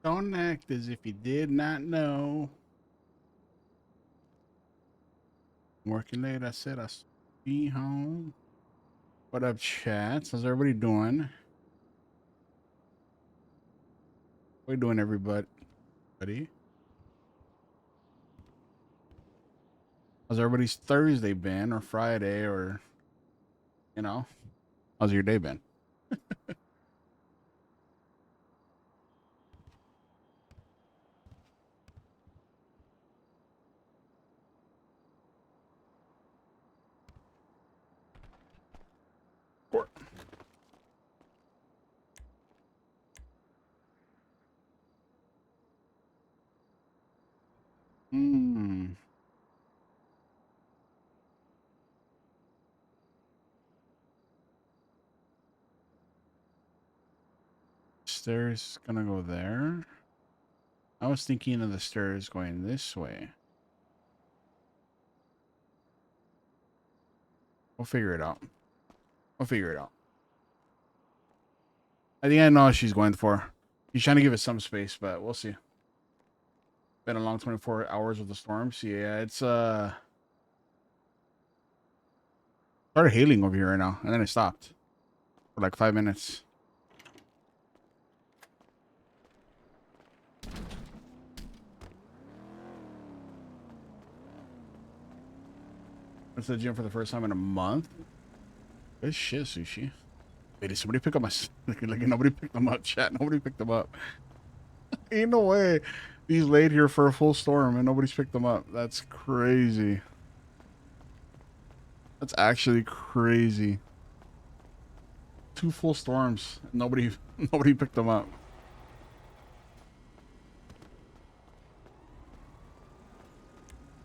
Don't act as if you did not know. Working late, I said I'll be home. What up, chats? How's everybody doing? What are you doing, everybody? How's everybody's Thursday been, or Friday, or, you know, how's your day been? Court. Hmm. Stairs gonna go there. I was thinking of the stairs going this way. We'll figure it out. We'll figure it out. I think I know what she's going for. She's trying to give it some space, but we'll see. Been a long 24 hours with the storms. Yeah, it's started hailing over here right now, and then it stopped for like 5 minutes. Went to the gym for the first time in a month. Good shit, Sushi. Wait, did somebody pick up my... Like, nobody picked them up, chat. Nobody picked them up. Ain't no way. He's laid here for a full storm and nobody's picked them up. That's crazy. That's actually crazy. 2 full storms. Nobody picked them up.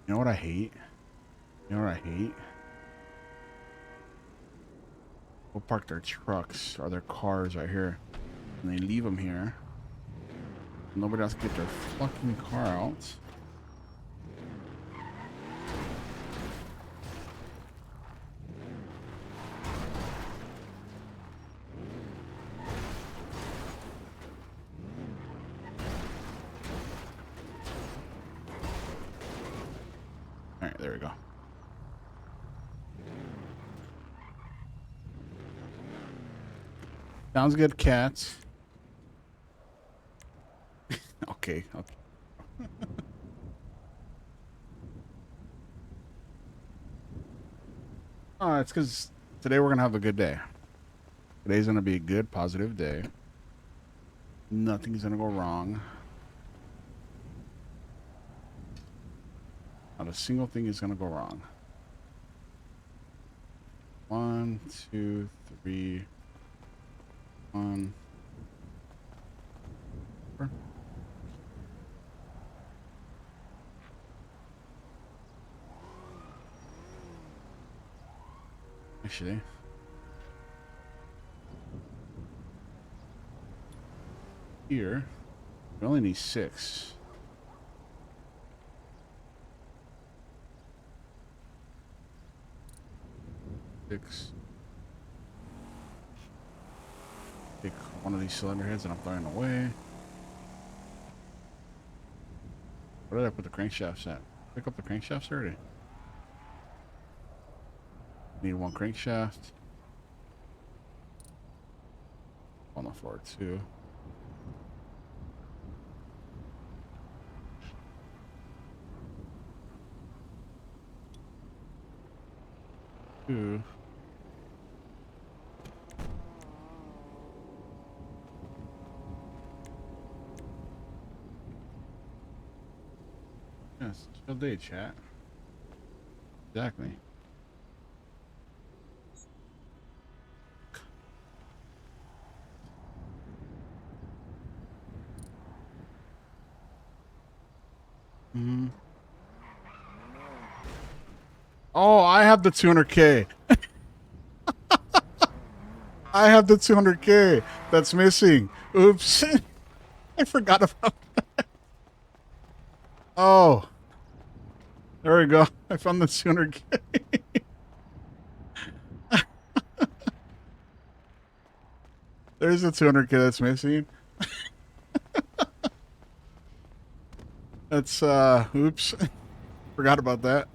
You know what I hate? You know what I hate? We'll park their trucks or their cars right here. And they leave them here. Nobody else can get their fucking car out. Alright, there we go. Sounds good, cats. Okay. It's because today we're gonna have a good day. Today's gonna be a good, positive day. Nothing's gonna go wrong. Not a single thing is gonna go wrong. 1, 2, 3. 1. Actually, here we only need 6. Take one of these cylinder heads and I'm throwing away. Where did I put the crankshafts at? Pick up the crankshafts already. Need 1 crankshaft. On the floor too. Two. Yes, chill day, chat. Exactly. Oh, I have the 200K. I have the 200K that's missing. Oops. I forgot about that. Oh. There we go. I found the 200K. There's the 200K that's missing. That's oops. Forgot about that.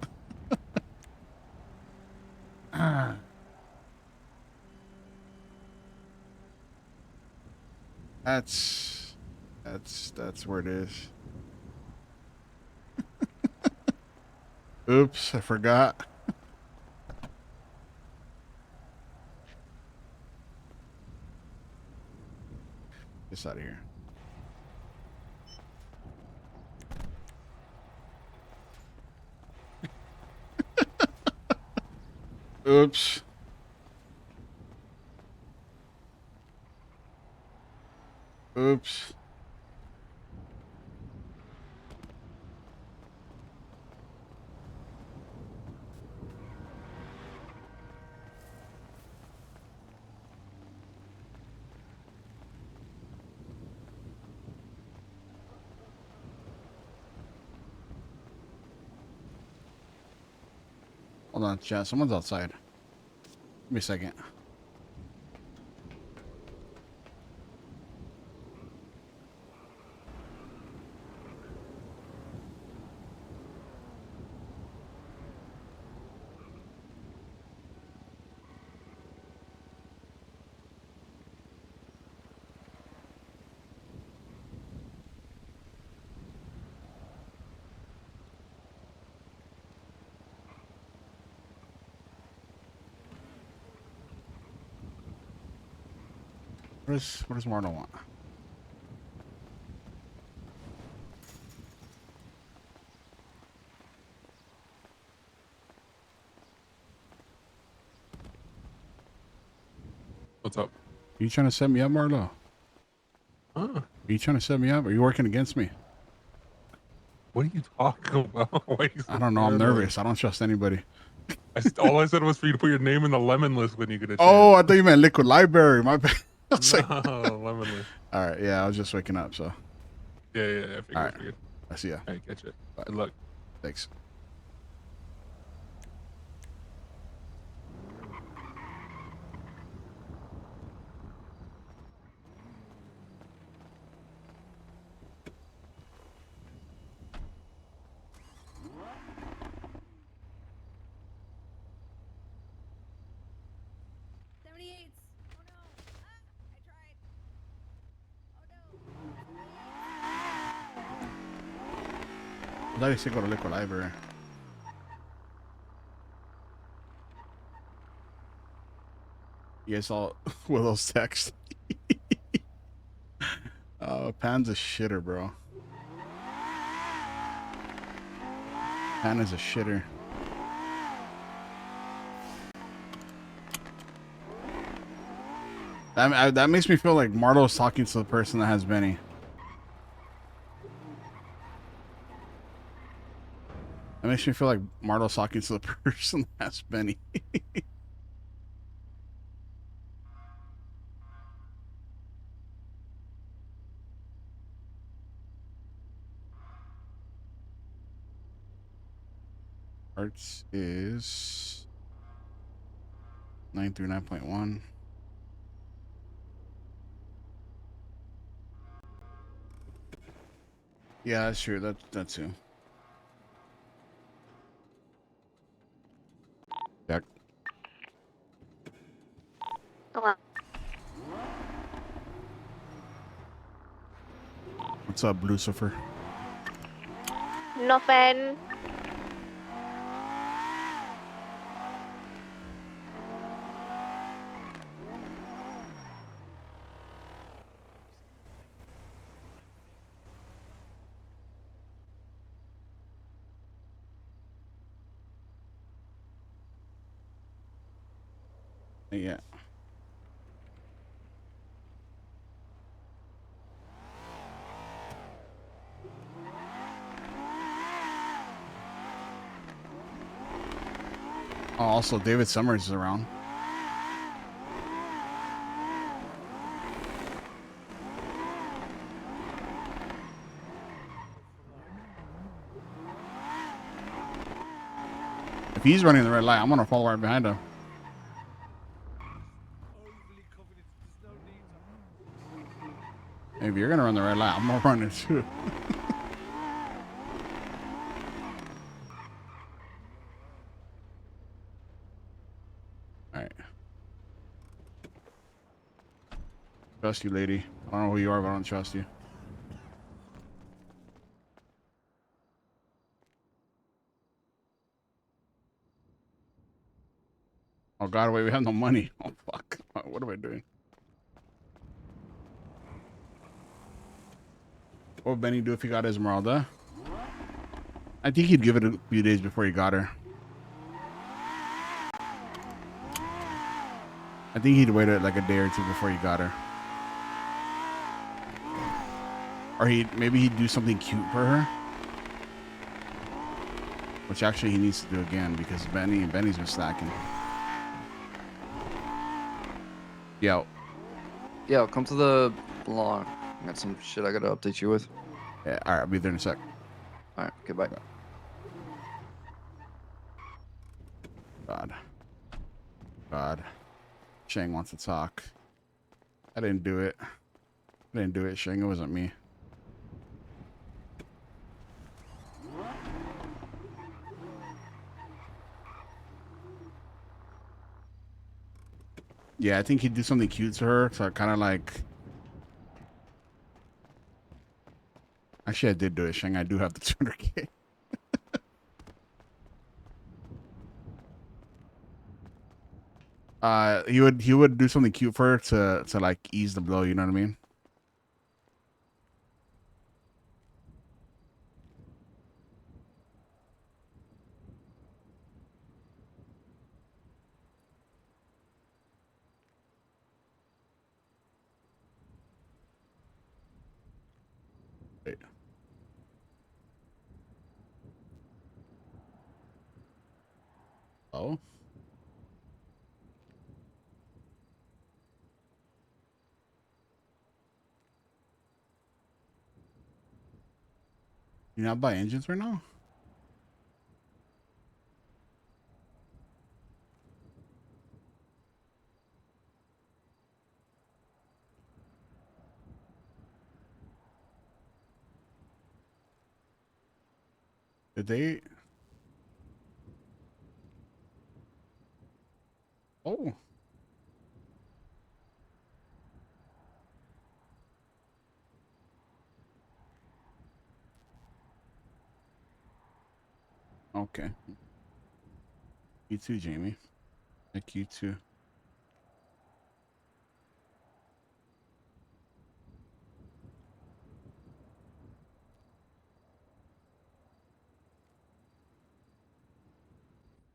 That's that's where it is. Oops, I forgot. This out of here. Oops. Oops. Hold on, chat. Someone's outside. Give me a second. What does Marno want? What's up? Are you trying to set me up, Marlo? Huh? Are you trying to set me up? Are you working against me? What are you talking about? Why are you I so don't know. I'm paranoid? nervous. I don't trust anybody. All I said was for you to put your name in the lemon list when you get a Oh, chance. I thought you meant liquid library. My bad. I was No, like, lemon list. all right. Yeah, I was just waking up. So, Yeah. all I right. figured. I see ya. All right, catch it. Bye. Good luck. Thanks. I thought you said go to liquid library. You guys saw Willow's text. Pan's a shitter, bro. Pan is a shitter. That makes me feel like Marlo's talking to the person that has Benny. That makes me feel like Marlo's talking to the person that has Benny. Arts is 9 through 9.1. Yeah, that's true. That's too. Jack. Hello. What's up, Lucifer? No fan. Yeah. Oh, also, David Summers is around. If he's running the red light, I'm gonna follow right behind him. If you're gonna run the red light, I'm gonna run it too. Trust you, lady. I don't know who you are, but I don't trust you. Oh God, wait, we have no money. Oh fuck. What am I doing? What would Benny do if he got Esmeralda? I think he'd give it a few days before he got her. I think he'd wait like a day or two before he got her. Or maybe he'd do something cute for her. Which actually he needs to do again because Benny's been slacking. Yo. Yeah, come to the lawn. I got some shit I gotta update you with. Yeah, alright, I'll be there in a sec. Alright, goodbye. God. Shang wants to talk. I didn't do it. Shang. It wasn't me. Yeah, I think he'd do something cute to her. So I kind of like... Actually, I did do it, Shang. I do have the 200K. He would do something cute for her to like ease the blow, you know what I mean? Wait. Oh? You not buy engines right now? Did they? Oh. Okay. You too, Jamie. Thank you too.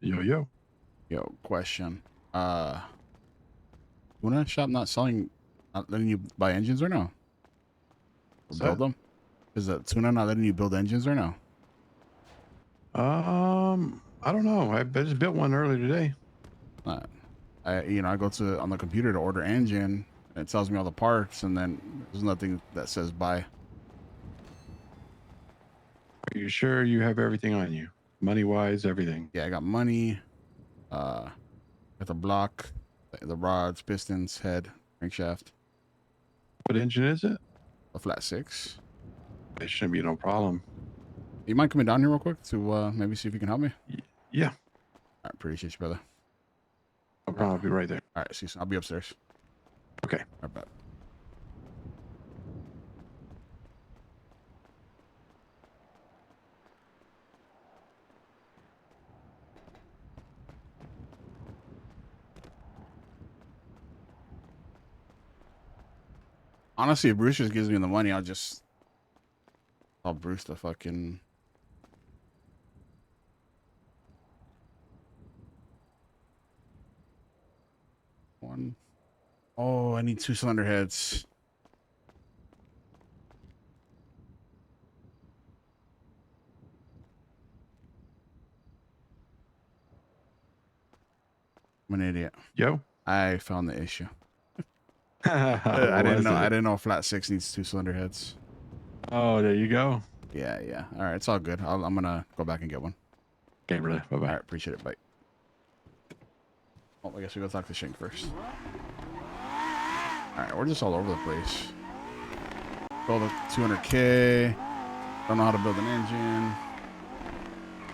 Yo. Yo, question. Tuna shop not letting you buy engines or no? Or What's build that? them? Is the Tuna not letting you build engines or no? I don't know. I just built one earlier today. I go on the computer to order engine, and it tells me all the parts, and then there's nothing that says buy. Are you sure you have everything on you? Money wise, everything. Yeah, I got money. Got the block, the rods, pistons, head, crankshaft. What engine is it? A flat 6. It shouldn't be no problem. You mind coming down here real quick to maybe see if you can help me? Yeah. I appreciate you, brother. No problem. I'll be right there. All right, see you soon. I'll be upstairs. Okay. All right, bye. Honestly, if Bruce just gives me the money, I'll Bruce the fucking... one. Oh, I need 2 cylinder heads. I'm an idiot. Yo. I found the issue. I I didn't know flat 6 needs 2 cylinder heads. Oh, there you go. Yeah. All right, it's all good. I'm gonna go back and get one. Okay, brother. Bye bye. All right, appreciate it. Bye. Oh, I guess we go talk to Shank first. All right, we're just all over the place. Build a 200K. Don't know how to build an engine.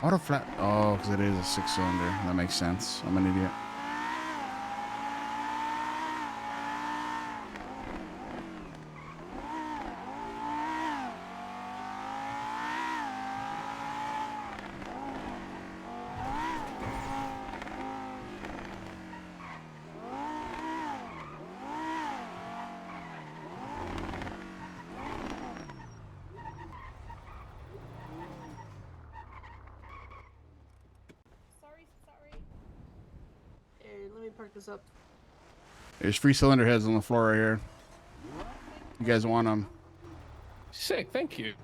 Auto flat. Oh, because it is a 6-cylinder. That makes sense. I'm an idiot. park this up. There's 3 cylinder heads on the floor right here. You guys want them? Sick, thank you.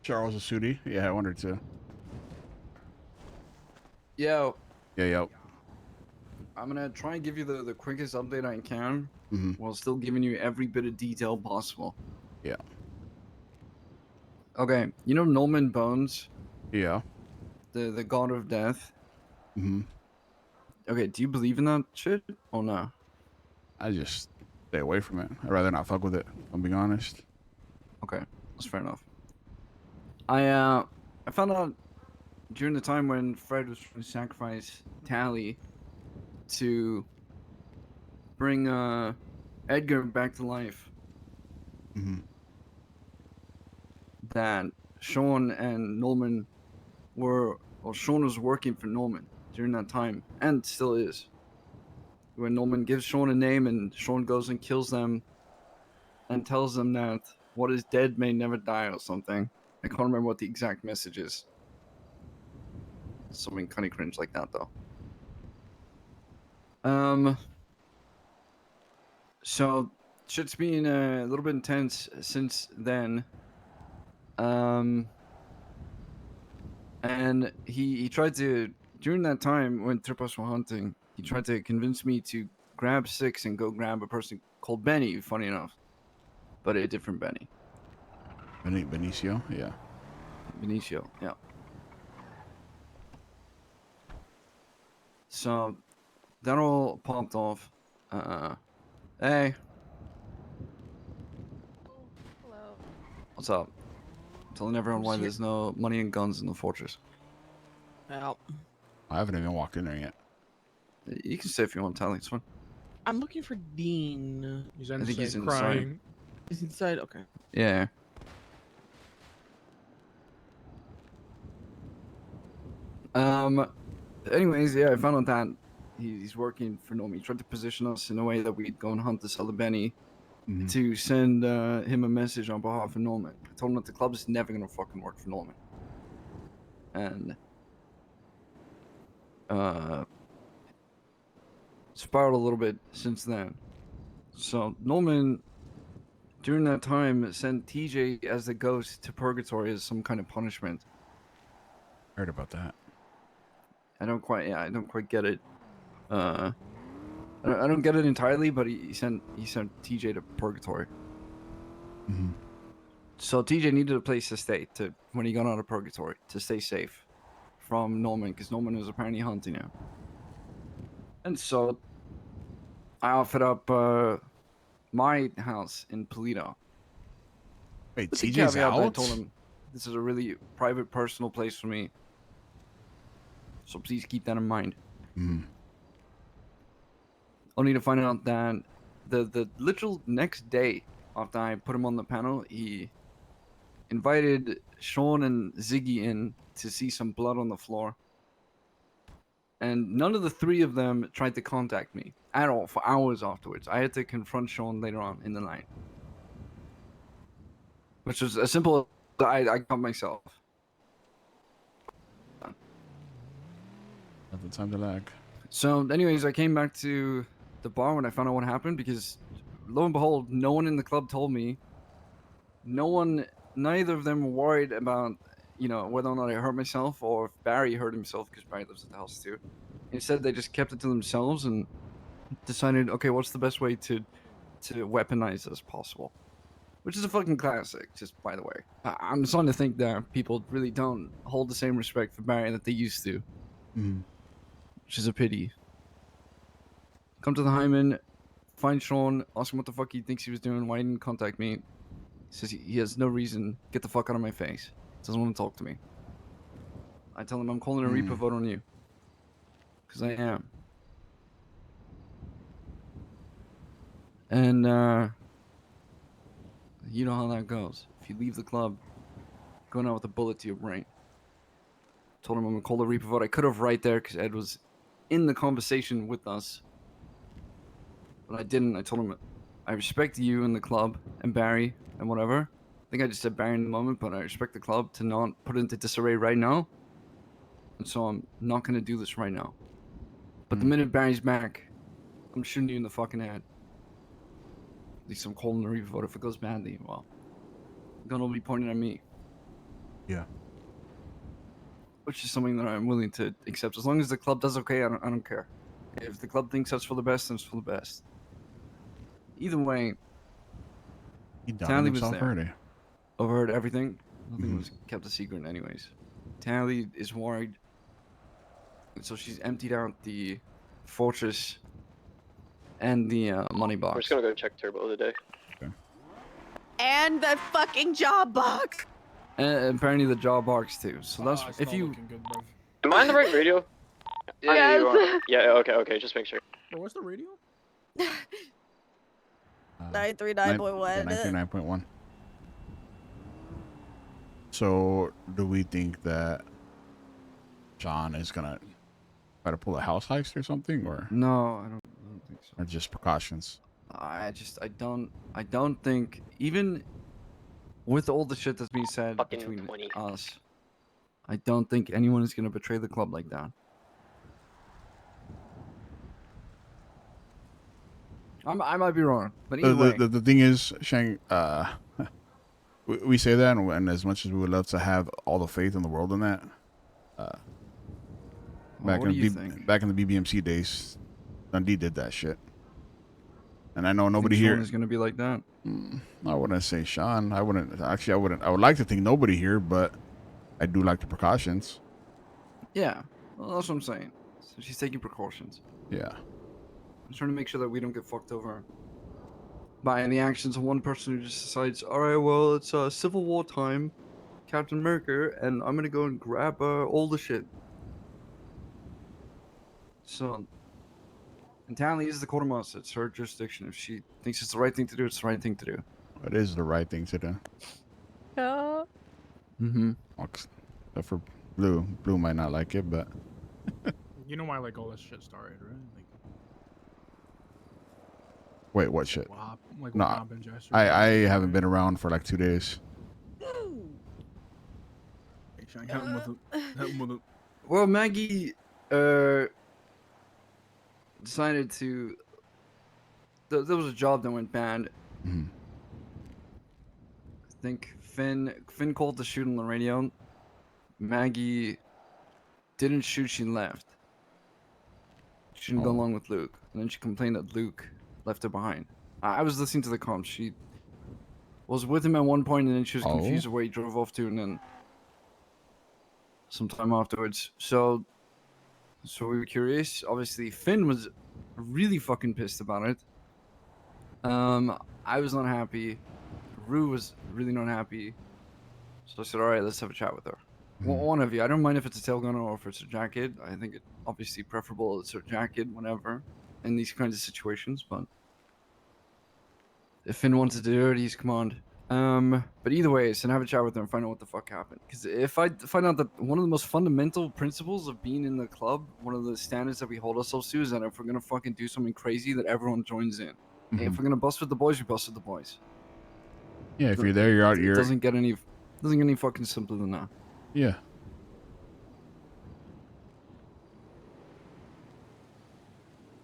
Charles Asudi. Yeah, I wondered too. Yo, Yeah. I'm gonna try and give you the quickest update I can, Mm-hmm. while still giving you every bit of detail possible. Yeah. Okay, you know Norman Bones, Yeah. the god of death? Mm-hmm. Okay, do you believe in that shit or no? I just stay away from it. I'd rather not fuck with it, if I'm being honest. Okay, that's fair enough. I found out during the time when Fred was trying to sacrifice Tally to bring Edgar back to life, Mm-hmm. that Sean and Norman Sean was working for Norman during that time, and still is. When Norman gives Sean a name and Sean goes and kills them and tells them that what is dead may never die or something. I can't remember what the exact message is. Something kind of cringe like that though. So shit's been a little bit intense since then. And he tried to, during that time when Trippos were hunting, he tried to convince me to grab 6 and go grab a person called Benny, funny enough. But a different Benny. Benicio? Yeah. Benicio, yeah. So that all popped off. Hey, Hello. what's up? Telling everyone why there's no money and guns in the fortress. Well, I haven't even walked in there yet. You can say if you want, Tally. It's fine. I'm looking for Dean. He's I inside think he's inside. crying. He's inside. Okay. Yeah. Anyways, yeah, I found out that he's working for Nomi. He tried to position us in a way that we'd go and hunt this other Benny Mm-hmm. to send him a message on behalf of Norman. I told him that the club's never gonna fucking work for Norman. And spiraled a little bit since then. So Norman, during that time, sent TJ as the ghost to purgatory as some kind of punishment. Heard about that. I don't quite get it. I don't get it entirely, but he sent TJ to purgatory. Mm-hmm. So TJ needed a place to stay when he got out of purgatory to stay safe from Norman, because Norman was apparently hunting him. And so I offered up my house in Polito. Wait, With the TJ's caveat that I out? told him this is a really private, personal place for me. So please keep that in mind. Mm-hmm. Only to find out that the literal next day after I put him on the panel, he invited Sean and Ziggy in to see some blood on the floor. And none of the 3 of them tried to contact me at all for hours afterwards. I had to confront Sean later on in the night. Which was a simple, I got myself. Not the time to lag. So anyways, I came back to the bar when I found out what happened, because lo and behold, no one in the club told me. Neither of them were worried about, whether or not I hurt myself or if Barry hurt himself, because Barry lives at the house too. Instead, they just kept it to themselves and decided, okay, what's the best way to weaponize this possible? Which is a fucking classic, just by the way. I'm starting to think that people really don't hold the same respect for Barry that they used to. Mm-hmm. Which is a pity. Come to the Hyman, find Sean, ask him what the fuck he thinks he was doing, why he didn't contact me. He says he has no reason. Get the fuck out of my face. Doesn't want to talk to me. I tell him I'm calling a Reaper vote on you. Because I am. And, you know how that goes. If you leave the club, going out with a bullet to your brain. Told him I'm gonna call the Reaper vote. I could have right there because Ed was in the conversation with us, but I didn't. I told him I respect you and the club and Barry and whatever. I think I just said Barry in the moment, but I respect the club to not put it into disarray right now, and so I'm not gonna do this right now. But the minute Barry's back, I'm shooting you in the fucking head. At least I'm calling the Reaper vote. If it goes badly, well, the gun will be pointed at me. Yeah. Which is something that I'm willing to accept. As long as the club does okay, I don't care. If the club thinks that's for the best, then it's for the best. Either way, He doubted Tally was himself there. already. overheard everything. Nothing was kept a secret anyways. Tally is worried. And so she's emptied out the fortress and the money box. We're just gonna go check turbo today. And the fucking job box. And apparently the job box too. So that's it's if not you looking good, bruv. Am I on the right radio? Yes. You are. Yeah, okay, just make sure. Bro, what's the radio? 939.1. 99.1. So, do we think that John is gonna try to pull a house heist or something, or No, I don't think so. or just precautions? I don't think, even with all the shit that's being said Fucking between 20. us, I don't think anyone is gonna betray the club like that. I might be wrong, but either way, The thing is, Shang, we say that, and as much as we would love to have all the faith in the world in that, what do you think? back in the BBMC days, Dundee did that shit. And I know Think nobody Sean here. is gonna be like that. I wouldn't say Sean. I wouldn't. Actually, I wouldn't. I would like to think nobody here, but I do like the precautions. Yeah, well, that's what I'm saying. So she's taking precautions. Yeah. I'm trying to make sure that we don't get fucked over by the actions of one person who just decides, all right, well, it's Civil War time, Captain America, and I'm gonna go and grab all the shit. So, and Tally is the quartermaster. It's her jurisdiction. If she thinks it's the right thing to do, it's the right thing to do. It is the right thing to do. Yeah. Mm-hmm. Except for Blue. Blue might not like it, but You know why like all this shit started, right? Like wait, what shit? what happened? Like No, what happened yesterday? I haven't been around for like 2 days. Hey, Shang, help him with it. Well, Maggie decided to. There was a job that went bad. Mhm. I think Finn called to shoot on the radio. Maggie didn't shoot. She left. She didn't go Oh. along with Luke, and then she complained that Luke left her behind. I was listening to the comms. She was with him at one point, and then she was Oh. confused where he drove off to, and then sometime afterwards. So we were curious. Obviously, Finn was really fucking pissed about it. I was not happy. Rue was really not happy. So I said, all right, let's have a chat with her. One of you. I don't mind if it's a tail gunner or if it's a jacket. I think it obviously preferable it's a jacket whenever in these kinds of situations. But if Finn wants to do it, he's command. But either way, so have a chat with her and find out what the fuck happened. Because if I find out that one of the most fundamental principles of being in the club, one of the standards that we hold ourselves to, is that if we're gonna fucking do something crazy, that everyone joins in. Hey, if we're gonna bust with the boys, we bust with the boys. Yeah, if you're there, you're out. It You're doesn't get any fucking simpler than that. yeah.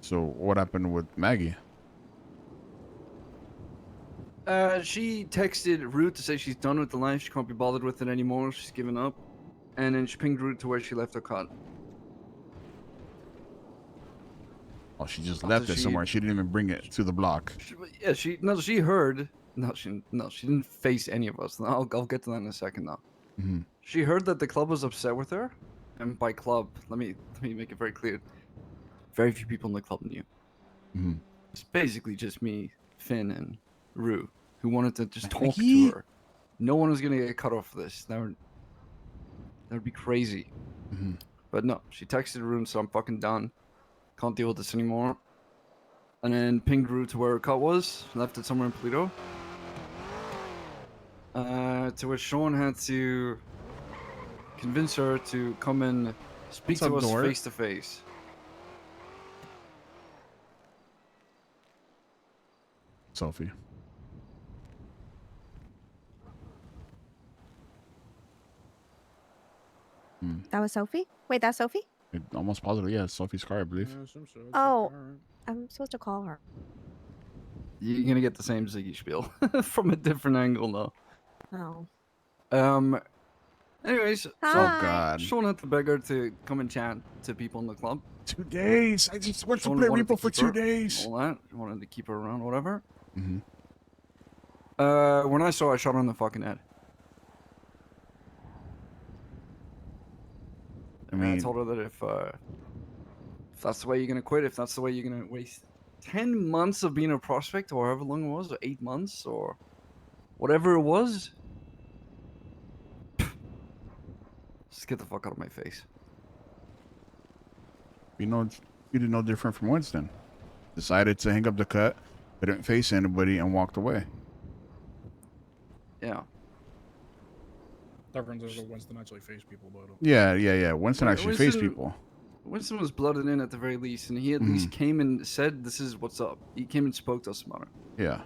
So what happened with Maggie? She texted Root to say she's done with the life. She can't be bothered with it anymore. She's given up. And then she pinged Root to where she left her cut. Oh, she just After left it she- somewhere. She didn't even bring it to the block. She heard. No, she didn't face any of us. I'll get to that in a second though. Mhm. She heard that the club was upset with her, and by club, let me make it very clear. Very few people in the club knew. Mhm. It's basically just me, Finn, and Rue, who wanted to just talk Maggie? to her. No one was gonna get cut off for this. That would be crazy. Mhm. But no, she texted Rue and said, "I'm fucking done. Can't deal with this anymore." And then pinged Rue to where her cut was, left it somewhere in Polito. To where Sean had to convince her to come and speak What's up, to us Dort? face to face. Sophie. That was Sophie? Wait, that's Sophie? Almost positive, yeah. It's Sophie's car, I believe. Yeah, I assume so. It's Oh. okay, alright. I'm supposed to call her. You're gonna get the same Ziggy spiel from a different angle, though. Oh. Anyways, so Oh Hi. God. Sean had to beg her to come and chat to people in the club. 2 days. I just went to Sean play wanted to repo for keep 2 her, days. All that. Wanted to keep her around, whatever. Mm-hmm. When I saw her, I shot her in the fucking head. I And mean, I told her that if that's the way you're gonna quit, if that's the way you're gonna waste 10 months of being a prospect, or however long it was, or 8 months, or whatever it was, just get the fuck out of my face. you did no different from Winston. Decided to hang up the cut, didn't face anybody, and walked away. Yeah. Difference is that Winston actually face people, but Yeah. Winston Well, actually faced Winston- people. Winston was blooded in at the very least, and he at least came and said, "This is what's up." He came and spoke to us about it. Yeah.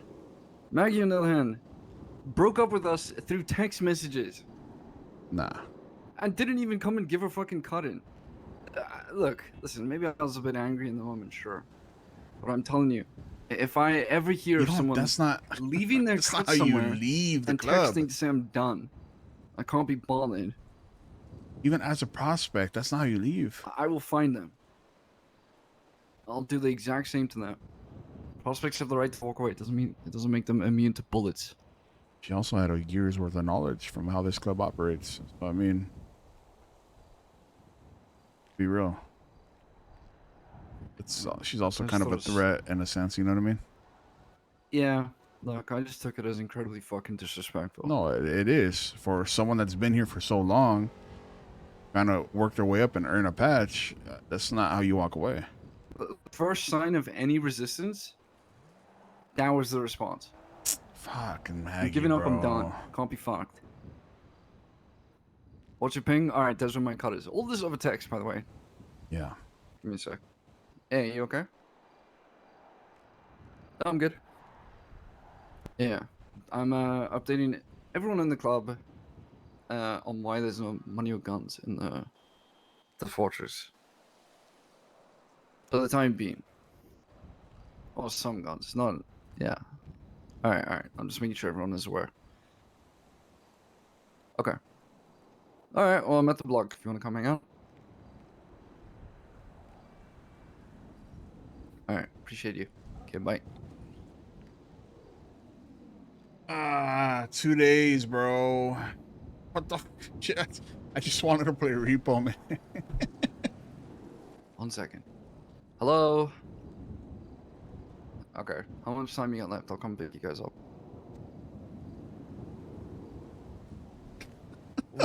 Maggie, on the other hand, broke up with us through text messages Nah. and didn't even come and give her fucking cut in. Look, listen, maybe I was a bit angry in the moment, sure. But I'm telling you, if I ever hear You of don't- someone that's not leaving their that's cut not how you somewhere leave the and club. texting to say I'm done, I can't be bothered. Even as a prospect, that's not how you leave. I will find them. I'll do the exact same to them. Prospects have the right to walk away. It doesn't make them immune to bullets. She also had a year's worth of knowledge from how this club operates. So, I mean, be real. She's also I just kind of thought a it was- threat in a sense, you know what I mean? Yeah, look, I just took it as incredibly fucking disrespectful. No, it is. For someone that's been here for so long, kind of work their way up and earn a patch, that's not how you walk away. The first sign of any resistance, that was the response. Fucking Maggie, I'm giving up, I'm bro. done. Can't be fucked. What's your ping? Alright, that's where my cut is. All this over text, by the way. Yeah. Give me a sec. Hey, you okay? I'm good. Yeah. I'm updating everyone in the club on why there's no money or guns in the fortress. For the time being. Or some guns. Not yeah. Alright. I'm just making sure everyone is aware. Okay. Alright, well I'm at the block if you wanna come hang out. Alright, appreciate you. Okay, bye. 2 days, bro. What the shit? I just wanted to play repo, man. 1 second. Hello? Okay, how much time you got left? I'll come pick you guys up.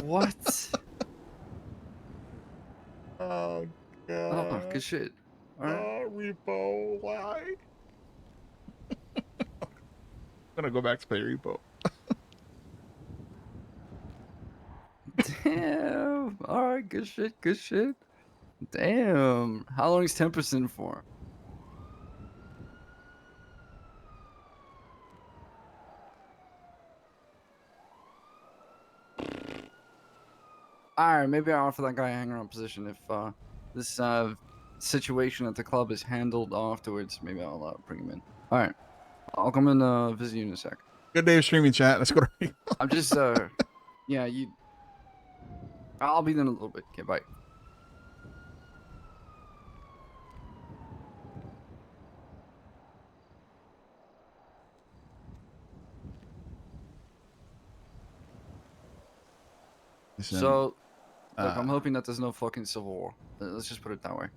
What? Oh, God. Oh, good shit. Alright. Oh, repo. Why? I'm gonna go back to play repo. Damn. Alright, good shit. Damn. How long is 10% for? Alright, maybe I offer that guy a hanger-on position if this situation at the club is handled afterwards. Maybe I'll bring him in. Alright. I'll come and visit you in a sec. Good day of streaming, chat. Let's go to repo. I'm just yeah, you I'll be there in a little bit. Okay, bye. Listen, So, look, I'm uh, hoping that there's no fucking civil war. Let's just put it that way.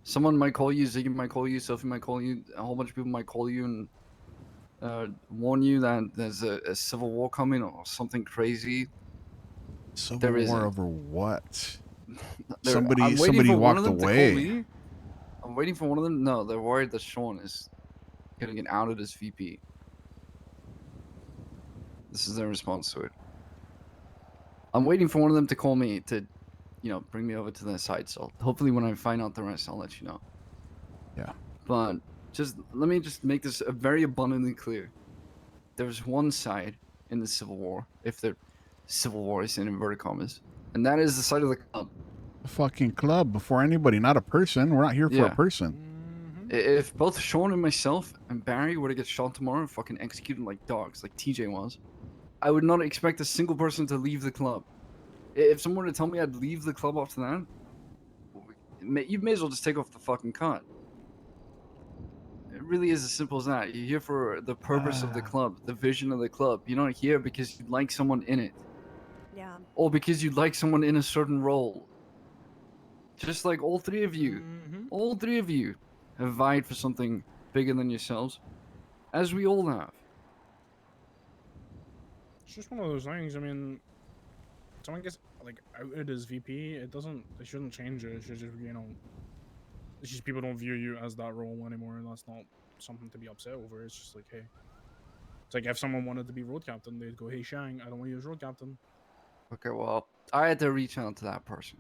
Someone might call you, Ziggy might call you, Sophie might call you, a whole bunch of people might call you and warn you that there's a civil war coming or something crazy. Civil there war isn't. over what? They're- Somebody I'm waiting for one walked of them to call away. me. I'm waiting for one of them. No, they're worried that Sean is gonna get outed as VP. This is their response to it. I'm waiting for one of them to call me to, bring me over to the side. So hopefully when I find out the rest, I'll let you know. Yeah. But let me just make this very abundantly clear. There's one side in the Civil War, if the Civil War is in inverted commas, and that is the side of the club. A fucking club before anybody, not a person. We're not here for Yeah. a person. If both Sean and myself and Barry were to get shot tomorrow and fucking executed like dogs, like TJ was, I would not expect a single person to leave the club. If someone were to tell me I'd leave the club after that, you may as well just take off the fucking cut. It really is as simple as that. You're here for the purpose of the club, the vision of the club. You're not here because you like someone in it. Yeah. Or because you like someone in a certain role. Just like all three of you. All three of you have vied for something bigger than yourselves. As we all have. It's just one of those things. I mean, someone gets like outed as VP. It shouldn't change it. It should just, it's just people don't view you as that role anymore, and that's not something to be upset over. It's just like, hey, it's like if someone wanted to be road captain, they'd go, hey Shang, I don't want you as road captain. Okay, well, I had to reach out to that person.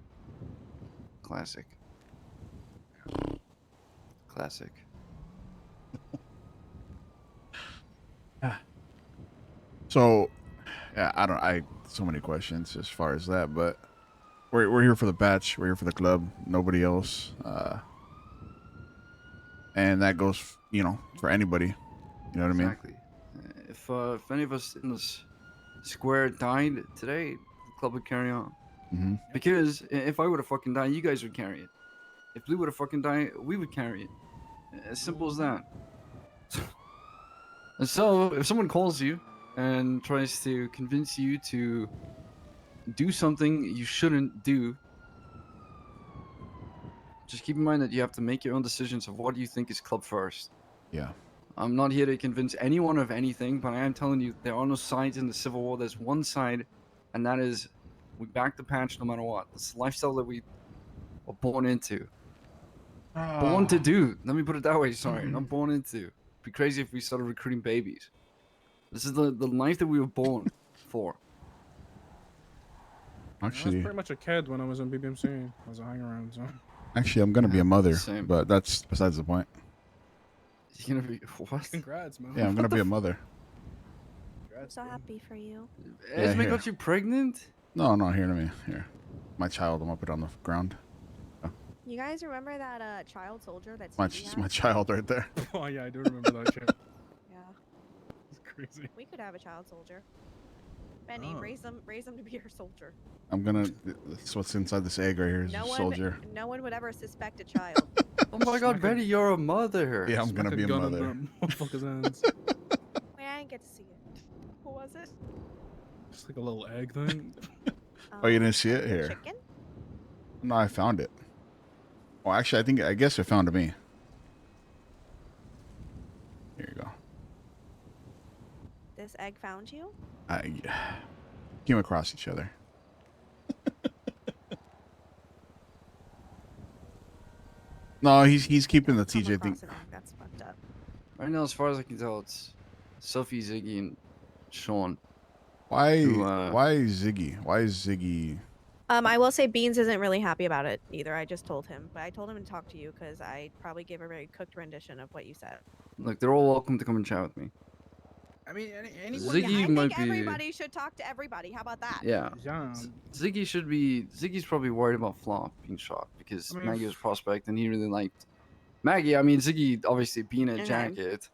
Classic. Classic. So, yeah, so many questions as far as that, but we're here for the batch. We're here for the club. Nobody else. And that goes, for anybody. You know what Exactly. If any of us in this square died today, the club would carry on. I mean? Because if I would have fucking died, you guys would carry it. If Blue would have fucking died, we would carry it. As simple as that. And so, if someone calls you and tries to convince you to do something you shouldn't do, just keep in mind that you have to make your own decisions of what you think is club first. Yeah. I'm not here to convince anyone of anything, but I am telling you there are no sides in the Civil War. There's one side, and that is we back the patch no matter what. It's the lifestyle that we were born into. Born to do. Let me put it that way. Sorry, not born into. It'd be crazy if we started recruiting babies. This is the life that we were born for. I was Actually, pretty much a kid when I was in BBMC. I was a hang around, so. I'm gonna be a mother, Same. but that's besides the point. You're gonna be what? Congrats, man. Yeah, I'm gonna be a mother. I'm so happy for you. Esme here. got you pregnant? No, here to me. Here, my child. I'm gonna put it on the ground. You guys remember that child soldier that's My child right there. Oh yeah, I do remember that shit. Yeah. It's crazy. We could have a child soldier. Benny, Oh. raise them to be our soldier. I'm gonna. That's what's inside this egg right here is a soldier. No one would ever suspect a child. Oh my god, Betty, you're a mother. Yeah, I'm Smack gonna be a gun in mother. that motherfucker's hands. Wait, I didn't get to see it. What was it? It's like a little egg thing. Oh, you didn't see it? Here. Chicken? No, I found it. Well, actually, I guess it found me. Here you go. This egg found you? I came across each other. No, he's keeping the Come TJ thing. across an egg. That's fucked up. Right now, as far as I can tell, it's Sophie, Ziggy, and Sean. Why? Who, Why Ziggy? Why is Ziggy? I will say Beans isn't really happy about it either. I just told him, but I told him to talk to you because I probably gave a very cooked rendition of what you said. Look, they're all welcome to come and chat with me. I mean, anyone. Ziggy yeah, I might think be. everybody should talk to everybody. How about that? Yeah. Yeah. Ziggy should be. Ziggy's probably worried about Flop being shot because I mean, Maggie was prospect and he really liked Maggie. I mean, Ziggy obviously being a Okay. jacket,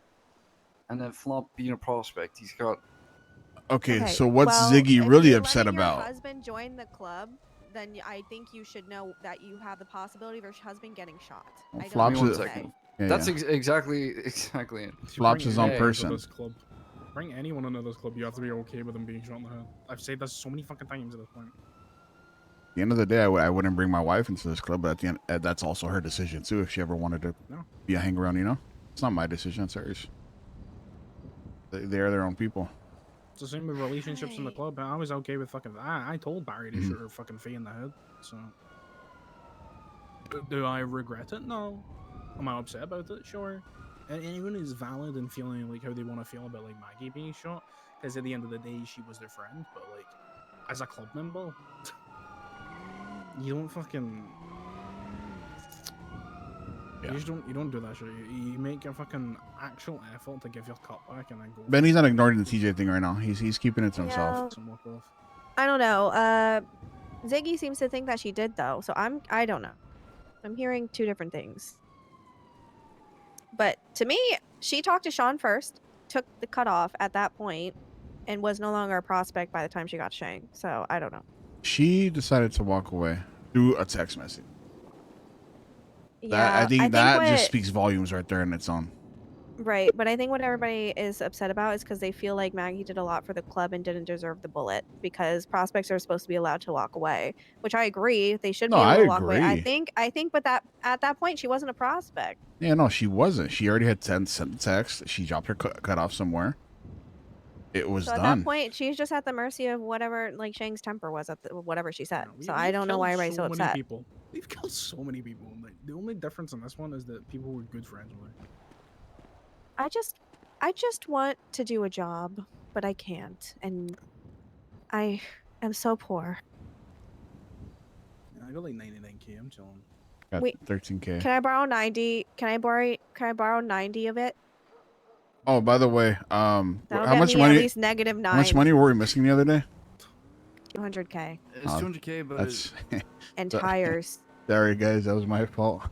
and then Flop being a prospect. He's got. Okay, so what's well, Ziggy if really you're upset letting about? Your husband join the club, then I think you should know that you have the possibility of your husband getting shot. Well, I don't Flops know is- what to say. Yeah, That's yeah. exactly it. If you Flops bring his own anyone person. into this club, bring anyone into this club, you have to be okay with them being shot in the head. I've said this so many fucking times at this point. At the end of the day, I wouldn't bring my wife into this club, but at the end, that's also her decision too. If she ever wanted to No. be a hang around, it's not my decision; it's hers. They are their own people. It's the same with relationships in the Right. club. I was okay with fucking. I told Barry to Mhm. shoot her fucking fee in the head. So, do I regret it? No. Am I upset about it? Sure. And anyone is valid in feeling like how they want to feel about like Maggie being shot, because at the end of the day, she was their friend. But like, as a club member, you don't fucking. Yeah. You don't do that shit. You make a fucking actual effort to give your cut back and then go. Benny's not ignoring the TJ thing right now. He's keeping it to himself. Yeah. Some work off. I don't know. Ziggy seems to think that she did though, so I don't know. I'm hearing two different things. But to me, she talked to Sean first, took the cutoff at that point, and was no longer a prospect by the time she got Shang. So I don't know. She decided to walk away through a text message. Yeah, I think that what, just speaks volumes right there in its own. right. But I think what everybody is upset about is because they feel like Maggie did a lot for the club and didn't deserve the bullet because prospects are supposed to be allowed to walk away, which I agree. They should No, be able I to walk away. agree. I think, but that at that point she wasn't a prospect. Yeah, no, she wasn't. She already had sent the text. She dropped her cut off somewhere. It was So at done. that point, she's just at the mercy of whatever like Shang's temper was at whatever she said. Yeah, So I don't know why everybody's so many upset. people. We've killed so many people. Like, the only difference in this one is that people were good friends with her. I just want to do a job, but I can't, and I am so poor. Yeah, I got like 99k. I'm chilling. Got Wait, 13K. Can I borrow 90? Can I borrow 90 of it? Oh, by the way, That'll how get much me money? at least negative 9. How much money were we missing the other day? 200k It's Oh, 200k, but That's and So- tires. sorry, guys. That was my fault.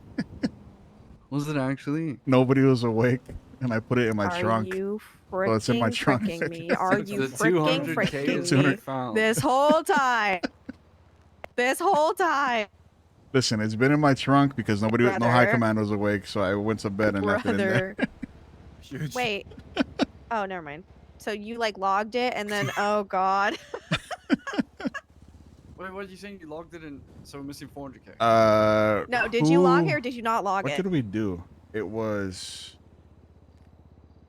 was it actually? Nobody was awake, and I put it in my Are trunk. you So it's in my trunk. freaking me? Are you the freaking 200k freaking is 200 me? found. This whole time. This whole time. Listen, it's been in my trunk because no high Brother. command was awake, so I went to bed and left it in there. Brother. Huge. Wait. Oh, never mind. So you like logged it and then oh god. Wait, what are you saying? You logged it in, so we're missing 400k. No, did you log who- it or did you not log What it? did we do? It was.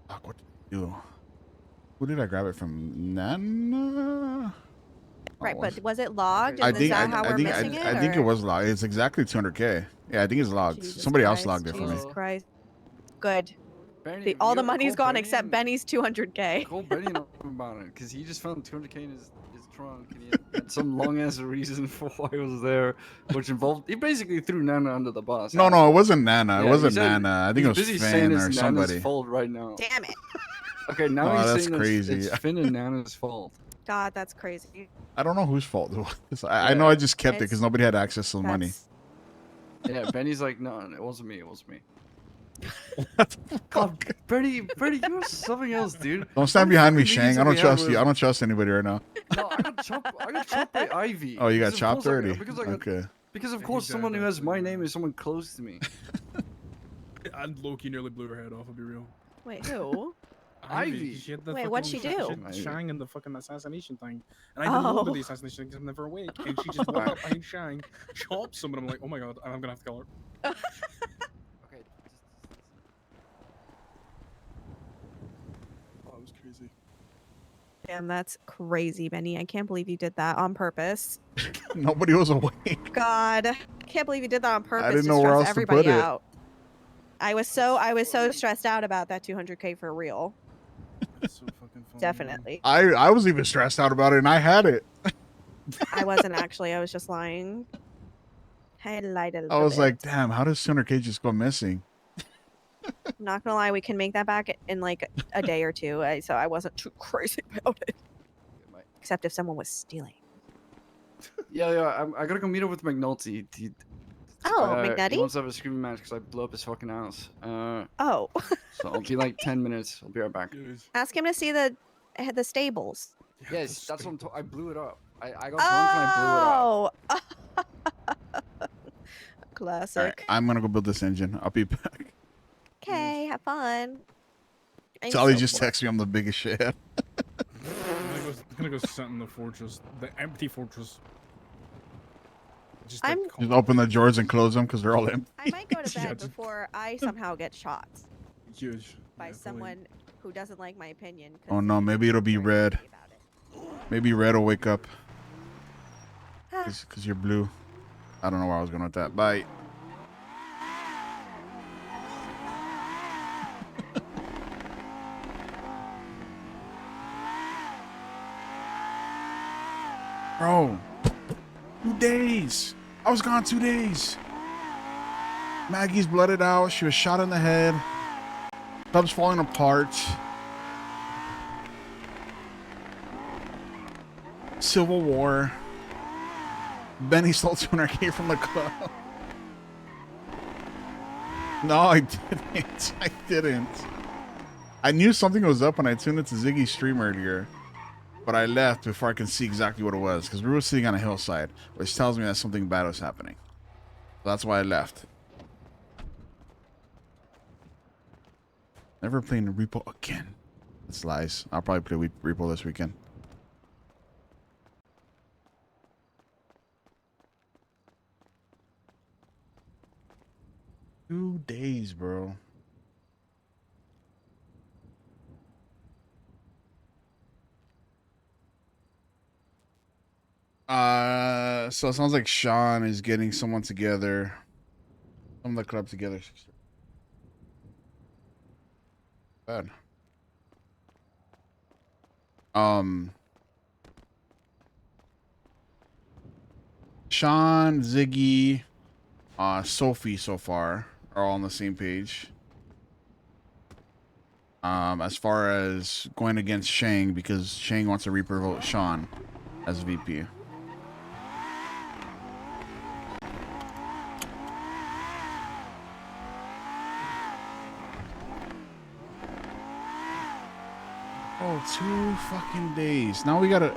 Fuck, what did we do? Who did I grab it from? Nana? Right, Oh, but was it logged? I And is think that how we're think missing it? I think it or- was logged. It's exactly 200k. Yeah, I think it's logged. Jesus Somebody else Christ, logged it for me. Jesus Christ. Good. Benny, All you the ever money's call gone Benny except and- Benny's 200k. Call Benny and ask him about it, because he just found 200k in his trunk, and he had some long ass reason for why he was there, which involved he basically threw Nana under the bus. No, no, it wasn't Nana. Yeah, it wasn't he said- Nana. I think it he's was busy saying Finn it's or Nana's somebody. fault right now. Damn it. Okay, now Oh, he's that's saying crazy. It's Finn and Nana's fault. God, that's crazy. I don't know whose fault it was. I know I just kept it because It's- nobody had access to the money. That's- Yeah, Benny's like, no, it wasn't me. It wasn't me. God. God, Benny, you're something else, dude. Don't stand How behind me, many Shang. meetings I have don't we had trust you. with- I don't trust anybody right now. No, I got chopped by Ivy. Oh, you got Because of chopped course I got- already? Because I got, Okay. because of He course died someone who has actually, my yeah. name is someone close to me. And Loki nearly blew her head off. I'll be real. Wait, who? Ivy. She had the Wait, what'd she fucking- do? She had Ivy. Shang and the fucking assassination thing. And I didn't know about Oh. the assassination thing because I'm never awake. And she just walked up behind Shang, chopped someone. I'm like, oh my god, I'm gonna have to kill her. Okay. Oh, it was crazy. Damn, that's crazy, Benny. I can't believe you did that on purpose. Nobody was awake. God, can't believe you did that on purpose. didn't to know where stress else to everybody put it. out. I was so stressed out about that 200k for real. That's so fucking funny. man. Definitely. I was even stressed out about it, and I had it. I wasn't actually. I was just lying. I lied a little I was bit. like, damn, how does 200k just go missing? I'm not gonna lie, we can make that back in like a day or two. So I wasn't too crazy about it. Except if someone was stealing. Yeah. I gotta go meet up with McNulty. He McNutty? wants to have a screaming match because I blew up his fucking house. Oh, So I'll be like 10 minutes. I'll be right back. Dude, ask him to see the stables. yeah, Yes, that's what I'm. stupid. I blew it up. I got drunk and I blew it up. Oh, All right, classic. I'm gonna go build this engine. I'll be back. Okay, have fun. I'm Sally so just bored. texted me I'm the biggest shit. I'm gonna go sit in the fortress, the empty fortress. Just like, I'm- Just open the drawers and close them because they're all empty. I might go to Yeah, bed just- before I somehow get shot huge. by Yeah, probably. someone who doesn't like my opinion. 'cause Oh no, he's maybe it'll be very red. happy about it. Maybe Red will wake up Ah, because you're blue. I don't know where I was going with that. Bye. Bro, 2 days. I was gone 2 days. Maggie's blooded out. She was shot in the head. Club's falling apart. Civil War. Benny stole 200K from the club. No, I didn't. I didn't. I knew something was up when I tuned into Ziggy's stream earlier, but I left before I could see exactly what it was because we were sitting on a hillside, which tells me that something bad was happening. So that's why I left. Never playing the repo again. That's lies. I'll probably play repo this weekend. Two days, bro. So it sounds like Sean is getting someone together. Some of the club together. Bad. Sean, Ziggy, Sophie so far are all on the same page. As far as going against Shang, because Shang wants to Reaper vote Sean as VP. Oh, 2 fucking days. Now we gotta...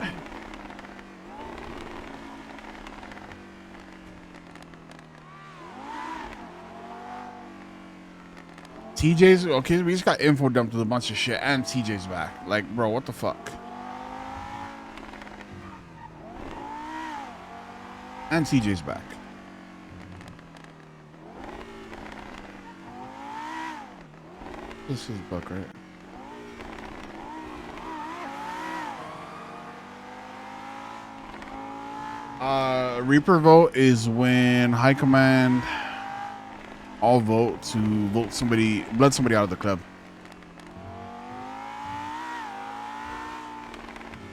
TJ's okay. We just got info dumped with a bunch of shit, and TJ's back. Like, bro, what the fuck? And TJ's back. This is Buck, right? Reaper vote is when High Command all vote to blood somebody out of the club.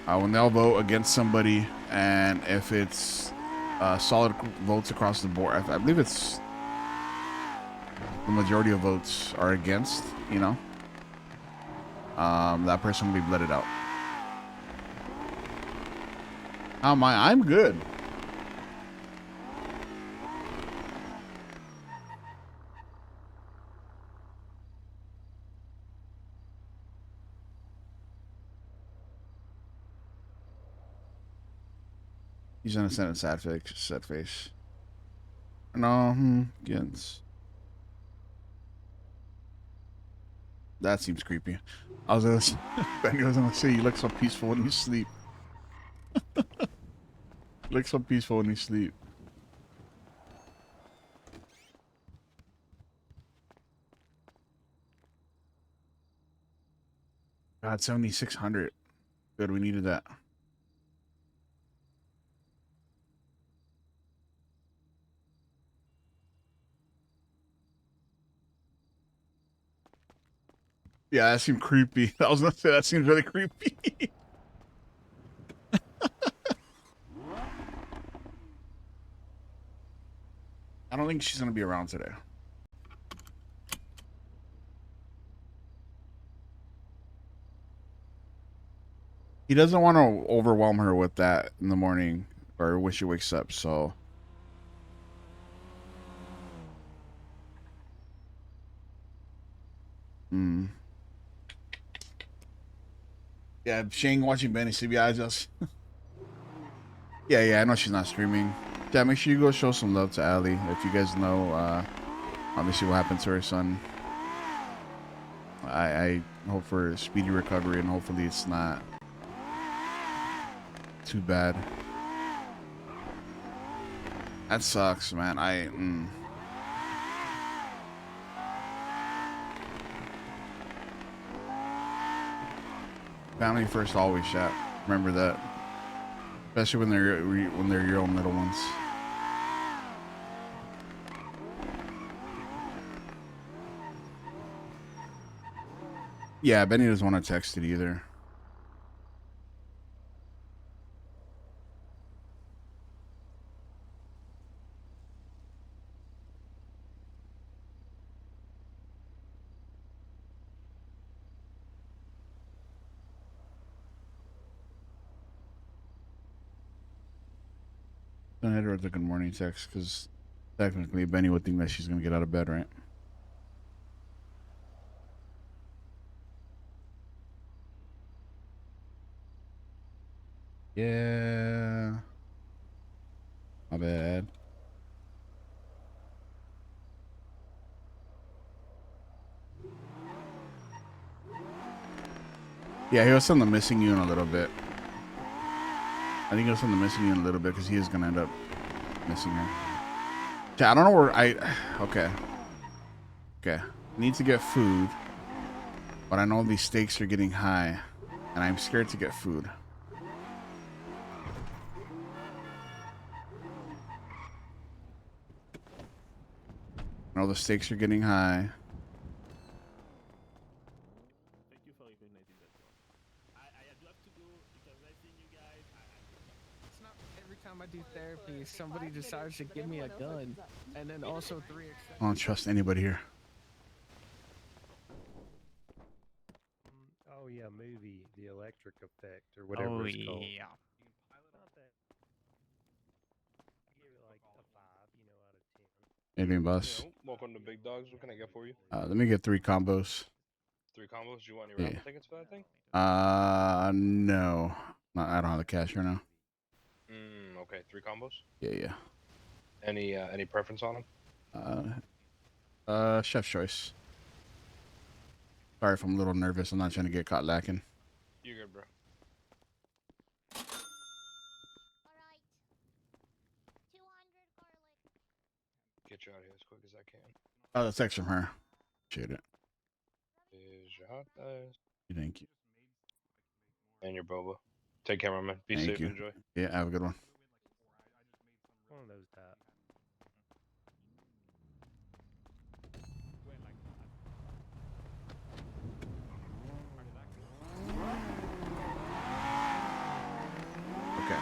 When they all vote against somebody, and if it's solid votes across the board, I believe it's the majority of votes are against, you know, that person will be blooded out. How am I? I'm good. He's innocent and sad face. No, Gens. That seems creepy. I was gonna say, Benny was gonna say you look so peaceful when you sleep. You look so peaceful when you sleep. God, 7,600. Good, we needed that. Yeah, that seemed creepy. I was gonna say that seems really creepy. I don't think she's gonna be around today. He doesn't want to overwhelm her with that in the morning or when she wakes up, so. Yeah, Shane watching Benny CBI just. Yeah, I know she's not streaming. Yeah, make sure you go show some love to Allie. If you guys know, obviously what happened to her son. I hope for a speedy recovery, and hopefully it's not too bad. That sucks, man. Family first, always, chat. Remember that, especially when they're your own little ones. Yeah, Benny doesn't want to text it either. Send her with a good morning text because technically Benny would think that she's gonna get out of bed, right? Yeah. My bad. Yeah, he'll send the missing you in a little bit. I think he'll send the missing you in a little bit because he is gonna end up missing her. Yeah, I don't know where okay. Okay. Need to get food. But I know these stakes are getting high. And I'm scared to get food. I know the stakes are getting high. It's not every time I do therapy, somebody decides to give me a gun, and then also 3 I don't trust anybody here. Oh yeah, movie, the electric effect or whatever it's called. yeah. Not that. I give it like a 5, out of 10. Anything, boss? Welcome to Big Dogs. What can I get for you? Let me get 3 combos. 3 combos. Do you want any Yeah. raffle tickets for that thing? No. I don't have the cash right now. Okay. 3 combos. Yeah. Any preference on them? Chef's choice. Sorry if I'm a little nervous. I'm not trying to get caught lacking. You're good, bro. Get you out of here as quick as I can. Oh, that's text from her. Appreciate it. Is your hot dice Thank you. and your boba. Take care, my man. Be Thank safe. you. Enjoy. Yeah, have a good one. One of those type. Okay.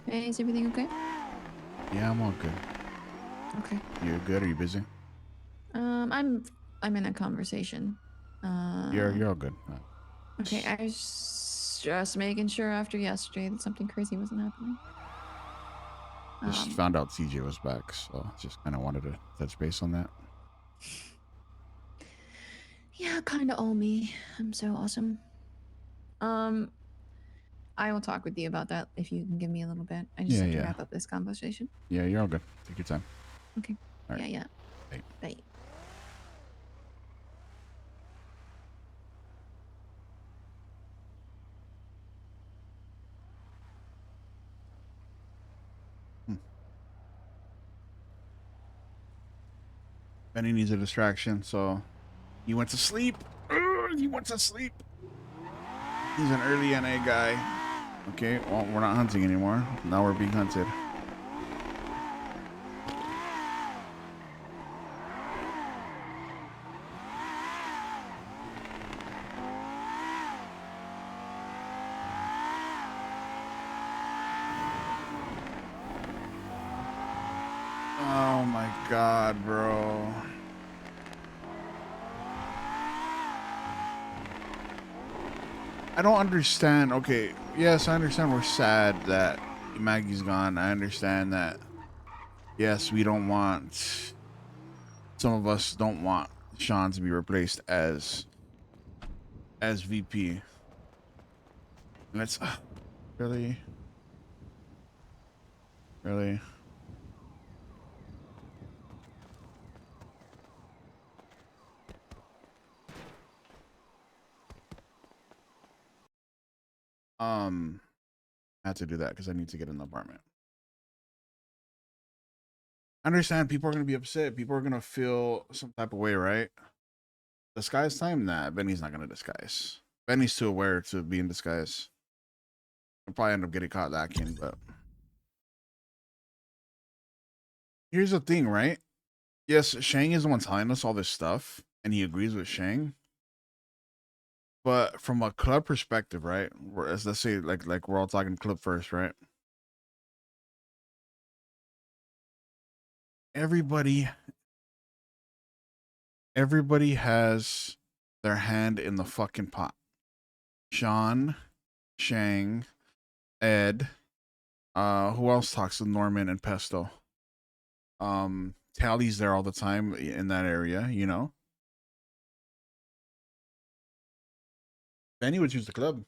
Hey, is everything okay? Yeah, I'm all good. Okay. You good? Are you busy? I'm in a conversation. You're all good. Okay, I was just making sure after yesterday that something crazy wasn't happening. Just found out CJ was back, so just kind of wanted to touch base on that. Yeah, kind of all me. I'm so awesome. I will talk with you about that if you can give me a little bit. I just have to wrap up this conversation. Yeah, you're all good. Take your time. Okay. All right. Yeah. Bye. Bye. Benny needs a distraction, so he went to sleep. He went to sleep. He's an early NA guy. Okay, well, we're not hunting anymore. Now we're being hunted. Oh my god, bro. I don't understand. Okay, yes, I understand we're sad that Maggie's gone. I understand that. Yes, we don't want. Some of us don't want Sean to be replaced as VP. And it's really. I had to do that because I need to get in the apartment. I understand people are gonna be upset. People are gonna feel some type of way, right? Disguise time? Nah, Benny's not gonna disguise. Benny's too aware to be in disguise. I'll probably end up getting caught lacking, but here's the thing, right? Yes, Shang is the one telling us all this stuff, and he agrees with Shang. But from a club perspective, right? Let's say like we're all talking club first, right? Everybody has their hand in the fucking pot. Sean, Shang, Ed, who else talks to Norman and Pesto? Tally's there all the time in that area, you know. Benny would choose the club.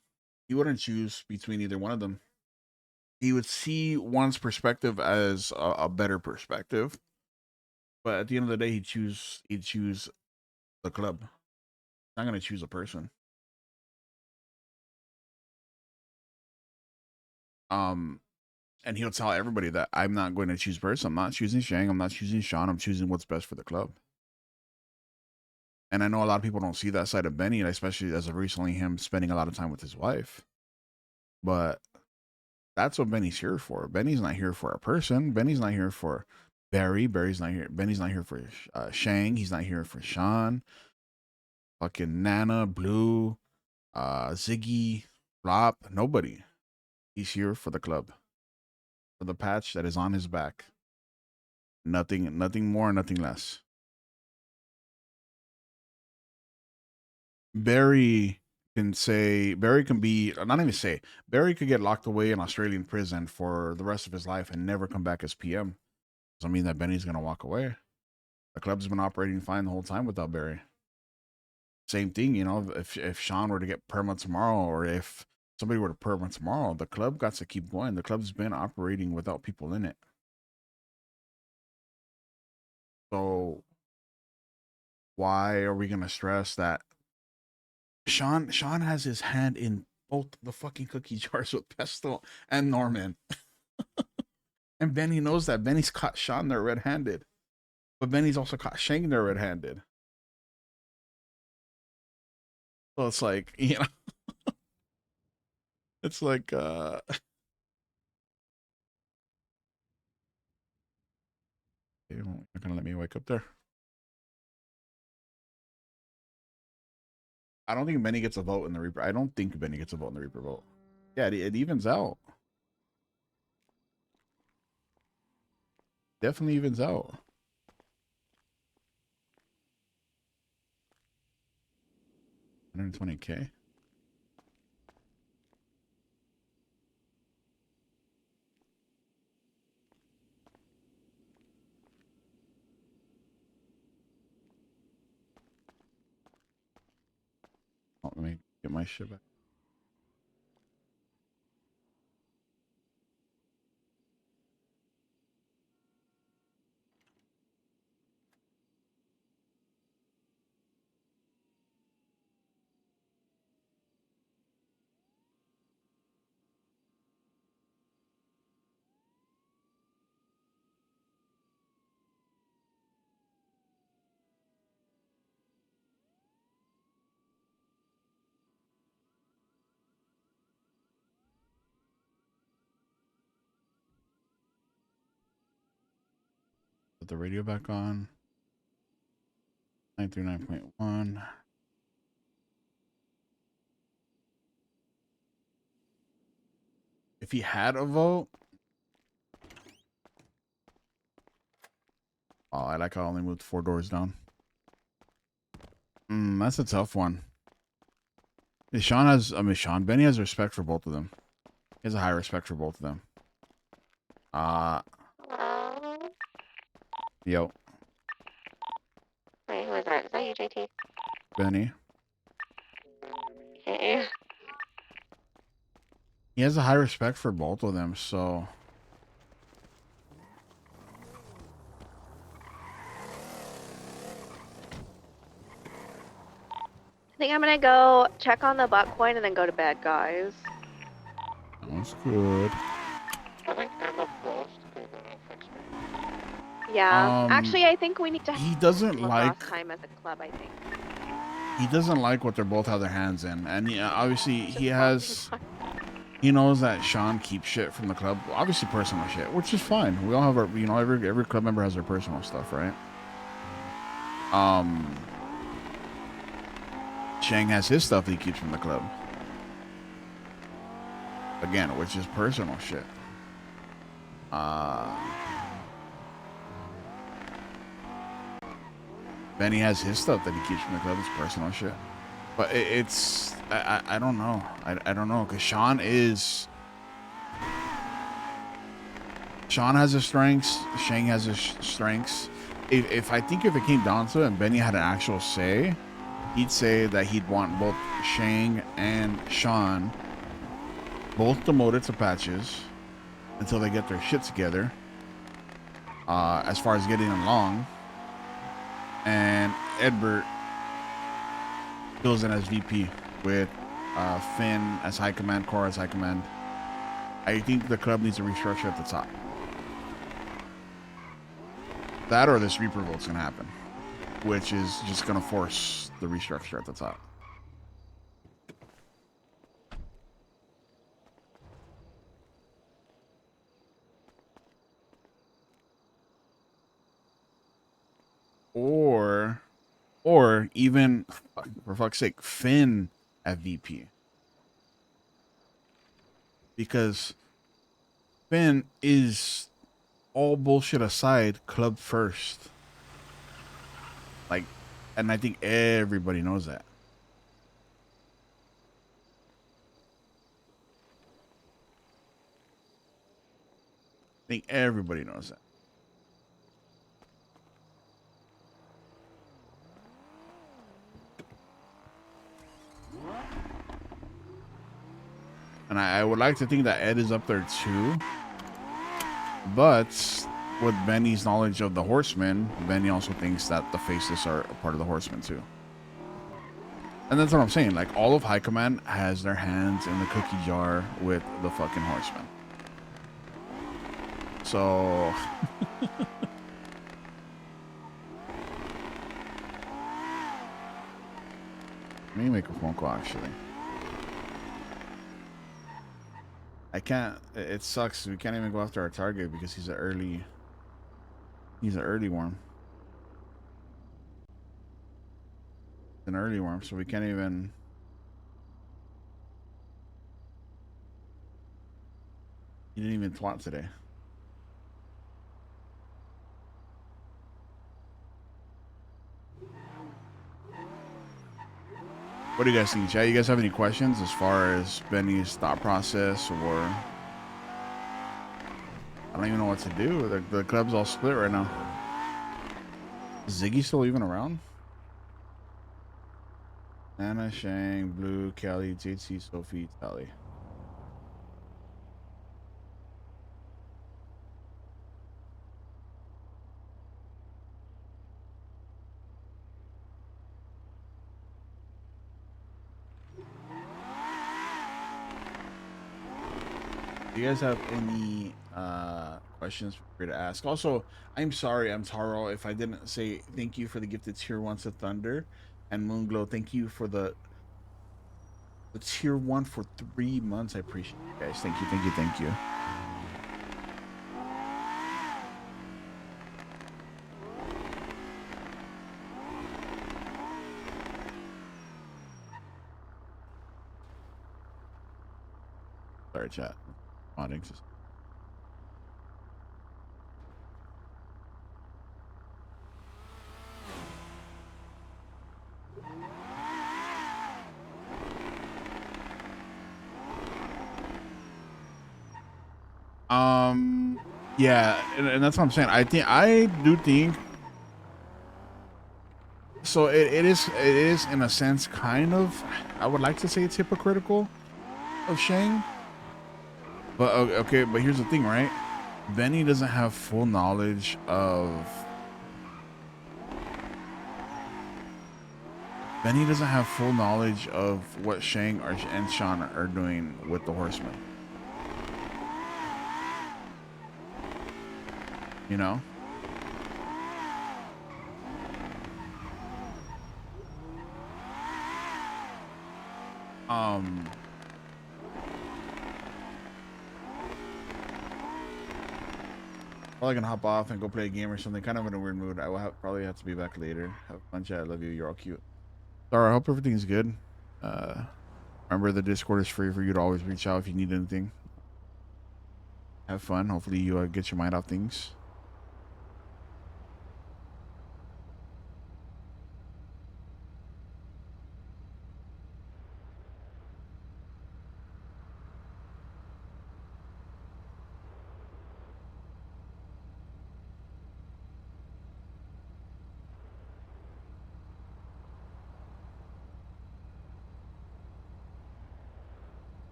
He wouldn't choose between either one of them. He would see one's perspective as a better perspective, but at the end of the day, he'd choose the club. He's not gonna choose a person. And he'll tell everybody that I'm not going to choose person. I'm not choosing Shang. I'm not choosing Sean. I'm choosing what's best for the club. And I know a lot of people don't see that side of Benny, especially as of recently him spending a lot of time with his wife. But that's what Benny's here for. Benny's not here for a person. Benny's not here for Barry. Barry's not here. Benny's not here for Shang. He's not here for Sean. Fucking Nana, Blue, Ziggy, Flop. Nobody. He's here for the club. For the patch that is on his back. Nothing more, nothing less. Barry can be, not even say, Barry could get locked away in Australian prison for the rest of his life and never come back as PM. Doesn't mean that Benny's going to walk away. The club's been operating fine the whole time without Barry. Same thing, you know, if Sean were to get perma tomorrow, or if somebody were to perma tomorrow, the club got to keep going. The club's been operating without people in it. So why are we going to stress that Sean has his hand in both the fucking cookie jars with Pesto and Norman? And Benny knows that. Benny's caught Sean there red-handed. But Benny's also caught Shang there red-handed. So it's like, you know, it's like, they're not gonna let me wake up there. I don't think Benny gets a vote in the Reaper. I don't think Benny gets a vote in the Reaper vote. Yeah, it evens out. Definitely evens out. $120K. Oh, let me get my shit back. Put the radio back on. 939.1. If he had a vote. Oh, I like how I only moved 4 doors down. That's a tough one. Benny has respect for both of them. He has a high respect for both of them. Yo. Wait, who is that? Is that you, JT? Benny. Hey. He has a high respect for both of them, so. I think I'm gonna go check on the buck coin and then go to bed, guys. Sounds good. Yeah. Actually, I think we need to. He doesn't like time at the club. I think. He doesn't like what they're both have their hands in, and yeah, obviously he has. He knows that Sean keeps shit from the club, obviously personal shit, which is fine. We all have our, you know, every club member has their personal stuff, right? Shang has his stuff that he keeps from the club. Again, which is personal shit. Benny has his stuff that he keeps from the club. It's personal shit. But it's I don't know. I don't know, because Sean has his strengths. Shang has his strengths. If I think if it came down to it and Benny had an actual say, he'd say that he'd want both Shang and Sean both demoted to patches until they get their shit together. As far as getting along, and Edbert goes in as VP with Finn as high command, Cora as high command. I think the club needs a restructure at the top. That or this Reaper vote's gonna happen, which is just gonna force the restructure at the top. Or even, for fuck's sake, Finn at VP. Because Finn is, all bullshit aside, club first. Like, and I think everybody knows that. I think everybody knows that. And I would like to think that Ed is up there too. But with Benny's knowledge of the Horsemen, Benny also thinks that the Faceless are a part of the Horsemen too. And that's what I'm saying. Like, all of High Command has their hands in the cookie jar with the fucking Horsemen. So... Let me make a phone call, actually. I can't. It sucks. We can't even go after our target because he's an early worm. An early worm, so we can't even. He didn't even twat today. What do you guys think, chat? You guys have any questions as far as Benny's thought process, or I don't even know what to do. The club's all split right now. Is Ziggy still even around? Anna, Shang, Blue, Kelly, JT, Sophie, Tally. Do you guys have any questions, feel free to ask. Also, I'm sorry, I'm Taro, if I didn't say thank you for the gifted tier 1 to Thunder, and Moonglow, thank you for the tier 1 for 3 months. I appreciate you guys. Thank you, thank you, thank you. Sorry, chat. Modding system. Yeah, and that's what I'm saying. I do think so. It is in a sense kind of, I would like to say it's hypocritical of Shang. But okay, but here's the thing, right? Benny doesn't have full knowledge of what Shang and Sean are doing with the Horsemen. You know? Probably gonna hop off and go play a game or something. Kind of in a weird mood. I will probably have to be back later. Have fun, chat. I love you. You're all cute. Sorry. I hope everything's good. Remember the Discord is free for you to always reach out if you need anything. Have fun. Hopefully you get your mind off things.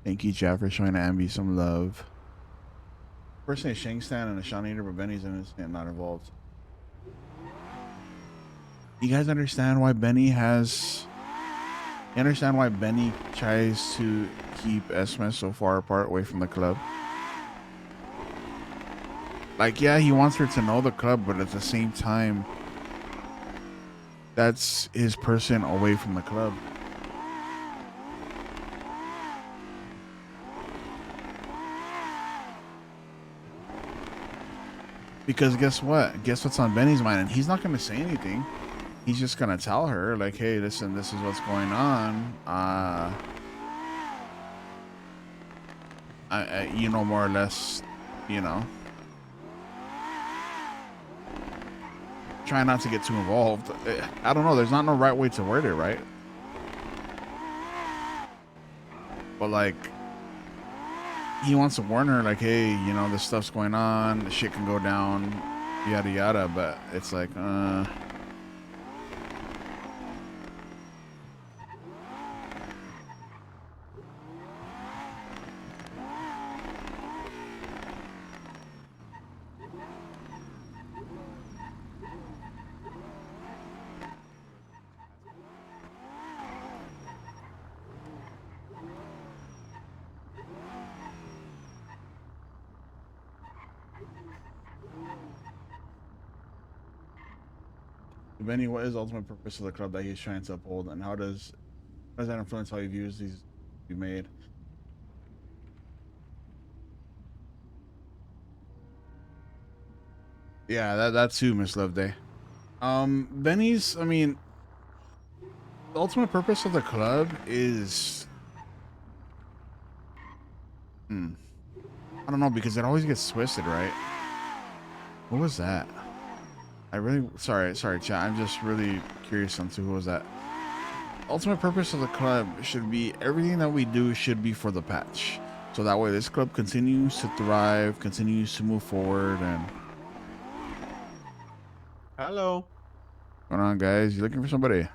Thank you, Jeff, for showing Ambi some love. Person is Shangstan and a Shawn Eater, but Benny's innocent, not involved. You guys understand why Benny has... You understand why Benny tries to keep Esme so far apart away from the club? Like, yeah, he wants her to know the club, but at the same time, that's his person away from the club. Because guess what? Guess what's on Benny's mind? And he's not going to say anything. He's just going to tell her, like, hey, listen, this is what's going on. You know, more or less, you know. Try not to get too involved. I don't know. There's not no right way to word it, right? But, like, he wants to warn her, like, hey, you know, this stuff's going on. The shit can go down, yada, yada. But it's like, Benny, what is the ultimate purpose of the club that he's trying to uphold, and how does that influence how he views these you made? Yeah, that too, Miss Loveday. Benny's, I mean, the ultimate purpose of the club is, I don't know, because it always gets twisted, right? What was that? Sorry, chat. I'm just really curious on who was that. Ultimate purpose of the club should be everything that we do should be for the patch. So that way this club continues to thrive, continues to move forward, and... Hello. What's going on, guys? You looking for somebody?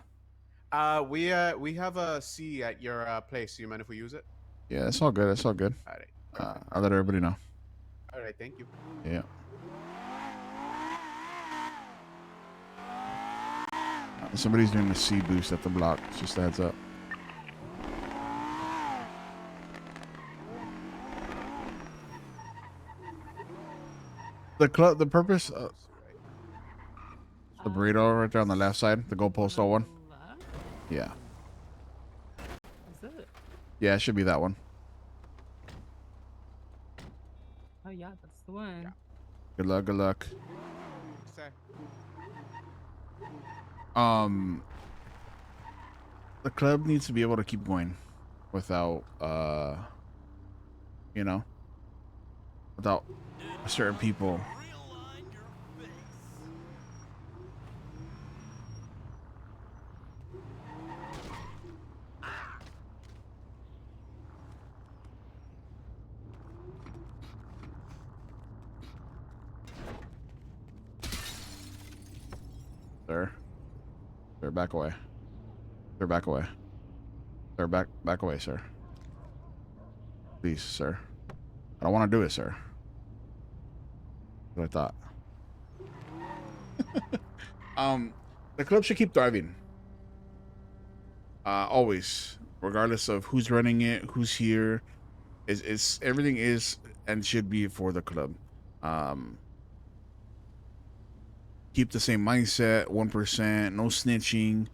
We have a C at your place. Do you mind if we use it? Yeah, that's all good. That's all good. All right. I'll let everybody know. All right. Thank you. Yeah. Somebody's doing a C boost at the block. Just a heads up. The club, the purpose of the burrito right there on the left side, the goalpost one. Yeah. Is it? Yeah, it should be that one. Oh yeah, that's the one. Good luck. Good luck. Sir. The club needs to be able to keep going without, you know, without certain people. Sir, back away. Sir, back away. Sir, back away, sir. Please, sir. I don't want to do it, sir. That's what I thought. The club should keep thriving. Always, regardless of who's running it, who's here. It's everything is and should be for the club. Keep the same mindset, 1%, no snitching.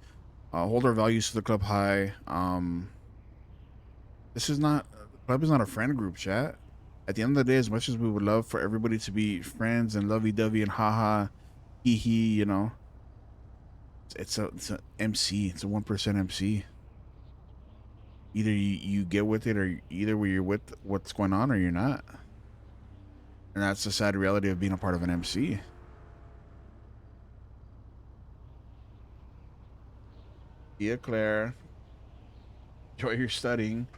Hold our values to the club high. This is not the club is not a friend group, chat. At the end of the day, as much as we would love for everybody to be friends and lovey-dovey and haha, hee hee, you know, it's a MC. It's a 1% MC. Either you get with it, or either you're with what's going on, or you're not. And that's the sad reality of being a part of an MC. Yeah, Claire. Enjoy your studying.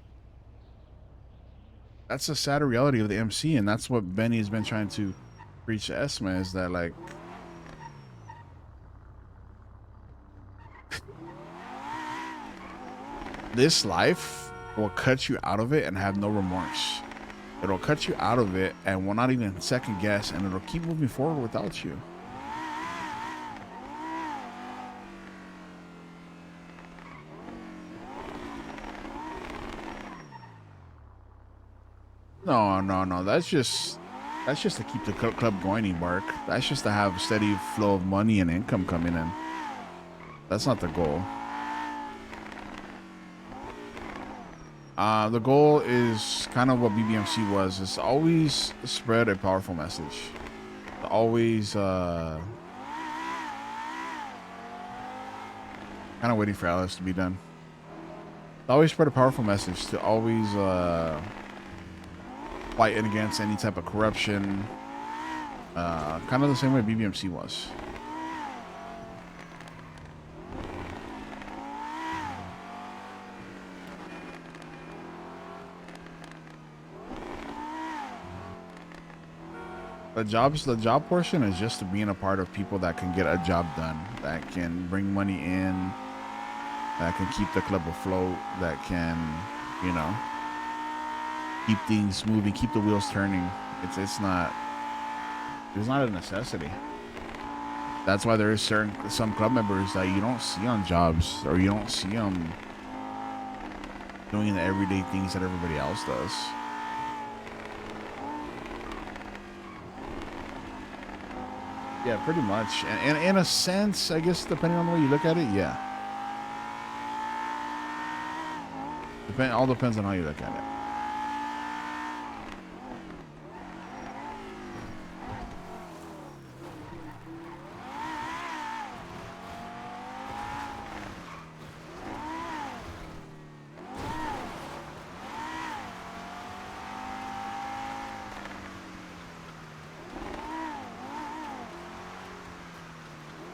That's the sad reality of the MC, and that's what Benny has been trying to preach to Esma, is that like this life will cut you out of it and have no remorse. It'll cut you out of it and will not even second guess, and it'll keep moving forward without you. No. That's just to keep the club going, Bark. That's just to have a steady flow of money and income coming in. That's not the goal. The goal is kind of what BBMC was. It's always spread a powerful message. Always kind of waiting for Alice to be done. Always spread a powerful message to always fighting against any type of corruption. Kind of the same way BBMC was. The job portion is just being a part of people that can get a job done, that can bring money in, that can keep the club afloat, that can, you know, keep things moving, keep the wheels turning. It's not a necessity. That's why there is some club members that you don't see on jobs, or you don't see them doing the everyday things that everybody else does. Yeah, pretty much. And in a sense, I guess, depending on the way you look at it, yeah. All depends on how you look at it.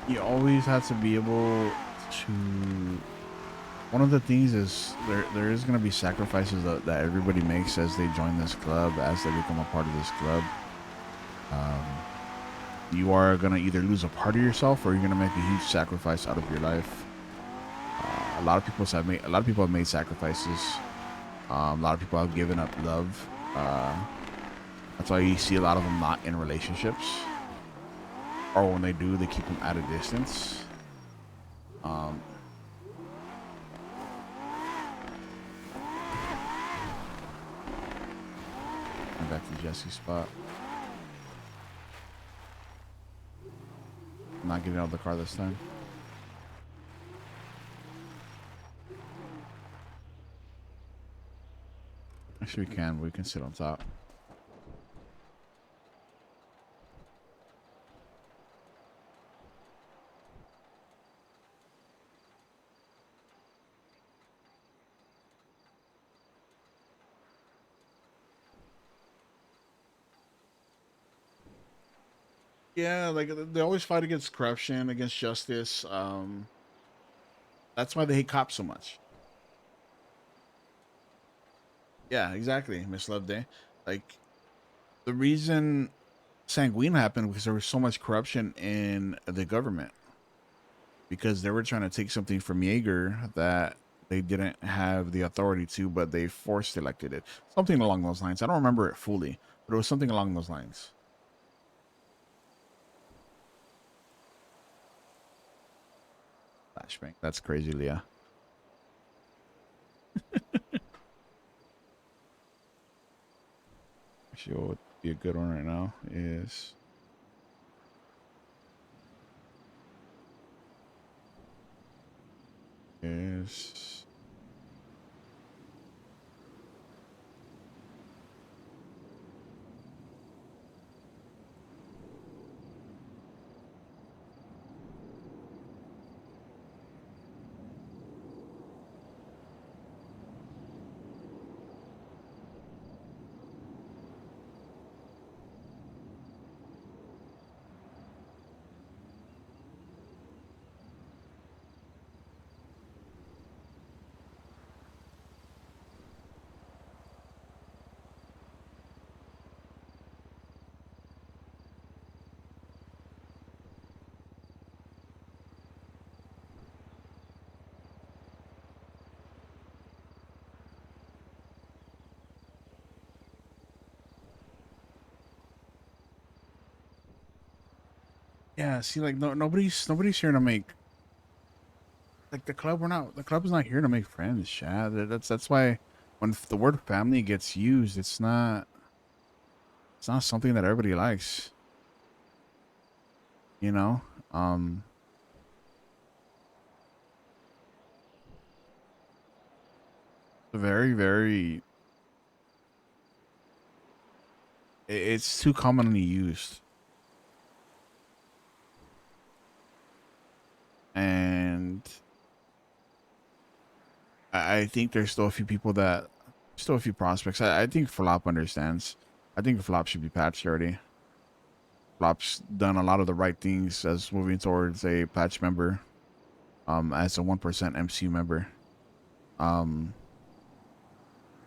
You always have to be able to. One of the things is there is going to be sacrifices that everybody makes as they join this club, as they become a part of this club. You are going to either lose a part of yourself, or you're going to make a huge sacrifice out of your life. A lot of people have made sacrifices. A lot of people have given up love. That's why you see a lot of them not in relationships. Or when they do, they keep them at a distance. I'm back to Jesse's spot. I'm not getting out of the car this time. Actually, we can. We can sit on top. Yeah, like they always fight against corruption, against justice. That's why they hate cops so much. Yeah, exactly, Miss Loveday. Like the reason Sanguine happened because there was so much corruption in the government, because they were trying to take something from Jaeger that they didn't have the authority to, but they forced elected it. Something along those lines. I don't remember it fully, but it was something along those lines. Flashbang. That's crazy, Leah. Actually, what would be a good one right now is is yeah. See, like nobody's here to make like the club. The club's not here to make friends, Chad. That's why when the word family gets used, it's not something that everybody likes. You know, very, very. It's too commonly used, and I think there's still a few people still a few prospects. I think Flop understands. I think Flop should be patched already. Flop's done a lot of the right things as moving towards a patch member, as a 1% MC member.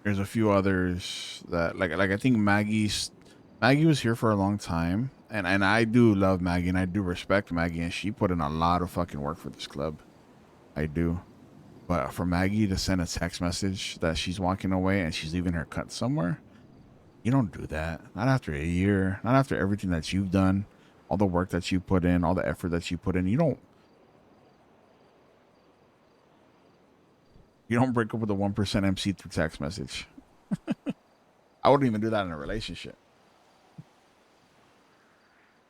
There's a few others that like I think Maggie was here for a long time, and I do love Maggie and I do respect Maggie, and she put in a lot of fucking work for this club. I do. But for Maggie to send a text message that she's walking away and she's leaving her cut somewhere, you don't do that. Not after a year, not after everything that you've done, all the work that you put in, all the effort that you put in. You don't break up with a 1% MC through text message. I wouldn't even do that in a relationship.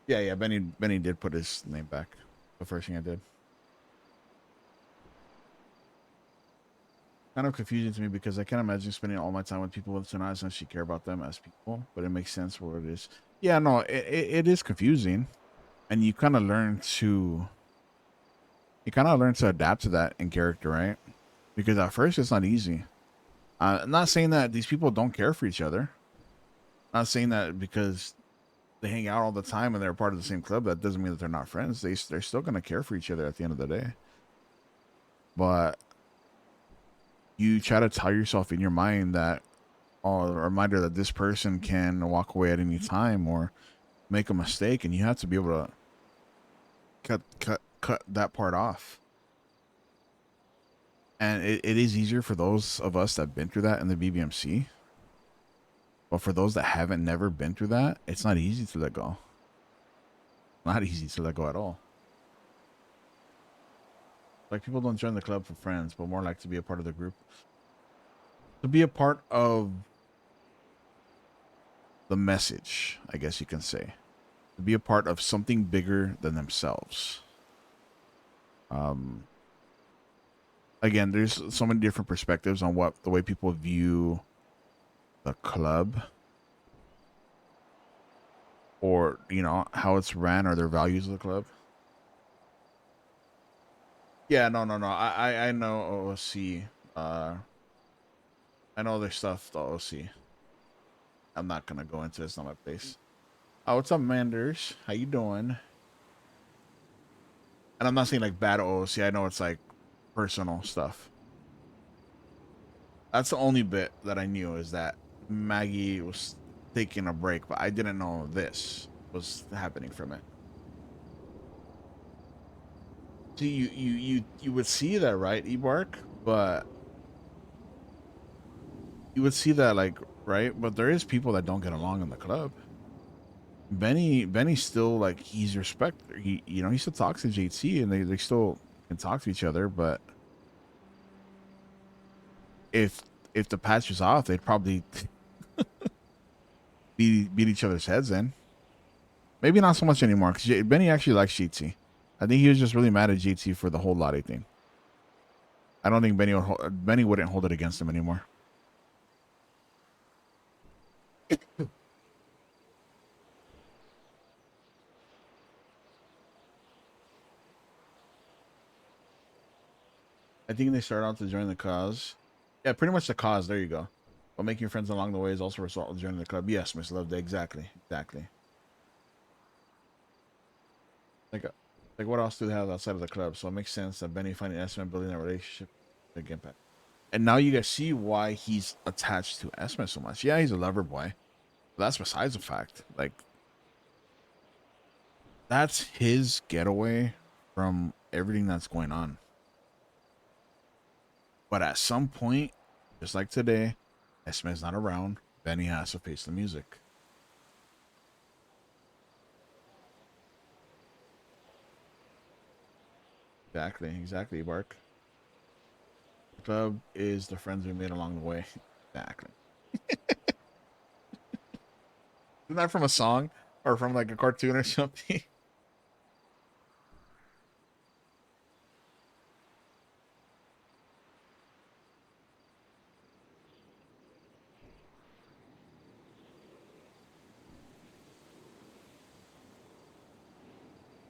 Yeah, Benny did put his name back. The first thing I did. Kind of confusing to me because I can't imagine spending all my time with people with two eyes unless you care about them as people, but it makes sense for what it is. Yeah, no, it is confusing, and you kind of learn to adapt to that in character, right? Because at first it's not easy. I'm not saying that these people don't care for each other. I'm not saying that because they hang out all the time and they're part of the same club, that doesn't mean that they're not friends. They're still gonna care for each other at the end of the day. But you try to tell yourself in your mind that, a reminder that this person can walk away at any time or make a mistake, and you have to be able to cut that part off. And it is easier for those of us that have been through that in the BBMC. But for those that haven't never been through that, it's not easy to let go. Not easy to let go at all. Like, people don't join the club for friends, but more like to be a part of the group. To be a part of the message, I guess you can say. To be a part of something bigger than themselves. Again, there's so many different perspectives on the way people view the club. Or, how it's ran, or their values of the club. Yeah, no. I know OOC. I know their stuff, the OOC. I'm not gonna go into it. It's not my place. Oh, what's up, Manders? How you doing? And I'm not saying like bad OOC. I know it's like personal stuff. That's the only bit that I knew, is that Maggie was taking a break, but I didn't know this was happening from it. See, you would see that, right, Ebark? But you would see that, like, right? But there is people that don't get along in the club. Benny's still, like, he's respect. He still talks to JT, and they still can talk to each other. But if the patch was off, they'd probably beat each other's heads in. Maybe not so much anymore, because Benny actually likes JT. I think he was just really mad at JT for the whole Lottie thing. I don't think Benny wouldn't hold it against him anymore. I think they start out to join the cause. Yeah, pretty much the cause. There you go. But making friends along the way is also a result of joining the club. Yes, Miss Love Day. Exactly. Like what else do they have outside of the club? So it makes sense that Benny finding Esme and building that relationship, big impact. And now you guys see why he's attached to Esme so much. Yeah, he's a lover boy. But that's besides the fact. Like, that's his getaway from everything that's going on. But at some point, just like today, Esme's not around. Benny has to face the music. Exactly, Bark. The club is the friends we made along the way. Exactly. Isn't that from a song or from like a cartoon or something?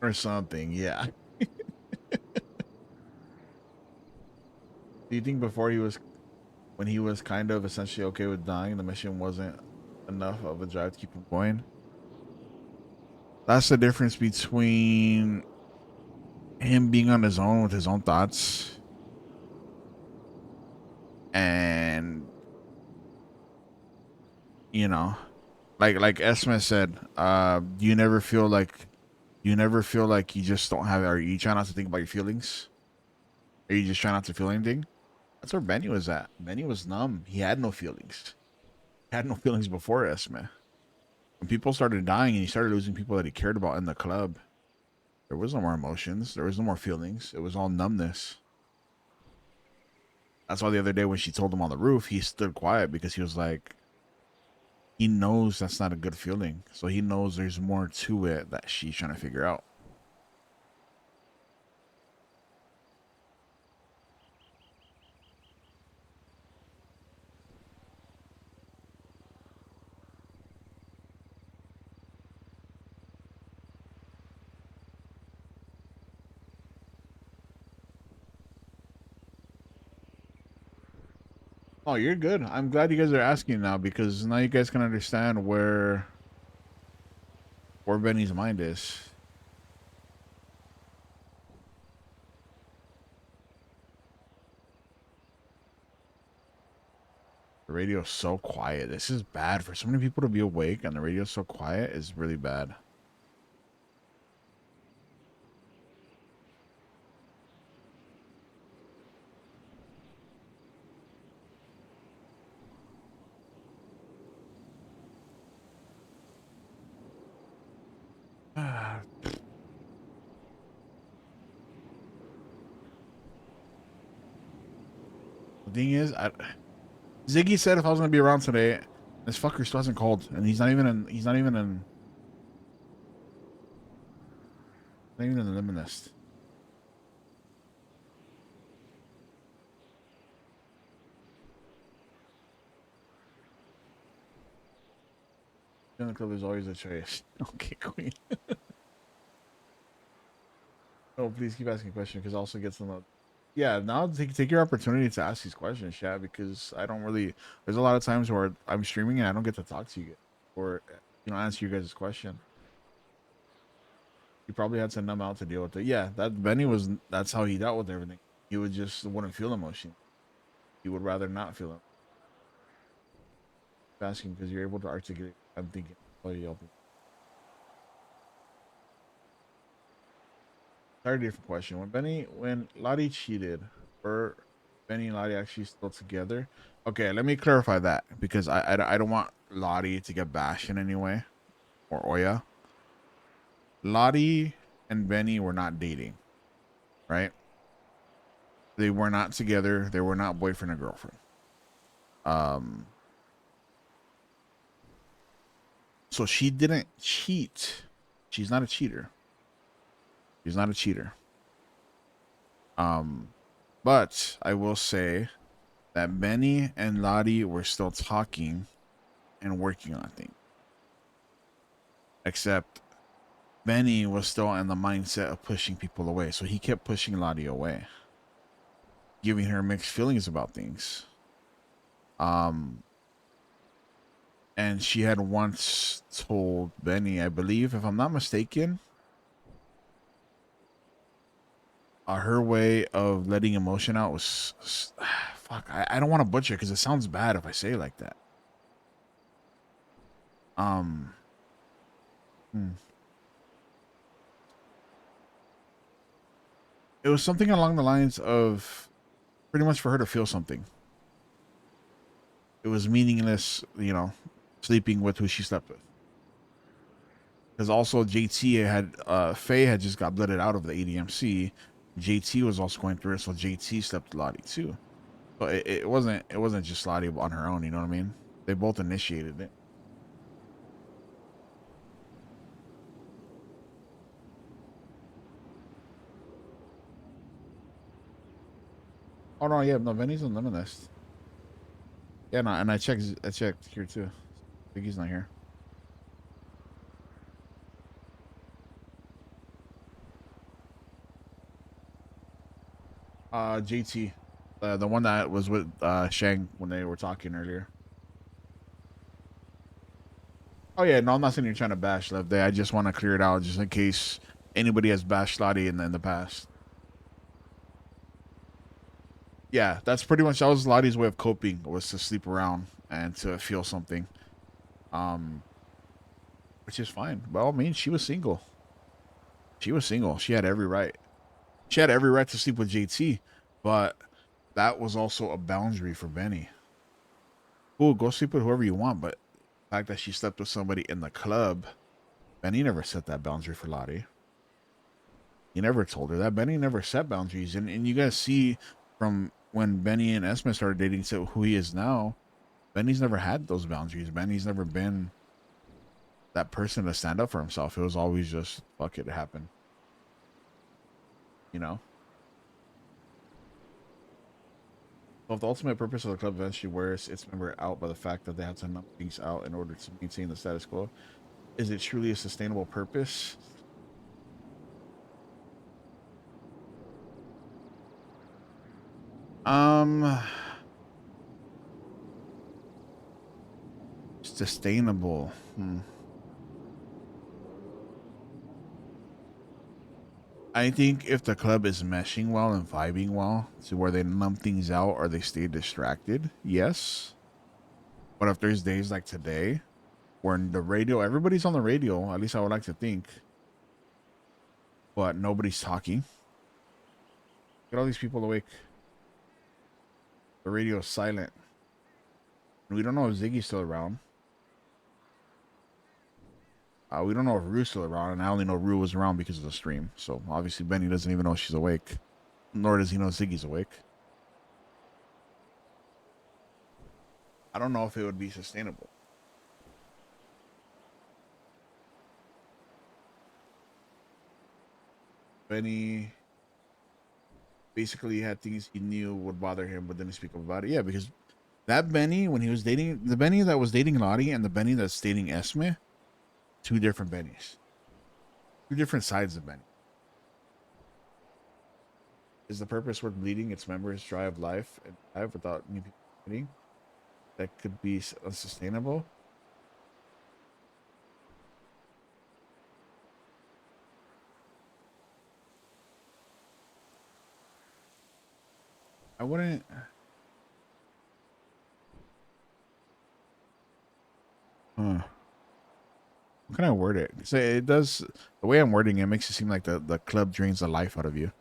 Or something, yeah. Do you think before when he was kind of essentially okay with dying, the mission wasn't enough of a drive to keep him going? That's the difference between him being on his own with his own thoughts and, you know, like Esme said, you never feel like you just don't have, or you try not to think about your feelings, or you just try not to feel anything. That's where Benny was at. Benny was numb. He had no feelings. He had no feelings before Esme. When people started dying and he started losing people that he cared about in the club, there was no more emotions. There was no more feelings. It was all numbness. That's why the other day when she told him on the roof, he stood quiet because he was like, he knows that's not a good feeling. So he knows there's more to it that she's trying to figure out. Oh, you're good. I'm glad you guys are asking now because now you guys can understand where Benny's mind is. The radio's so quiet. This is bad. For so many people to be awake and the radio's so quiet is really bad. The thing is, Ziggy said if I was gonna be around today, this fucker still hasn't called, and he's not even in the limonist. In the club is always a choice. Okay, queen. Oh, please keep asking questions because also gets them up. Yeah, now take your opportunity to ask these questions, chat, because I don't really. There's a lot of times where I'm streaming and I don't get to talk to you or answer you guys' question. You probably had to numb out to deal with it. Yeah, that Benny was. That's how he dealt with everything. He would just wouldn't feel emotion. He would rather not feel it. Asking because you're able to articulate. I'm thinking. Oh, yeah. Entirely different question. When Lottie cheated, were Benny and Lottie actually still together? Okay, let me clarify that because I don't want Lottie to get bashed in any way, or Oya. Lottie and Benny were not dating, right? They were not together. They were not boyfriend and girlfriend. So she didn't cheat. She's not a cheater. She's not a cheater. But I will say that Benny and Lottie were still talking and working on things. Except Benny was still in the mindset of pushing people away. So he kept pushing Lottie away, giving her mixed feelings about things. And she had once told Benny, I believe, if I'm not mistaken, her way of letting emotion out was, fuck, I don't want to butcher because it sounds bad if I say it like that. It was something along the lines of pretty much for her to feel something. It was meaningless, you know, sleeping with who she slept with. Because also JT had, Faye had just got blooded out of the ADMC. JT was also going through it, so JT slept with Lottie too. So it wasn't just Lottie on her own, you know what I mean? They both initiated it. Oh no, yeah, no, Benny's on limit list. Yeah, no, and I checked here too. Biggie's not here. JT, the one that was with Shang when they were talking earlier. Oh yeah, no, I'm not saying you're trying to bash Left Day. I just want to clear it out just in case anybody has bashed Lottie in the past. Yeah, that's pretty much, that was Lottie's way of coping, was to sleep around and to feel something. Which is fine. By all means, she was single. She was single. She had every right. She had every right to sleep with JT, but that was also a boundary for Benny. Ooh, go sleep with whoever you want, but the fact that she slept with somebody in the club, Benny never set that boundary for Lottie. He never told her that. Benny never set boundaries. And you guys see from when Benny and Esme started dating to who he is now, Benny's never had those boundaries. Benny's never been that person to stand up for himself. It was always just, fuck it, it happened. You know? So if the ultimate purpose of the club eventually wears its member out by the fact that they have to numb things out in order to maintain the status quo, is it truly a sustainable purpose? Sustainable. I think if the club is meshing well and vibing well to where they numb things out or they stay distracted, yes. But if there's days like today where the radio, everybody's on the radio, at least I would like to think, but nobody's talking. Get all these people awake. The radio is silent. We don't know if Ziggy's still around. We don't know if Rue's still around, and I only know Rue was around because of the stream. So obviously Benny doesn't even know she's awake, nor does he know Ziggy's awake. I don't know if it would be sustainable. Benny basically had things he knew would bother him, but didn't speak up about it. Yeah, because that Benny, when he was dating, the Benny that was dating Lottie and the Benny that's dating Esme, two different Bennys. Two different sides of Benny. Is the purpose worth bleeding its members dry of life and live without new people getting? That could be unsustainable. I wouldn't. How can I word it? So it does, the way I'm wording it makes it seem like the club drains the life out of you.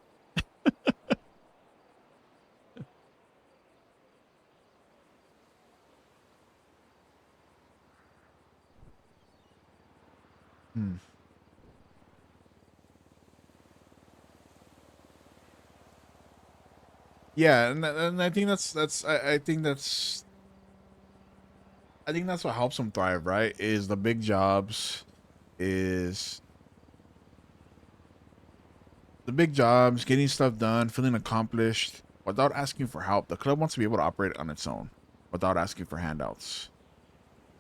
Yeah, and I think I think that's what helps them thrive, right? Is the big jobs, getting stuff done, feeling accomplished, without asking for help. The club wants to be able to operate on its own without asking for handouts.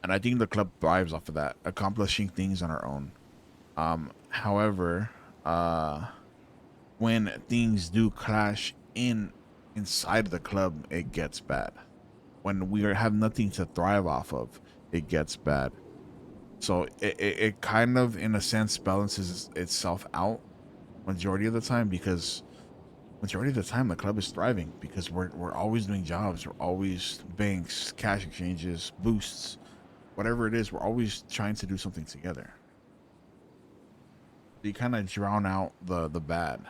And I think the club thrives off of that, accomplishing things on our own. However, when things do clash inside the club, it gets bad. When we have nothing to thrive off of, it gets bad. So it kind of, in a sense, balances itself out majority of the time, because majority of the time the club is thriving because we're always doing jobs, we're always banks, cash exchanges, boosts, whatever it is, we're always trying to do something together. You kind of drown out the bad.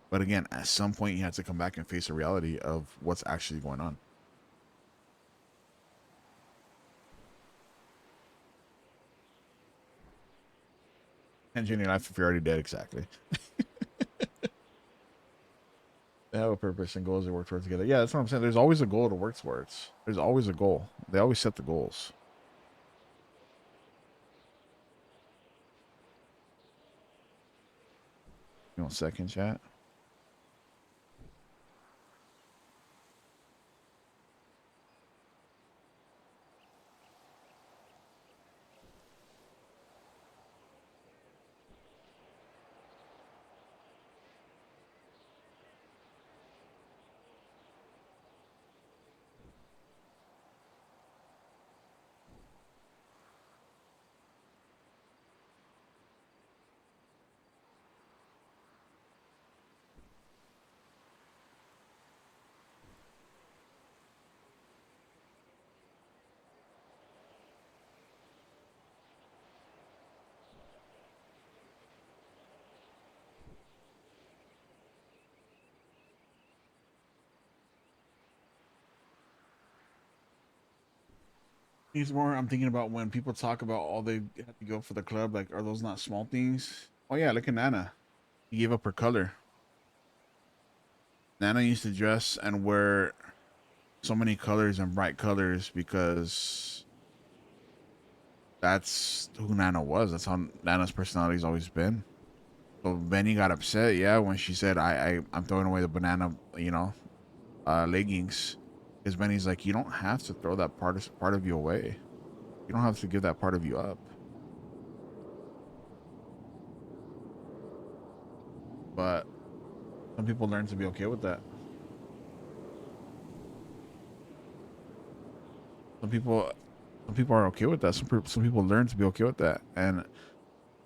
But again, at some point you have to come back and face the reality of what's actually going on. Engineering life if you're already dead, exactly. They have a purpose and goals they work towards together. Yeah, that's what I'm saying. There's always a goal to work towards. There's always a goal. They always set the goals. You want second chat? Things more I'm thinking about when people talk about all they have to go for the club, like, are those not small things? Oh yeah, look at Nana. He gave up her color. Nana used to dress and wear so many colors and bright colors because that's who Nana was. That's how Nana's personality's always been. So Benny got upset, yeah, when she said I'm throwing away the banana, leggings. Because Benny's like, you don't have to throw that part of you away. You don't have to give that part of you up. But some people learn to be okay with that. Some people are okay with that. Some people learn to be okay with that. And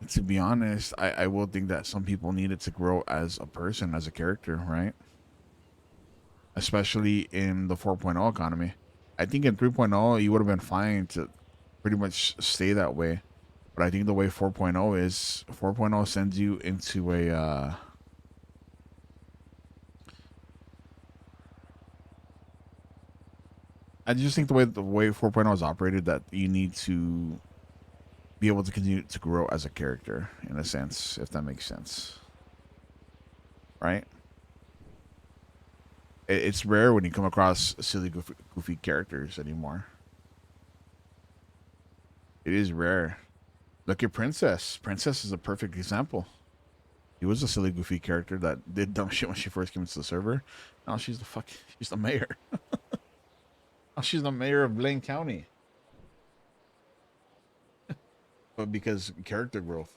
to be honest, I will think that some people needed to grow as a person, as a character, right? Especially in the 4.0 economy. I think in 3.0 you would have been fine to pretty much stay that way. But I think the way 4.0 is, 4.0 sends you into a I just think the way 4.0 is operated, that you need to be able to continue to grow as a character, in a sense, if that makes sense. Right? It's rare when you come across silly, goofy characters anymore. It is rare. Look at Princess. Princess is a perfect example. He was a silly, goofy character that did dumb shit when she first came into the server. Now she's the mayor. Now she's the mayor of Blaine County. But because character growth.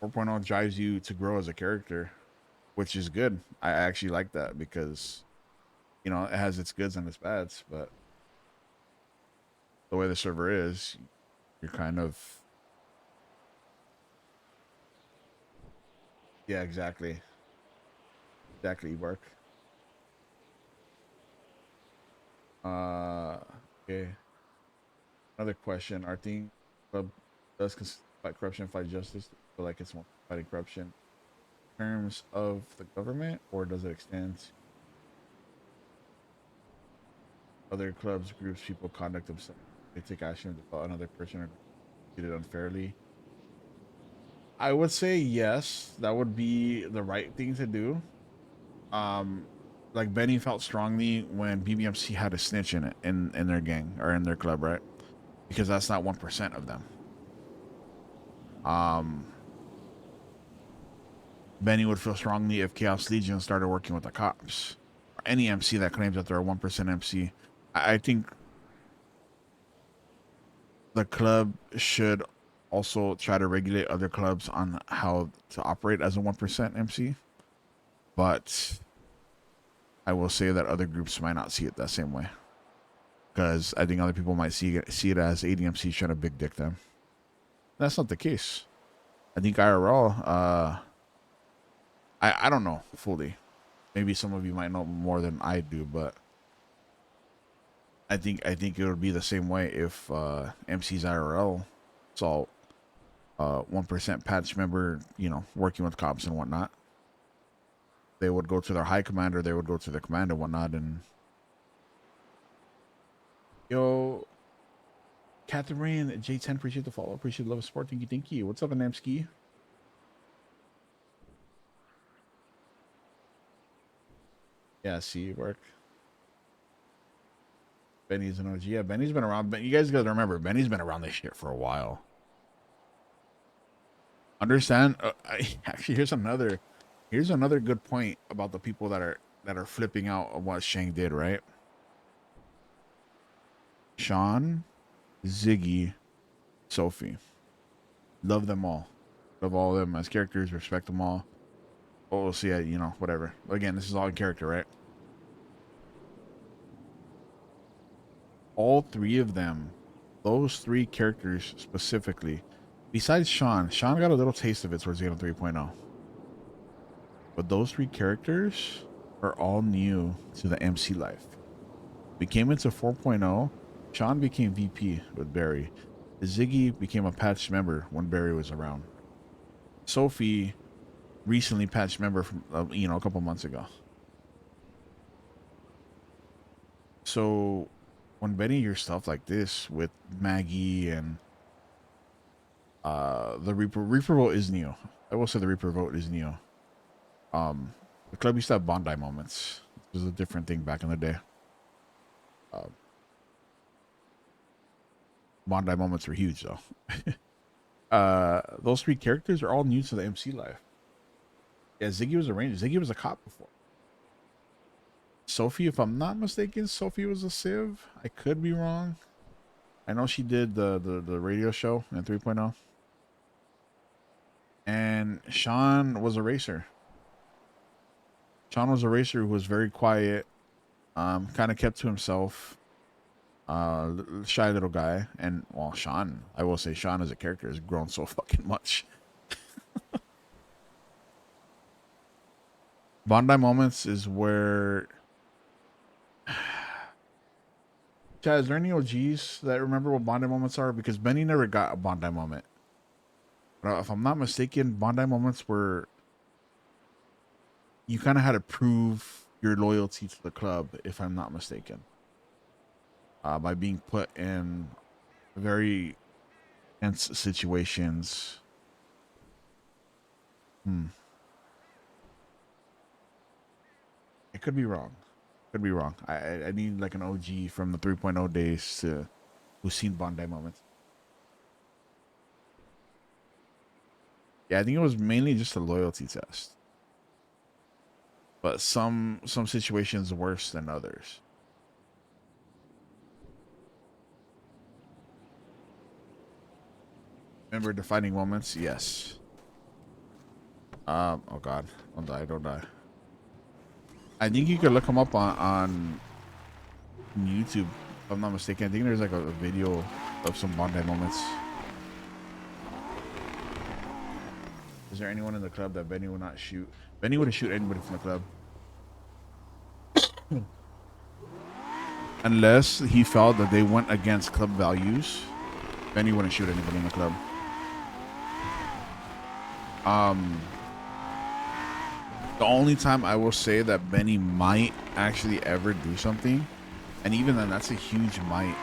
4.0 drives you to grow as a character, which is good. I actually like that because, it has its goods and its bads, but the way the server is, you're kind of... Yeah, exactly. Exactly, Bark. Okay. Another question. Our team club does fight corruption, fight justice. Feel like it's more fighting corruption in terms of the government, or does it extend to other clubs, groups, people conduct themselves? They take action about another person or treated unfairly. I would say yes, that would be the right thing to do. Like Benny felt strongly when BBMC had a snitch in it in their gang or in their club, right? Because that's not 1% of them. Benny would feel strongly if Chaos Legion started working with the cops. Or any MC that claims that they're a 1% MC. I think the club should also try to regulate other clubs on how to operate as a 1% MC. But I will say that other groups might not see it that same way. Because I think other people might see it as ADMC trying to big dick them. That's not the case. I think IRL, I don't know fully. Maybe some of you might know more than I do, but I think it would be the same way if MC's IRL saw 1% patch member, you know, working with cops and whatnot. They would go to their high commander, they would go to their command and whatnot, and yo, Catherine J10, appreciate the follow, appreciate the love of support. Thank you. What's up, Namski? Yeah, see, work. Benny's an OG. Yeah, Benny's been around. You guys gotta remember, Benny's been around this shit for a while. Understand? Actually, here's another good point about the people that are flipping out of what Shang did. Right? Sean, Ziggy, Sophie. Love them all. Love all of them as characters. Respect them all. Oh, we'll see. You know, whatever. Again, this is all in character, right? All three of them, those three characters specifically, besides Sean got a little taste of it towards the end of 3.0. But those three characters are all new to the MC life. We came into 4.0. Sean became VP with Barry. Ziggy became a patched member when Barry was around. Sophie recently patched member from a couple months ago. So when Benny hears stuff like this with Maggie and the Reaper vote is new. I will say the Reaper vote is new. The club used to have Bondi moments. It was a different thing back in the day. Bondi moments were huge though. Those three characters are all new to the MC life. Yeah, Ziggy was a ranger. Ziggy was a cop before. Sophie, if I'm not mistaken, Sophie was a civ. I could be wrong. I know she did the radio show in 3.0. And Sean was a racer. Sean was a racer who was very quiet, kind of kept to himself, shy little guy. And well, Sean, I will say Sean as a character has grown so fucking much. Bondi moments is where... Chad, is there any OGs that remember what Bondi moments are? Because Benny never got a Bondi moment. But if I'm not mistaken, Bondi moments were... You kind of had to prove your loyalty to the club, if I'm not mistaken. By being put in very tense situations. I could be wrong. Could be wrong. I need like an OG from the 3.0 days who's seen Bondi moments. Yeah, I think it was mainly just a loyalty test. But some situations worse than others. Remember defining moments? Yes. Oh god. Don't die. I think you could look them up on YouTube, if I'm not mistaken. I think there's like a video of some Bondi moments. Is there anyone in the club that Benny would not shoot? Benny wouldn't shoot anybody from the club. Unless he felt that they went against club values, Benny wouldn't shoot anybody in the club. The only time I will say that Benny might actually ever do something, and even then, that's a huge might.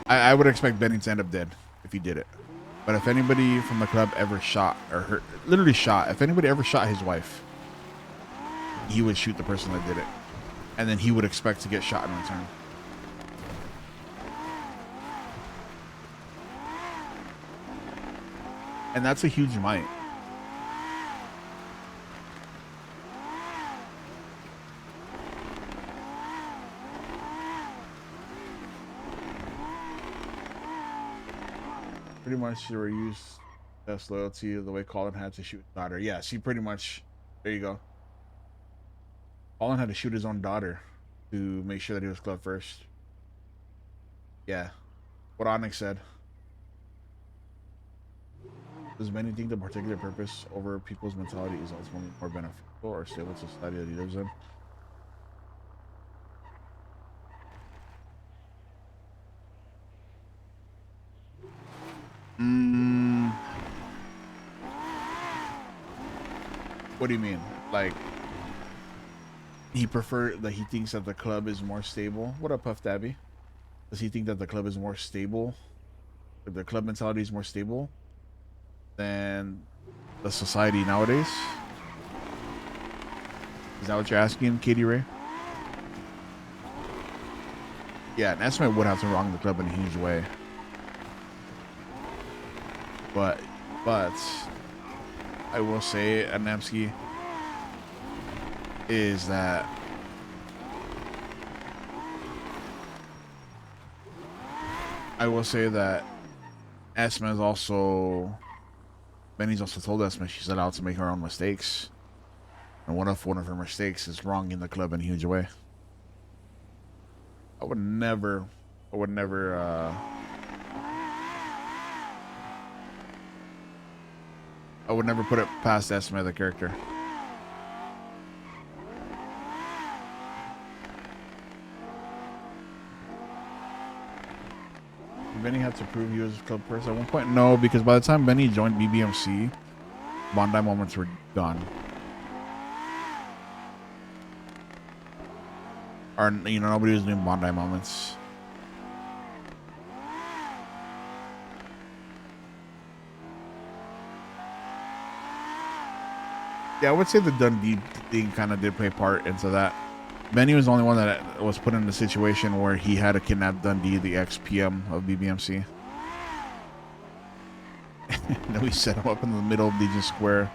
I would expect Benny to end up dead if he did it. But if anybody from the club ever shot or hurt, literally shot, if anybody ever shot his wife, he would shoot the person that did it. And then he would expect to get shot in return. And that's a huge might. Pretty much she reused Test loyalty the way Colin had to shoot his daughter. Yeah, she pretty much. There you go. Colin had to shoot his own daughter to make sure that he was club first. Yeah, what Onyx said. Does many think the particular purpose over people's mentality is ultimately more beneficial or stable to society that he lives in? What do you mean? Like, he thinks that the club is more stable. What up, Puff Dabby? Does he think that the club is more stable? That the club mentality is more stable than the society nowadays? Is that what you're asking, Katie Ray? Yeah, and Esme would have to wrong the club in a huge way. But I will say, Adamski, is that Esme is also, Benny's also told Esme she's allowed to make her own mistakes. And one of her mistakes is wronging the club in a huge way. I would never put it past Esme, the character. Benny had to prove he was a club person at one point. No, because by the time Benny joined BBMC, Bondi moments were done. Or, you know, nobody was doing Bondi moments. Yeah, I would say the Dundee thing kind of did play part into that. Benny was the only one that was put in a situation where he had to kidnap Dundee, the ex-PM of BBMC. And then we set him up in the middle of Legion Square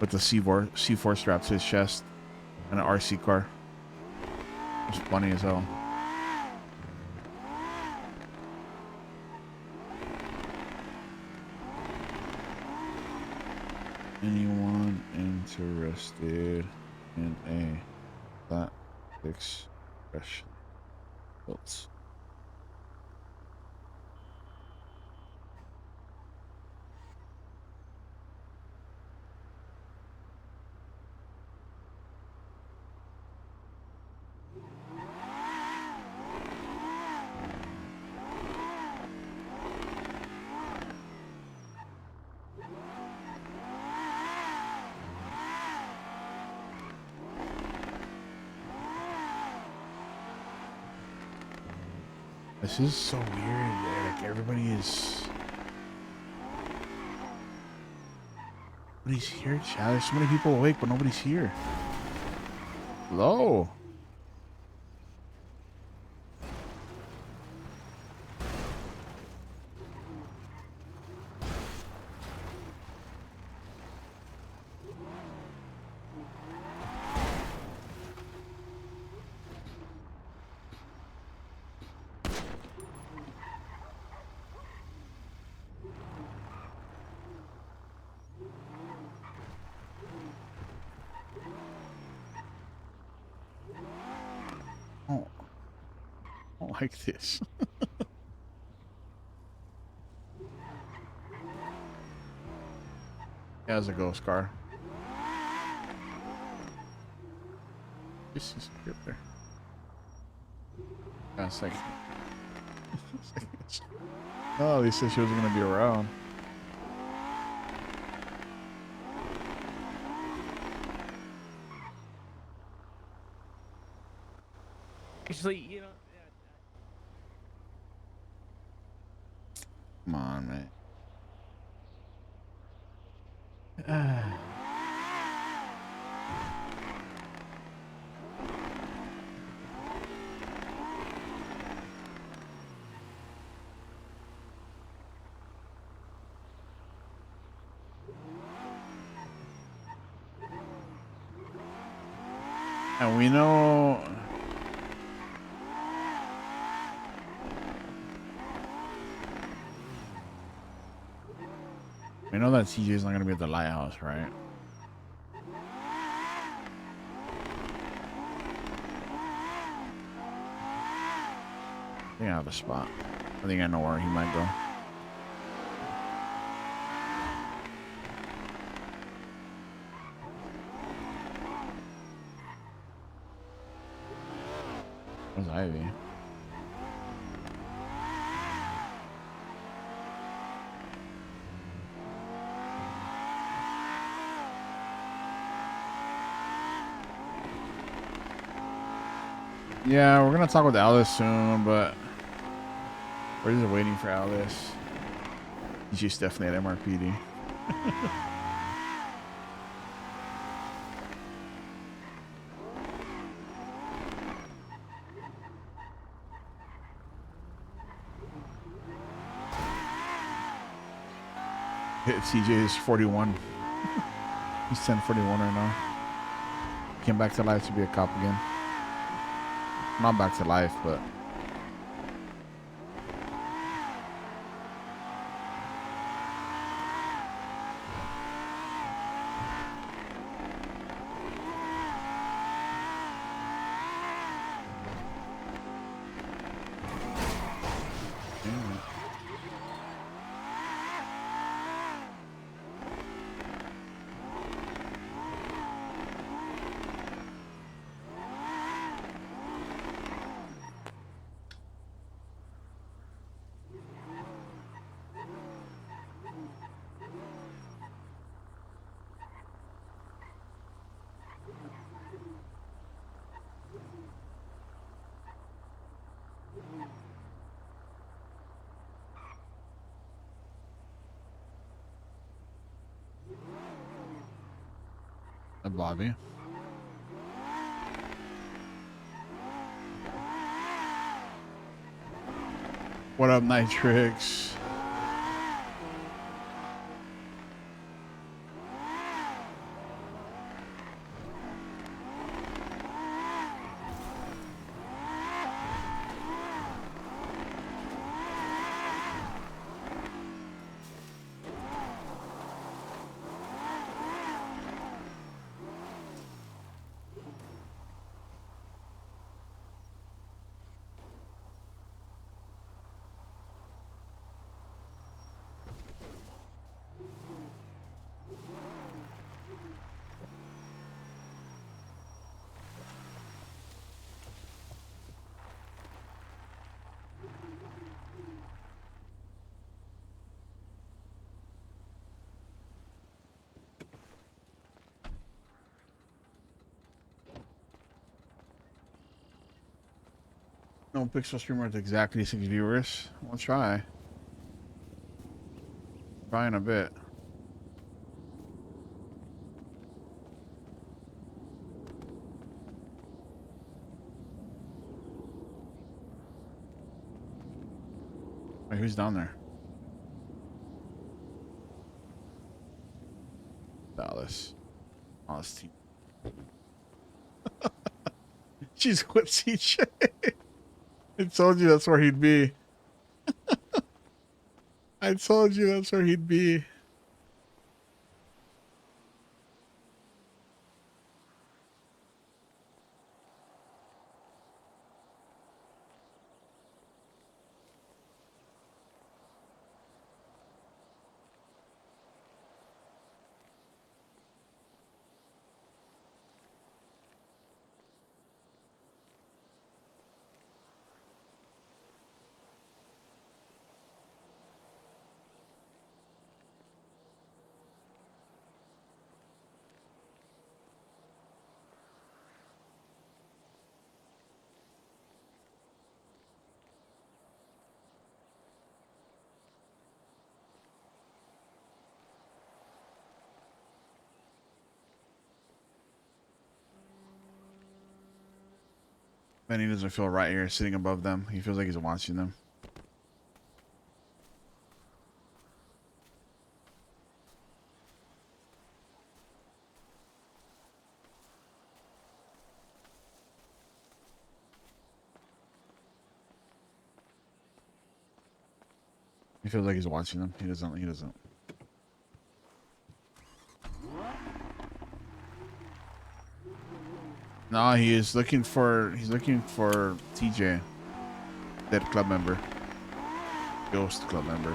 with the C4 strapped to his chest and an RC car. It was funny as hell. Anyone interested in that expression? Built. This is so weird. Like everybody's here, chat. There's so many people awake, but nobody's here. Hello. I don't like this. Yeah, it's a ghost car. This is good there. Yeah, it's like oh, they said she wasn't gonna be around. Actually, you know. Come on, man. And we know. We know that CJ is not going to be at the lighthouse, right? I think I have a spot. I think I know where he might go. Where's Ivy? Yeah, we're gonna talk with Alice soon, but we're just waiting for Alice. She's definitely at MRPD. Hit CJ is 41. He's 1041 right now. Came back to life to be a cop again. Not back to life, but Bobby. What up, Nitrix? No Pixel streamer with exactly 6 viewers. We'll try. Try in a bit. Wait, who's down there? Dallas. Alice team. She's with CJ. I told you that's where he'd be. I told you that's where he'd be. Then he doesn't feel right here sitting above them. He feels like he's watching them. He feels like he's watching them. He doesn't. He doesn't. No, he is looking for. He's looking for TJ, dead club member, ghost club member.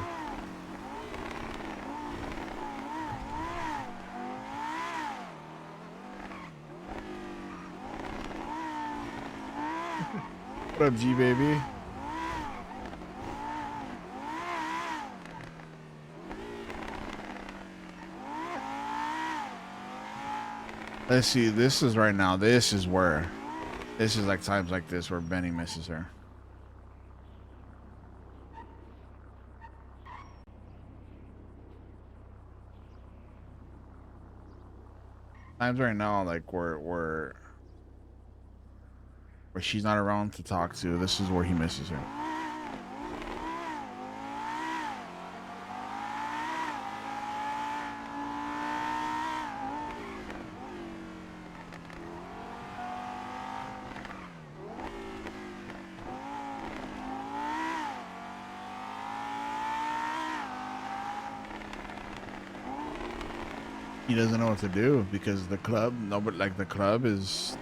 What up, G baby? Let's see. This is right now. This is where. This is like times like this where Benny misses her. Times right now, like where she's not around to talk to. This is where he misses her. He doesn't know what to do because the club, no, but like the club is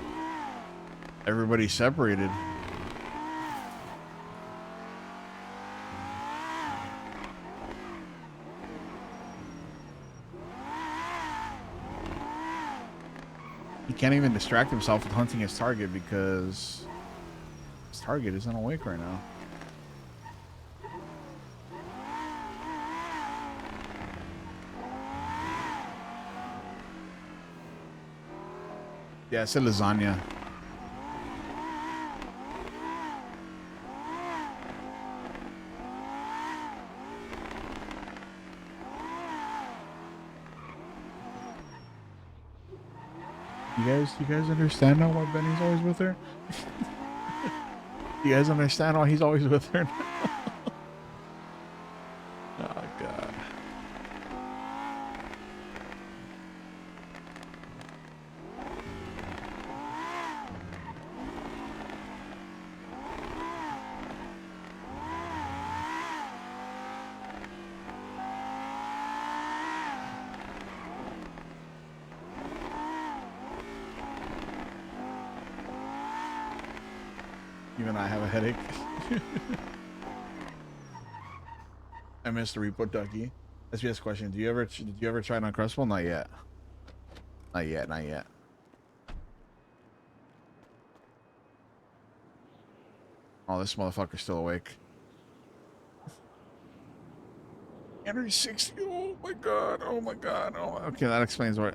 everybody's separated. He can't even distract himself with hunting his target because his target isn't awake right now. Yeah, I said lasagna. You guys understand now why Benny's always with her? You guys understand why he's always with her? Oh god. Even I have a headache. I missed the repo ducky. SBS question: did you ever try it on Crustful? Not yet. Not yet. Not yet. Oh, this motherfucker's still awake. 160. Oh my god. Oh my god. Oh. Okay, that explains what.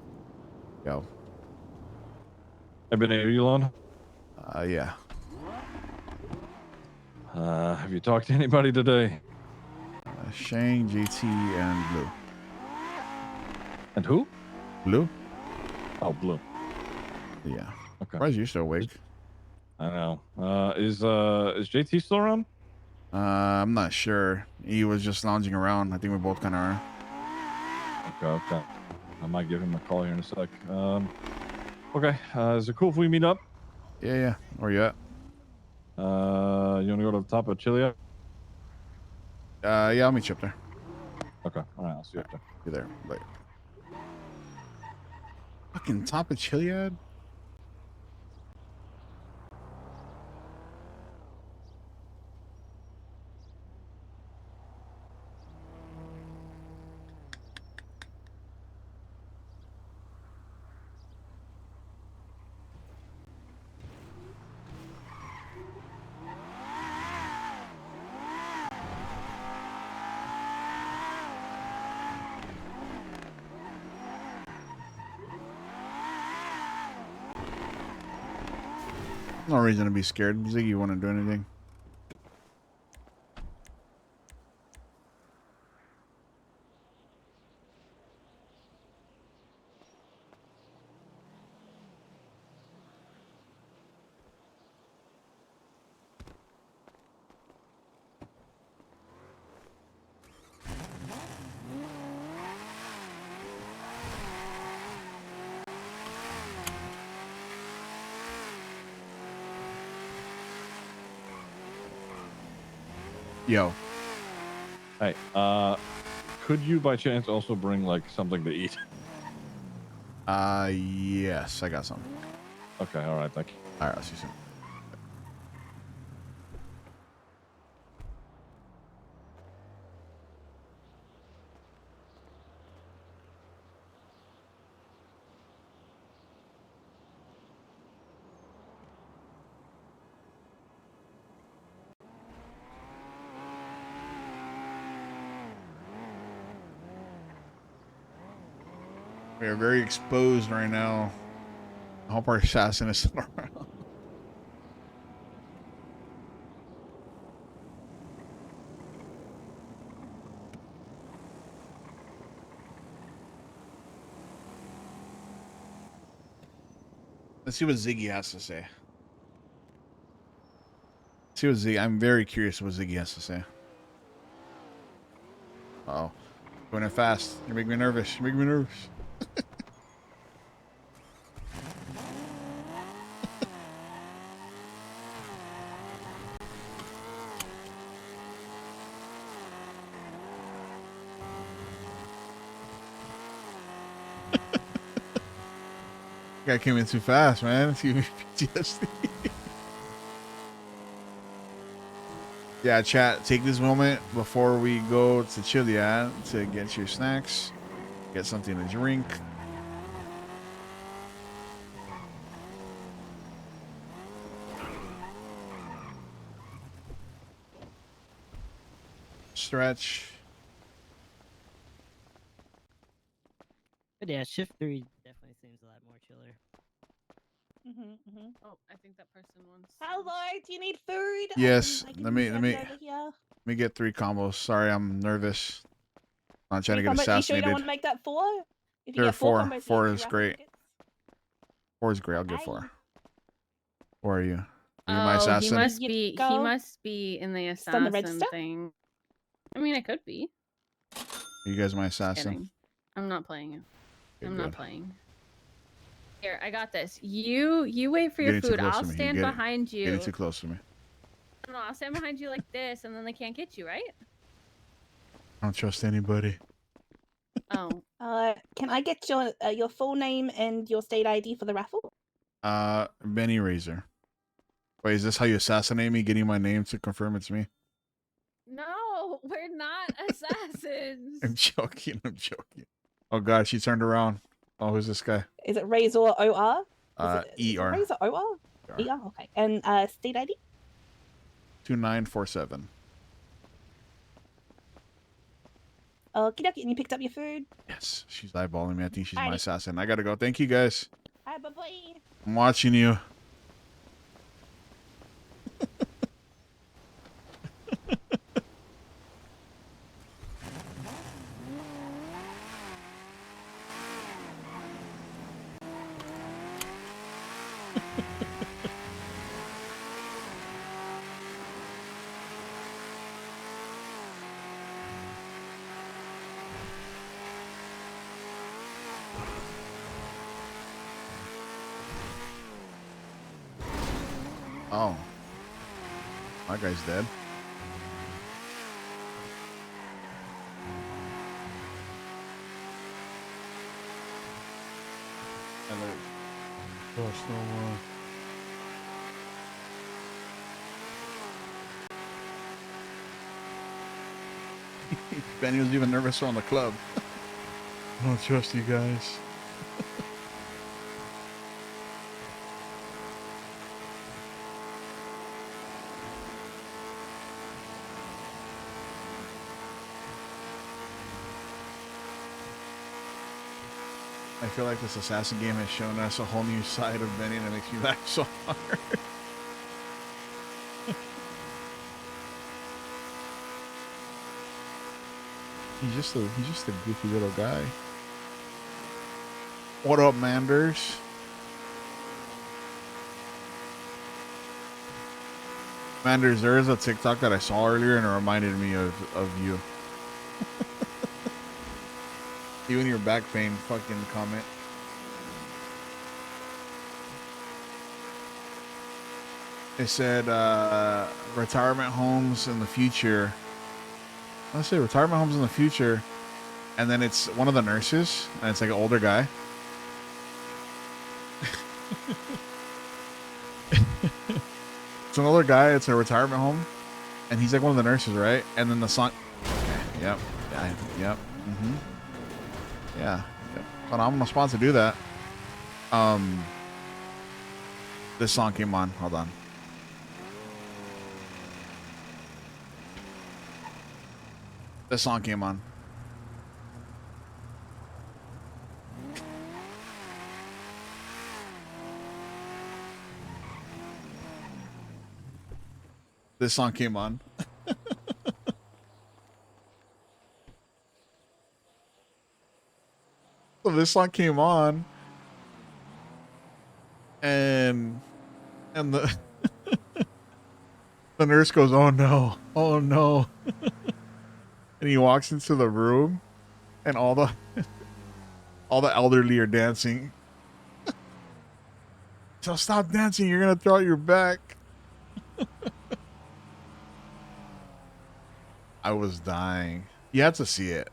Go. I've been here, Elon. Yeah. Have you talked to anybody today? Shane, JT, and Blue. And who? Blue. Oh, Blue. Yeah. Okay. Why is you still awake? I know. Is JT still around? I'm not sure. He was just lounging around. I think we both kind of are. Okay. I might give him a call here in a sec. Okay. Is it cool if we meet up? Yeah. Where you at? You want to go to the top of Chiliad? Yeah, I'll meet you up there. Okay. All right. I'll see you up there. Be there. Later. Fucking top of Chiliad? No reason to be scared. You think you want to do anything? Yo. Hey, could you by chance also bring like something to eat? Yes, I got something. Okay, all right, thank you. All right, I'll see you soon. We are very exposed right now. I hope our assassin is still around. Let's see what Ziggy has to say. See what Ziggy. I'm very curious what Ziggy has to say. Uh-oh. Going in fast. You make me nervous. You make me nervous. Guy came in too fast, man. It's giving me PTSD. Yeah, chat. Take this moment before we go to Chiliad to get your snacks, get something to drink. Stretch. But yeah, shift 3 definitely seems a lot more chiller. Oh, I think that person wants. Hello, do you need food? Yes. I can Let me send it over here. let me get 3 combos. Sorry, I'm nervous. I'm trying to get Are you sure you assassinated. don't want to make that 4? If you Sure, get 4 4. combos, you 4 get 2 is raffle great. tickets. 4 is great. I'll get 4. Where are you? Are you my Oh, assassin? he must You be. He go. must be in the It's on the assassin register. thing. I mean, it could be. Are you guys my assassin? Kidding. I'm not playing it. Okay, I'm good. not playing. Here, I got this. You wait for You're your getting too food. close I'll to me. stand behind you. Getting too close to me. No, I'll stand behind you like this, and then they can't get you, right? I don't trust anybody. Oh. Can I get your full name and your state ID for the raffle? Benny Razer. Wait, is this how you assassinate me? Getting my name to confirm it's me? No, we're not assassins. I'm joking. I'm joking. Oh god, she turned around. Oh, who's this guy? Is it Razor OR? ER. Is it Razor OR? ER, okay. And state ID? 2947. Okie dokie, and you picked up your food? Yes, she's eyeballing me. I think she's my Alrighty. assassin. I gotta go. Thank you guys. Alright, bye-bye. I'm watching you. Oh. My guy's dead. Hello. Gosh, no more. Benny was even nervous on the club. I don't trust you guys. I feel like this assassin game has shown us a whole new side of Benny that makes me laugh so hard. he's just a goofy little guy. What up, Manders? Manders, there is a TikTok that I saw earlier and it reminded me of you. You and your back pain fucking comment. It said retirement homes in the future let's say retirement homes in the future, and then it's one of the nurses, and it's like an older guy. It's an older guy. It's a retirement home, and he's like one of the nurses, right? And then the song. Yep. Yep. Yeah. Yep. But I'm responsible to do that. This song came on. Hold on. This song came on. This song came on. So this song came on, and the the nurse goes, "Oh no, oh no," and he walks into the room, and all the elderly are dancing. So stop dancing! You're gonna throw out your back. I was dying. You have to see it.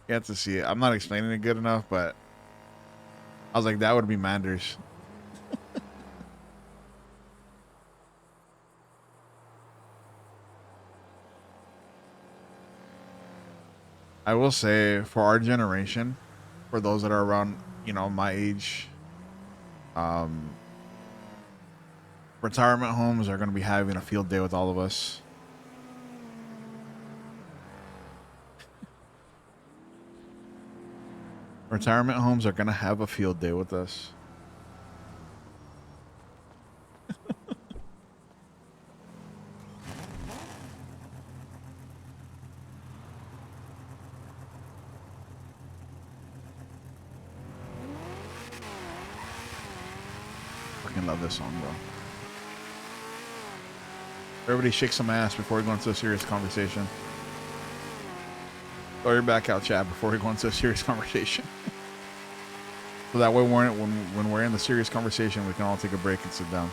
You have to see it. I'm not explaining it good enough, but I was like, that would be Manders. I will say, for our generation, for those that are around, my age, retirement homes are going to be having a field day with all of us. Retirement homes are going to have a field day with us. Fucking love this song, bro. Everybody shake some ass before we go into a serious conversation. Throw your back out, chat, before we go into a serious conversation. So that way, when we're in the serious conversation, we can all take a break and sit down.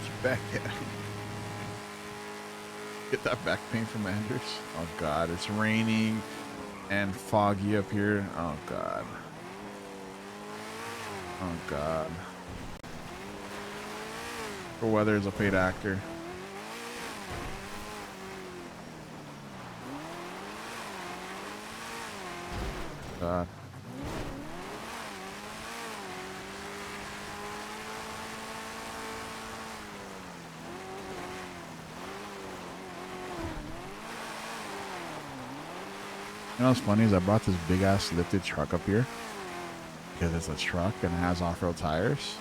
Get your back at. Get that back pain from Anders. Oh God, it's raining and foggy up here. Oh God. Oh God. The weather is a paid actor. God. You know what's funny is I brought this big ass lifted truck up here because it's a truck and it has off-road tires.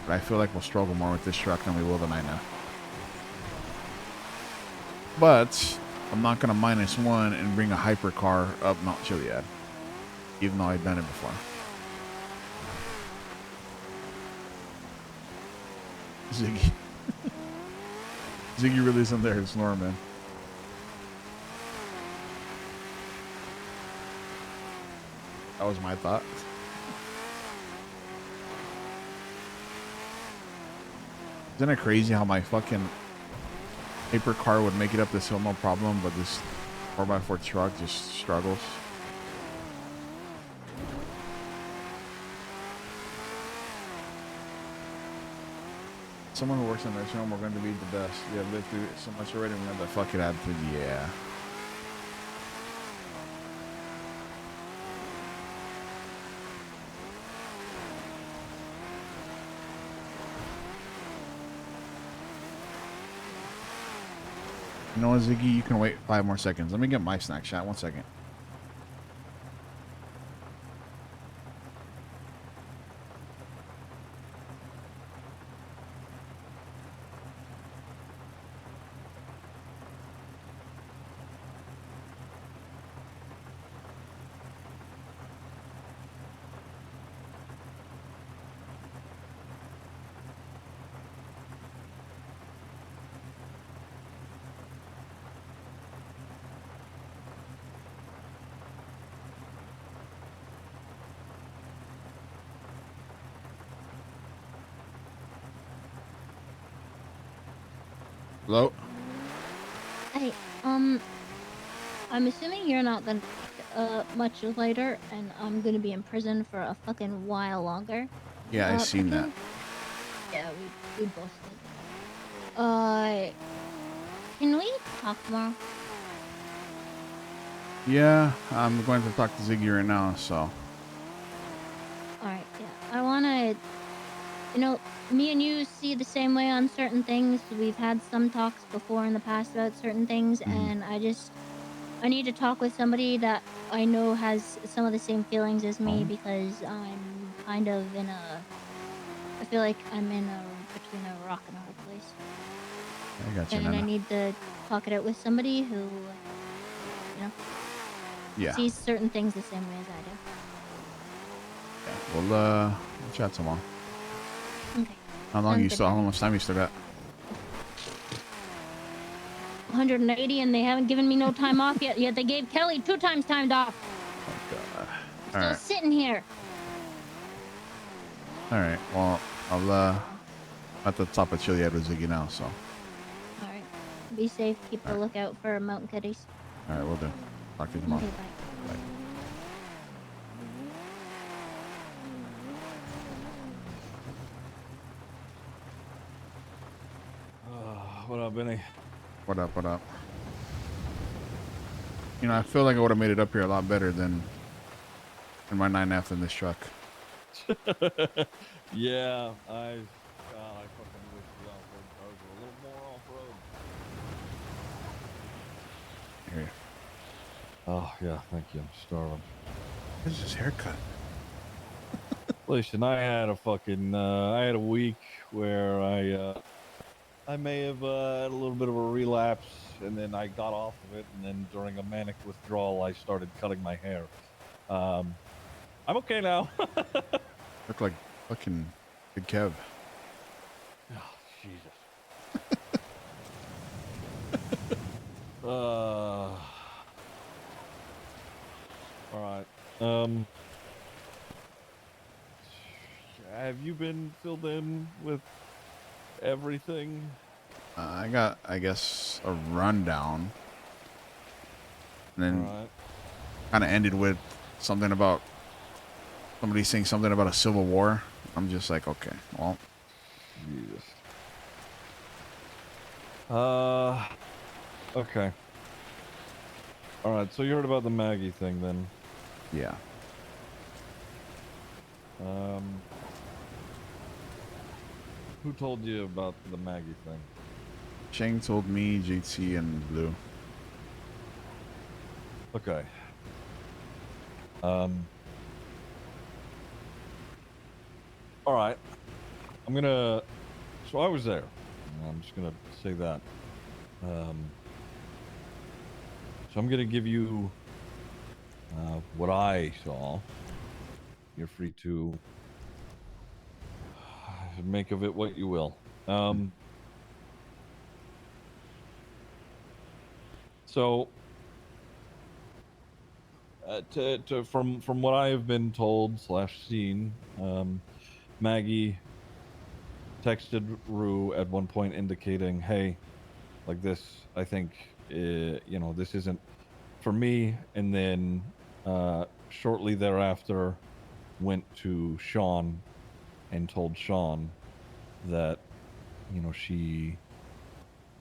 But I feel like we'll struggle more with this truck than we will the night now. But I'm not gonna -1 and bring a hypercar up Mount Chiliad, even though I've done it before. Ziggy. Ziggy really isn't there to snore, man. That was my thought. Isn't it crazy how my fucking paper car would make it up this hill no problem, but this 4x4 truck just struggles? Someone who works in a nursing home, we're going to be the best. We have lived through it so much already, we have that fucking attitude. Yeah. You know what, Ziggy? You can wait 5 more seconds. Let me get my snack shot. 1 second. Hello? Hey, I'm assuming you're not gonna much later, and I'm gonna be in prison for a fucking while longer. Yeah, I seen that. Yeah, we both did. Can we talk tomorrow? Yeah, I'm going to talk to Ziggy right now, so. Alright, yeah. I wanna, me and you see the same way on certain things. We've had some talks before in the past about certain things, and I need to talk with somebody that I know has some of the same feelings as me, because I'm kind of I feel like I'm between a rock and a hard place. I got you, And I Nana. need to talk it out with somebody who, Yeah. sees certain things the same way as I do. We'll chat tomorrow. Okay. How long Sounds you good, still? How Daddy. much time you still got? 180, and they haven't given me no time off yet. Yet they gave Kelly 2 times time off. All Still right. sitting here. All right. Well, I'll at the top of Chiliad with Ziggy now. So. All right. Be safe. Keep a lookout for mountain kitties. All right, we'll do. Talk to you tomorrow. Okay, bye. Bye. What up, Benny? What up? What up? You know, I feel like I would have made it up here a lot better than in my 9F in this truck. Yeah, I fucking wish the off-road cars were a little more off-road. Here. Oh yeah, thank you. I'm starving. What is this haircut? Listen, I had a fucking I had a week where I may have had a little bit of a relapse, and then I got off of it, and then during a manic withdrawal, I started cutting my hair. I'm okay now. Look like fucking Big Kev. Oh, Jesus. All right. Have you been filled in with everything? I got, I guess, a rundown. And then kind of ended with something about somebody saying something about a civil war. I'm just like, okay, well. Jesus. Okay. All right, so you heard about the Maggie thing then? Yeah. Who told you about the Maggie thing? Shang told me, JT, and Blue. Okay. All right. So I was there. I'm just gonna say that. So I'm gonna give you what I saw. You're free to make of it what you will. So from what I have been told / seen, Maggie texted Rue at one point indicating, hey, like this, I think, this isn't for me. And then shortly thereafter went to Sean and told Sean that, she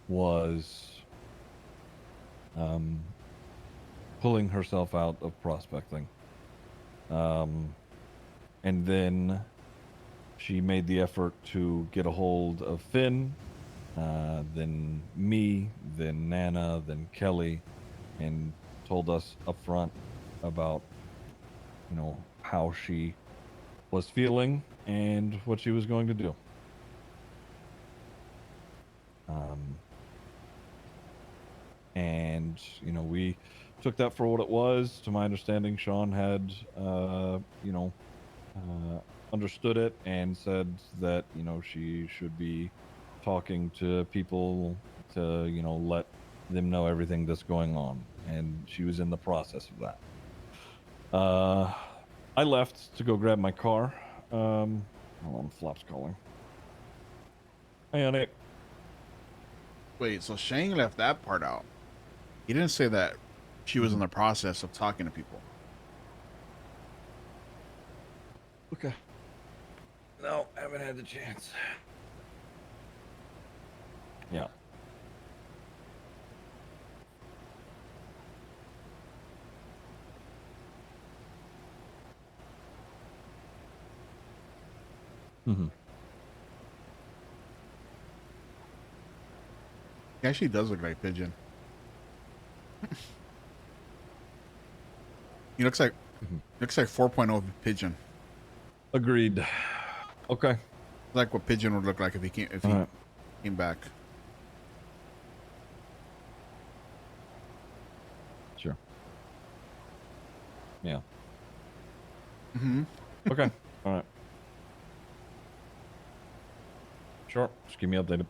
was pulling herself out of prospecting. And then she made the effort to get a hold of Finn, then me, then Nana, then Kelly, and told us up front about, how she was feeling and what she was going to do. And, we took that for what it was. To my understanding, Sean had, understood it and said that, she should be talking to people to, let them know everything that's going on. And she was in the process of that. I left to go grab my car. Hold on, Flop's calling. Hey, honey. Wait, so Shang left that part out. He didn't say that she was in the process of talking to people. Okay. No, haven't had the chance. Yeah. Mm-hmm. He actually does look like Pigeon. He looks like 4.0 Pigeon. Agreed. Okay. Like what Pigeon would look like if he came back. Sure. Yeah. Mm-hmm. Okay. All right. Sure. Just keep me updated.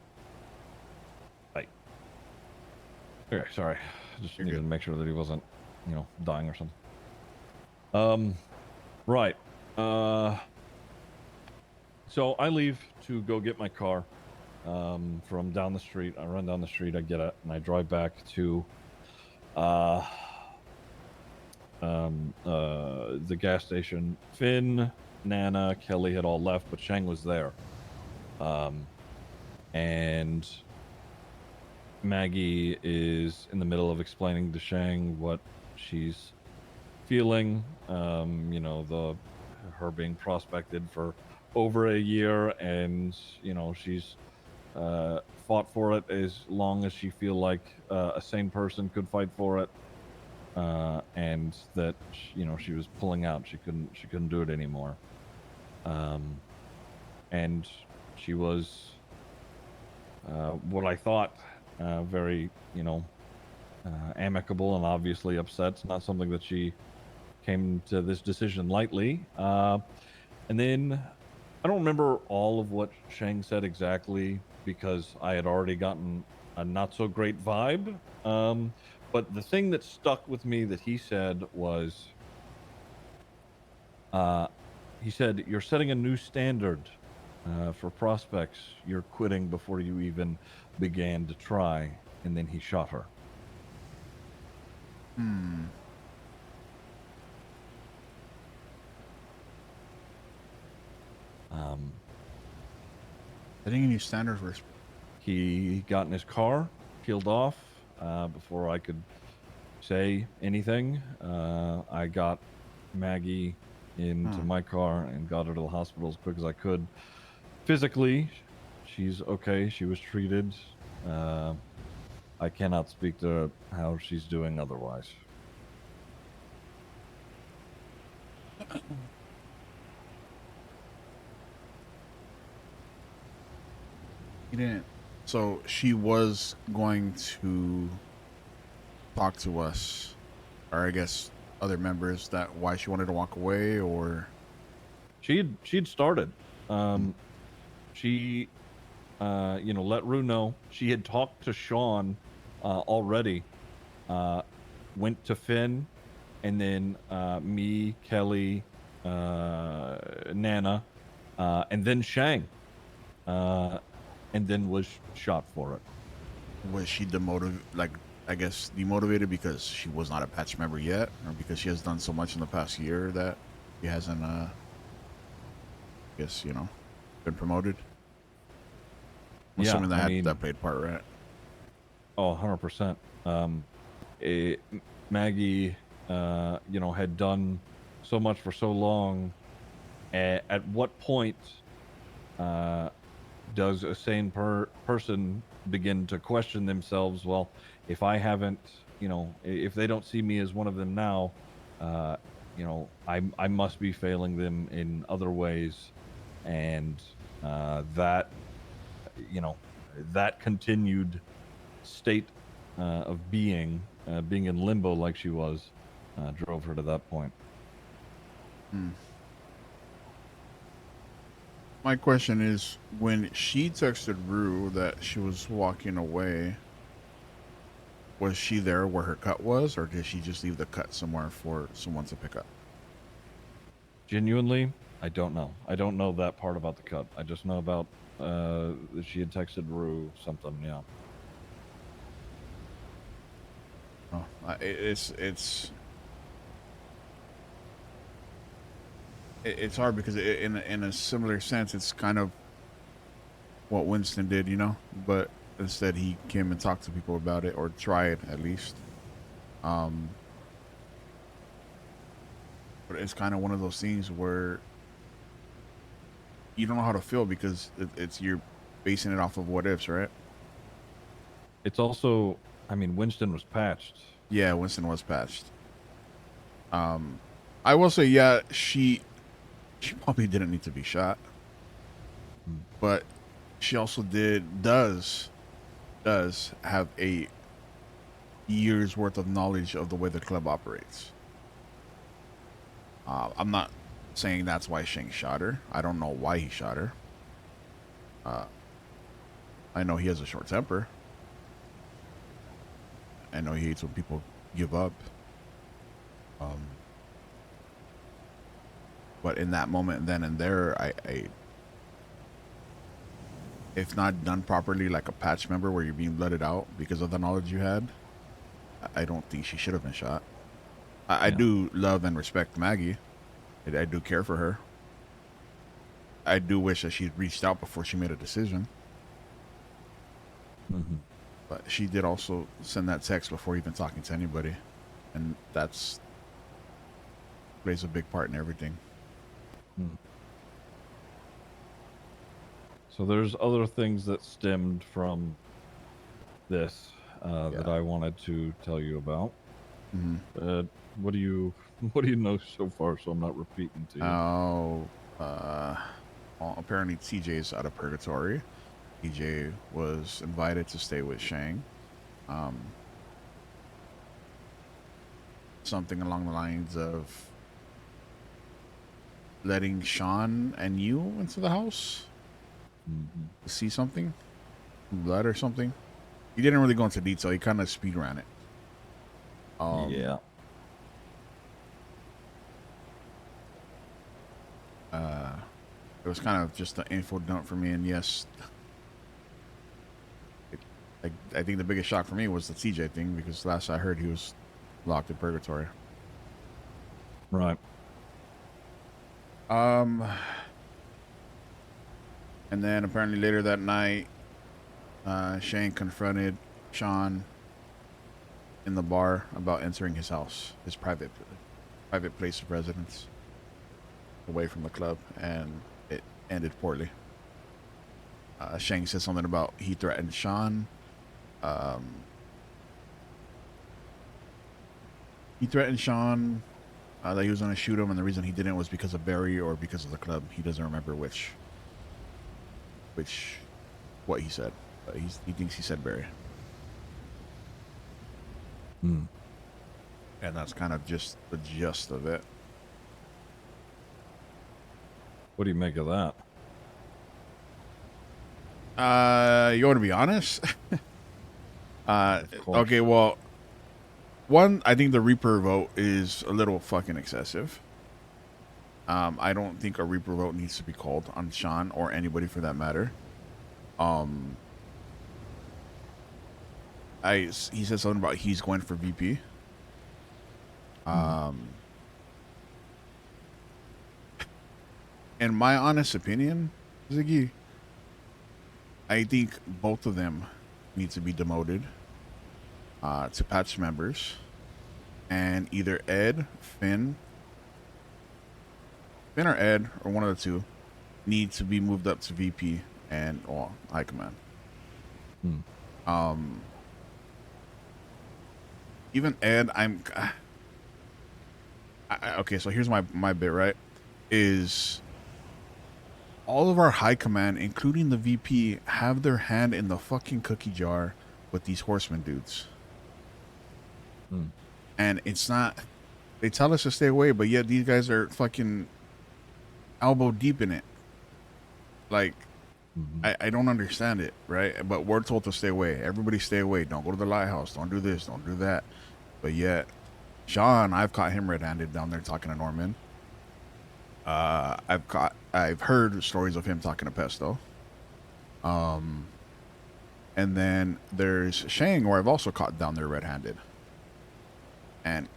Bye. Okay. Sorry. Just needed to make sure that he wasn't, dying or something. Right. So I leave to go get my car from down the street. I run down the street, I get it, and I drive back to the gas station. Finn, Nana, Kelly had all left, but Shang was there. And Maggie is in the middle of explaining to Shang what she's feeling. Her being prospected for over a year, and she's fought for it as long as she feel like a sane person could fight for it, and that she was pulling out. She couldn't do it anymore, and she was what I thought very amicable and obviously upset. It's not something that she came to this decision lightly. And then I don't remember all of what Shang said exactly because I had already gotten a not so great vibe. But the thing that stuck with me that he said was, he said, "You're setting a new standard for prospects. You're quitting before you even began to try." And then he shot her. Setting any standards for. He got in his car, peeled off before I could say anything. I got Maggie into my car and got her to the hospital as quick as I could. Physically, she's okay. She was treated. I cannot speak to how she's doing otherwise. He didn't. So she was going to talk to us, or I guess other members, that why she wanted to walk away, or she'd started. She let Rue know she had talked to Sean already. Went to Finn, and then me, Kelly, Nana, and then Shang, and then was shot for it. was she demotivated? Like, I guess demotivated because she was not a patch member yet, or because she has done so much in the past year that she hasn't, been promoted. I'm Yeah, assuming I mean, that played part, right? Oh, 100%. Maggie, had done so much for so long. At what point does a sane person begin to question themselves? Well, if I haven't, if they don't see me as one of them now, I must be failing them in other ways, and that continued state of being in limbo like she was, drove her to that point. My question is, when she texted Rue that she was walking away, was she there where her cut was, or did she just leave the cut somewhere for someone to pick up? Genuinely, I don't know. I don't know that part about the cut. I just know about she had texted Rue something, yeah. Oh, it's hard because in a similar sense, it's kind of what Winston did, you know. But instead, he came and talked to people about it, or tried at least. But it's kind of one of those things where you don't know how to feel because it's you're basing it off of what ifs, right? It's also, I mean, Winston was patched. Yeah, Winston was patched. I will say, yeah, she probably didn't need to be shot, but she also does have a year's worth of knowledge of the way the club operates. I'm not saying that's why Shang shot her. I don't know why he shot her. I know he has a short temper. I know he hates when people give up. But in that moment, then and there, I if not done properly, like a patch member where you're being blooded out because of the knowledge you had, I don't think she should have been shot. I do love and respect Maggie. I do care for her. I do wish that she'd reached out before she made a decision. But she did also send that text before even talking to anybody. And that's plays a big part in everything. So there's other things that stemmed from this that I wanted to tell you about. What do you know so far? So I'm not repeating to you. Well, apparently TJ's out of purgatory. TJ was invited to stay with Shang. Something along the lines of letting Sean and you into the house to see something, blood or something. He didn't really go into detail. He kind of speed ran it. Yeah. It was kind of just an info dump for me, and yes, I think the biggest shock for me was the TJ thing because last I heard he was locked in purgatory. Right. And then apparently later that night, Shane confronted Sean in the bar about entering his house, his private place of residence, away from the club, and it ended poorly. Shang said something about he threatened Sean. He threatened Sean that he was going to shoot him, and the reason he didn't was because of Barry or because of the club. He doesn't remember what he said. He thinks he said Barry. And that's kind of just the gist of it. What do you make of that? You want to be honest? Okay, well, one, I think the Reaper vote is a little fucking excessive. I don't think a Reaper vote needs to be called on Sean or anybody for that matter. He said something about he's going for VP. In my honest opinion, Ziggy, I think both of them need to be demoted to patch members, and either Finn or Ed, or one of the two, need to be moved up to VP and high command. Even Ed, okay, so here's my bit, right? Is all of our high command, including the VP, have their hand in the fucking cookie jar with these horseman dudes. And it's not, they tell us to stay away, but yet these guys are fucking elbow deep in it. Like, I don't understand it, right? But we're told to stay away. Everybody stay away. Don't go to the lighthouse. Don't do this. Don't do that. But yet, Sean, I've caught him red-handed down there talking to Norman. I've heard stories of him talking to Pesto. And then there's Shang, where I've also caught down there red-handed. And,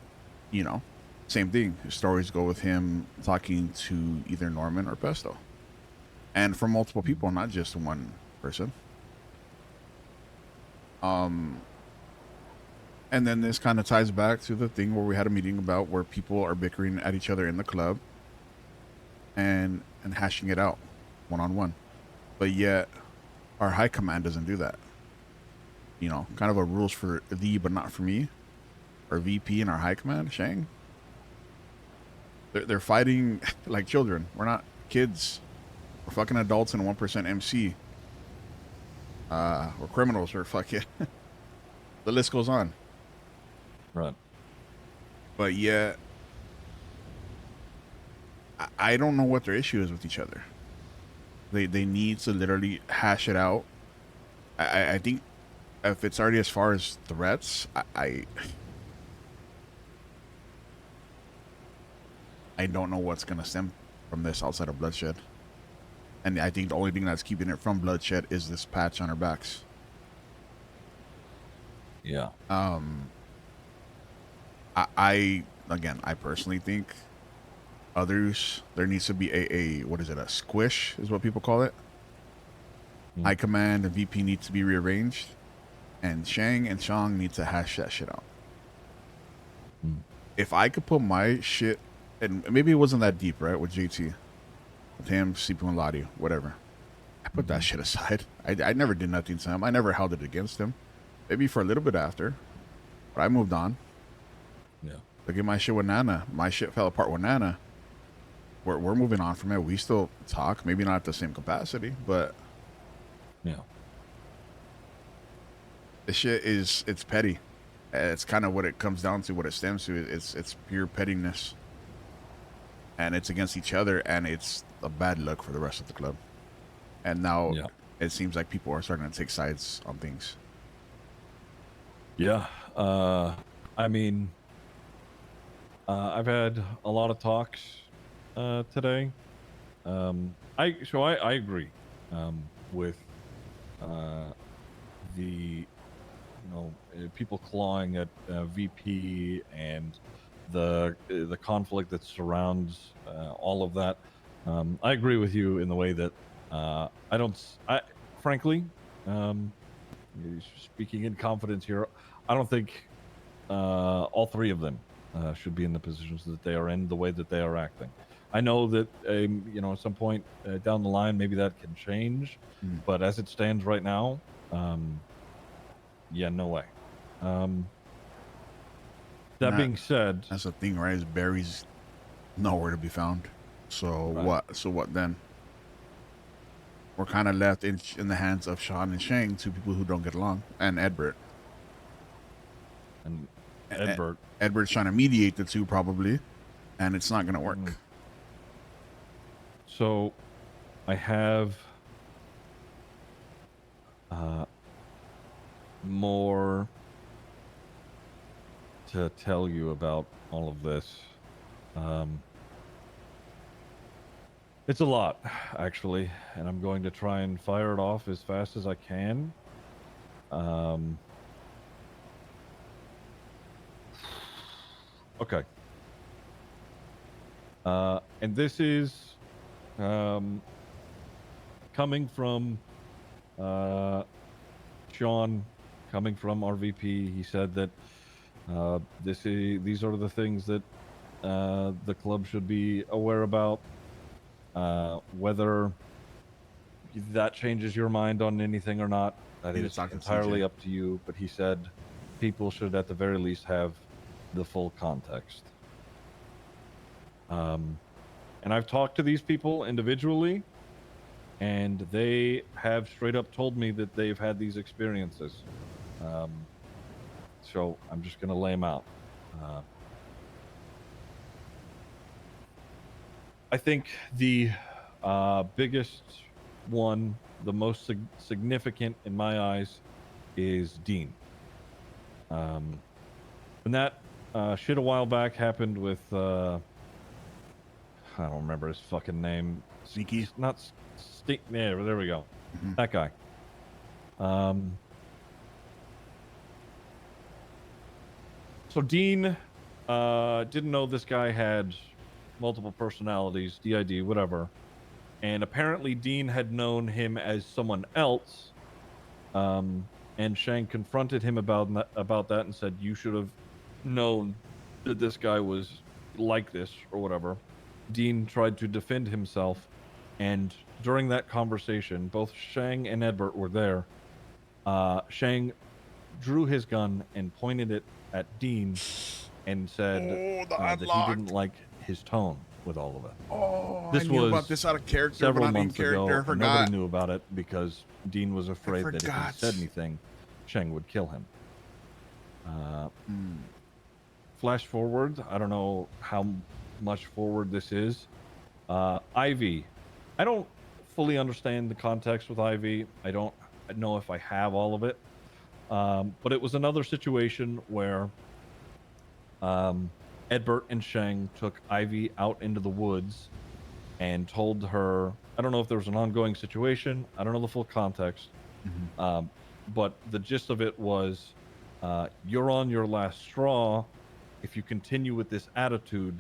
you know, same thing. Stories go with him talking to either Norman or Pesto. And from multiple people, not just one person. And then this kind of ties back to the thing where we had a meeting about where people are bickering at each other in the club and hashing it out one-on-one. But yet our high command doesn't do that. You know, kind of a rules for thee but not for me. Our VP and our high command, Shang. They're fighting like children. We're not kids. We're fucking adults in 1% MC. We're criminals or fuck it. The list goes on. Right. But yet, I don't know what their issue is with each other. They need to literally hash it out. I think if it's already as far as threats, I don't know what's gonna stem from this outside of bloodshed. And I think the only thing that's keeping it from bloodshed is this patch on our backs. Yeah. I personally think there needs to be a what is it, a squish is what people call it. High command and VP need to be rearranged, and Shang and Shang need to hash that shit out. If I could put my shit, and maybe it wasn't that deep, right, with JT, with him, Sipu and Lottie, whatever, I put that shit aside. I never did nothing to him. I never held it against him. Maybe for a little bit after, but I moved on. Yeah. Look at my shit with Nana. My shit fell apart with Nana. We're moving on from it. We still talk, maybe not at the same capacity, but yeah, this shit it's petty. It's kind of what it comes down to. What it stems to. It's pure pettiness, and it's against each other, and it's a bad look for the rest of the club. And now it seems like people are starting to take sides on things. Yeah. I mean, I've had a lot of talks today. I agree with the people clawing at VP and the conflict that surrounds all of that. I agree with you in the way that frankly, speaking in confidence here, I don't think all three of them should be in the positions that they are in, the way that they are acting. I know that at some point down the line, maybe that can change, but as it stands right now, yeah, no way. That being said, that's the thing, right? Is Barry's nowhere to be found. So what? So what then? We're kind of left in the hands of Sean and Shang, two people who don't get along, and Edbert. And Edbert. Edbert's trying to mediate the two, probably, and it's not going to work. So, I have more to tell you about all of this. It's a lot, actually, and I'm going to try and fire it off as fast as I can. Okay. And this is coming from Sean, coming from RVP. He said that these are the things that the club should be aware about. Whether that changes your mind on anything or not, that is entirely up to you. But he said people should at the very least have the full context. And I've talked to these people individually, and they have straight up told me that they've had these experiences. So I'm just going to lay them out. I think the biggest one, the most significant in my eyes, is Dean. And that shit a while back happened with I don't remember his fucking name. Sneaky? Not Stink. Yeah, there we go. That guy. So Dean didn't know this guy had multiple personalities, DID, whatever. And apparently Dean had known him as someone else. And Shang confronted him about that and said, you should have known that this guy was like this or whatever. Dean tried to defend himself, and during that conversation, both Shang and Edbert were there. Shang drew his gun and pointed it at Dean and said that he didn't like his tone with all of it. Oh, This I knew was about this out of character, several but not in months ago. character. I And forgot. nobody knew about it because Dean was afraid that if he forgot. said anything, Shang would kill him. Flash forward. I don't know how much forward this is. Ivy. I don't fully understand the context with Ivy. I don't know if I have all of it. But it was another situation where Edbert and Shang took Ivy out into the woods and told her, I don't know if there was an ongoing situation. I don't know the full context. But the gist of it was, you're on your last straw. If you continue with this attitude,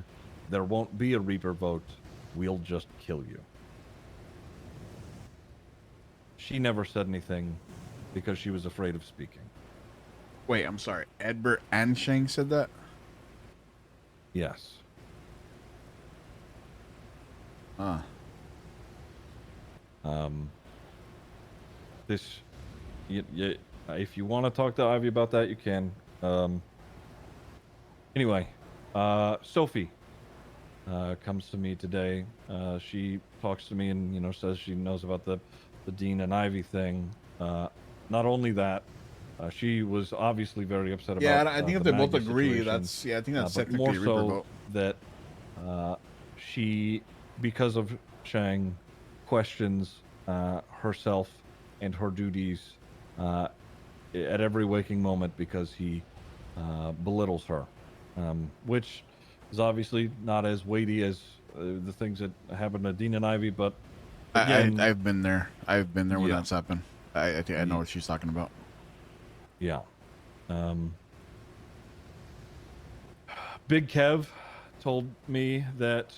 there won't be a Reaper vote. We'll just kill you. She never said anything because she was afraid of speaking. Wait, I'm sorry. Edbert and Shang said that? Yes. Ah. This, if you want to talk to Ivy about that, you can. Anyway, Sophie comes to me today. She talks to me and says she knows about the Dean and Ivy thing. Not only that, she was obviously very upset about. Yeah, I think if the they both Maggie agree, situation, I think that's but technically more a Reaper so vote. that she, because of Shang, questions herself and her duties at every waking moment because he belittles her, which is obviously not as weighty as the things that happened to Dean and Ivy, but again, I've been there. I've been there when Yeah. that's happened. I think I know what she's talking about. Yeah. Big Kev told me that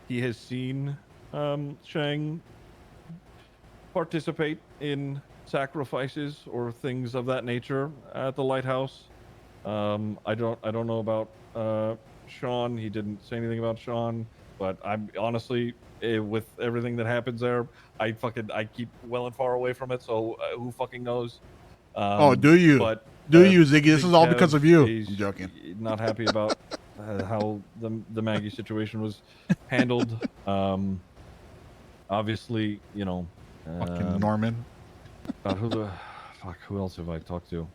he has seen Shang participate in sacrifices or things of that nature at the lighthouse. I don't know about Sean. He didn't say anything about Sean, but I'm honestly, with everything that happens there, I keep well and far away from it. So who fucking knows? Oh, do you? But Do you, Ziggy? This Big is all because Kev of you. is I'm joking. Not happy about how the Maggie situation was handled. Obviously, Fucking Norman. God, who else have I talked to?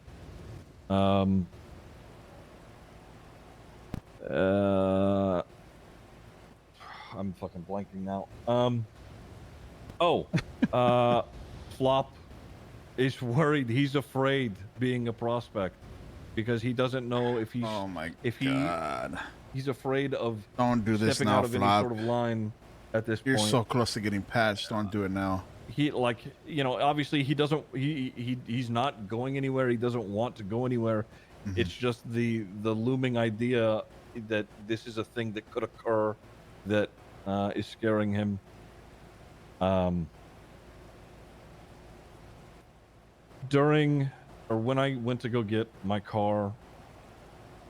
I'm fucking blanking now. Flop is worried. He's afraid being a prospect because he doesn't know if he's. Oh my God. He's afraid of. Don't do this stepping now, out of any Flop. sort of line at this You're point. so close to getting patched. Don't do it now. He obviously he doesn't. He's not going anywhere. He doesn't want to go anywhere. It's just the looming idea that this is a thing that could occur that is scaring him. When I went to go get my car,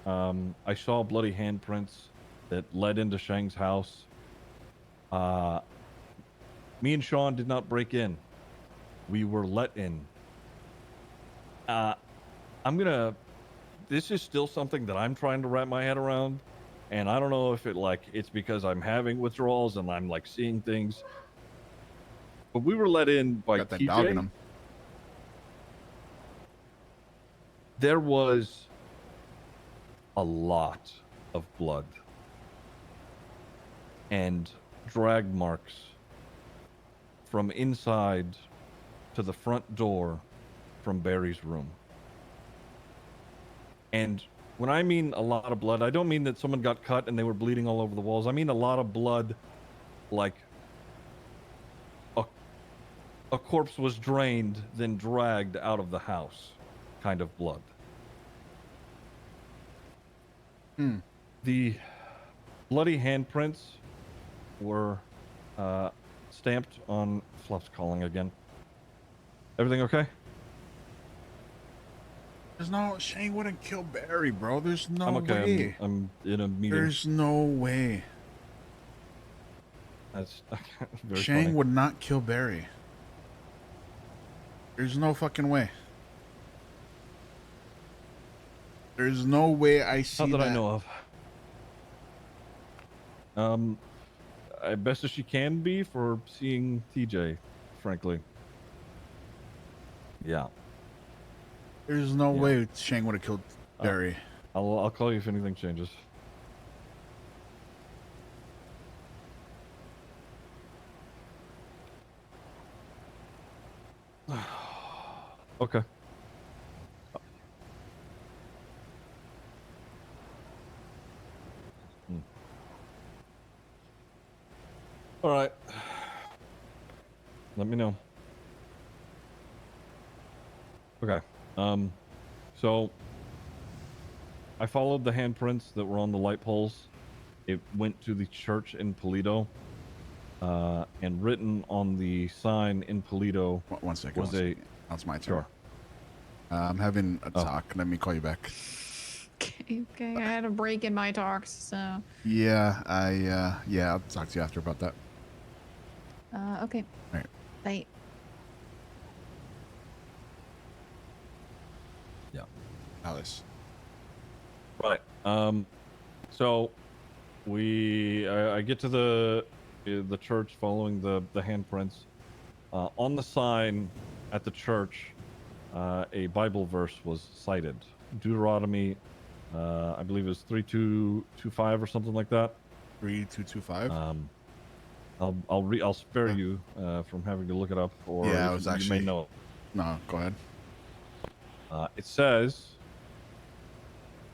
I saw bloody handprints that led into Shang's house. Me and Sean did not break in. We were let in. This is still something that I'm trying to wrap my head around. And I don't know if it's because I'm having withdrawals and I'm seeing things. But we were let in by Got that TJ. dog in him. There was a lot of blood and drag marks from inside to the front door from Barry's room. And when I mean a lot of blood, I don't mean that someone got cut and they were bleeding all over the walls. I mean a lot of blood, like a corpse was drained, then dragged out of the house kind of blood. The bloody handprints were stamped on Fluff's calling again. Everything okay? There's no Shane wouldn't kill Barry, bro. There's no I'm okay. way. I'm in a meeting. There's no way. That's very Shane funny. would not kill Barry. There's no fucking way. There's no way I see Not that, that. I know of. Best as she can be for seeing TJ, frankly. Yeah. There's no Yeah. way Shane would have killed Barry. I'll call you if anything changes. Okay. All right. Let me know. Okay. So I followed the handprints that were on the light poles. It went to the church in Polito. And written on the sign in Polito One second. was One second. That's my turn. Sure. I'm having a talk. Let me call you back. Okay, I had a break in my talks, so. Yeah, I'll talk to you after about that. Okay. All right. Bye. Yeah. Alice. Right. So I get to the church following the handprints. On the sign at the church, a Bible verse was cited. Deuteronomy, I believe it was 3225 or something like that. 3225. I'll spare you from having to look it up, or Yeah, I if was you actually. may know. No, go ahead. It says,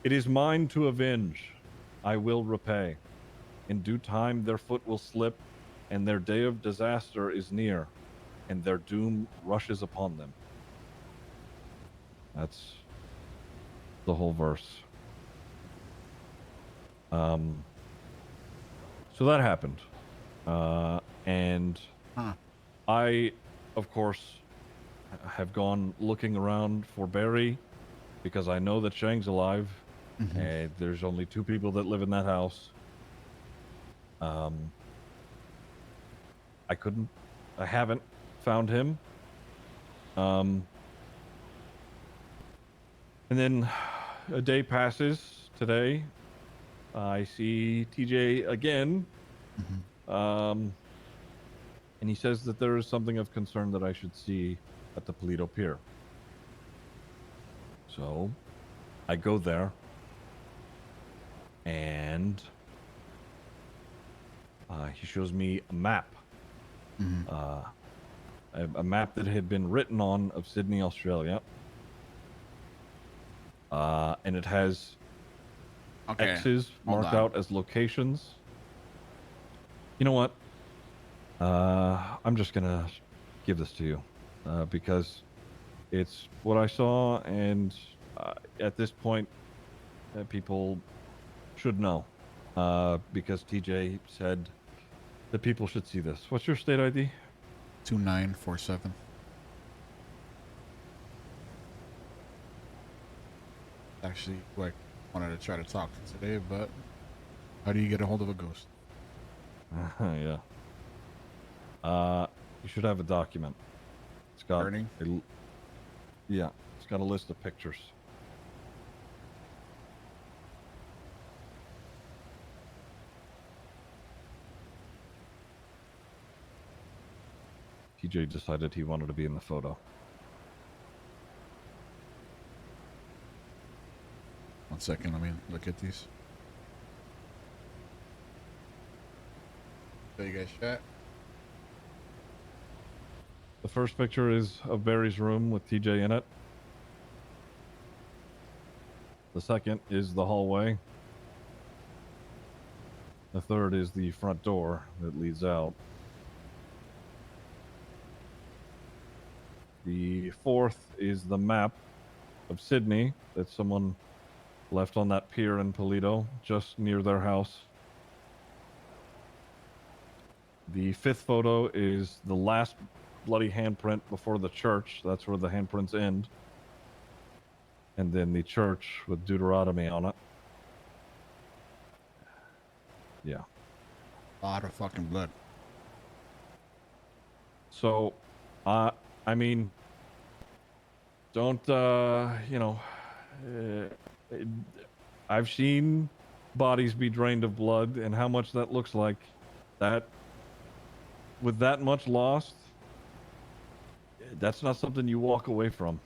"It is mine to avenge; I will repay. In due time their foot will slip, and their day of disaster is near, and their doom rushes upon them." That's the whole verse. So that happened. And I, of course, have gone looking around for Barry because I know that Shang's alive. And there's only 2 people that live in that house. I haven't found him. And then a day passes today. I see TJ again. And he says that there is something of concern that I should see at the Polito Pier. So I go there. And he shows me a map. A map that had been written on of Sydney, Australia. And it has X's marked out as locations. You know what? I'm just gonna give this to you because it's what I saw, and at this point, people should know because TJ said that people should see this. What's your state ID? 2947. Actually, like, wanted to try to talk today, but how do you get a hold of a ghost? Yeah. You should have a document. It's got Burning? Yeah, it's got a list of pictures. TJ decided he wanted to be in the photo. One second, let me look at these. So you guys chat? The first picture is of Barry's room with TJ in it. The second is the hallway. The third is the front door that leads out. The fourth is the map of Sydney that someone left on that pier in Polito, just near their house. The 5th photo is the last bloody handprint before the church. That's where the handprints end. And then the church with Deuteronomy on it. Yeah. A lot of fucking blood. So, I mean, don't, you know, I've seen bodies be drained of blood and how much that looks like. That, with that much lost, that's not something you walk away from.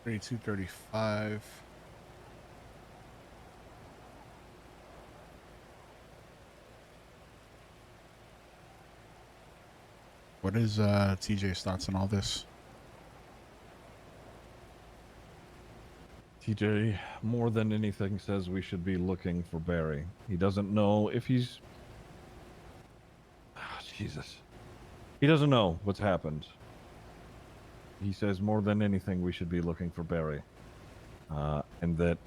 $32.35. What is TJ's thoughts on all this? TJ, more than anything, says we should be looking for Barry. He doesn't know if he's... Oh, Jesus. He doesn't know what's happened. He says more than anything we should be looking for Barry. And that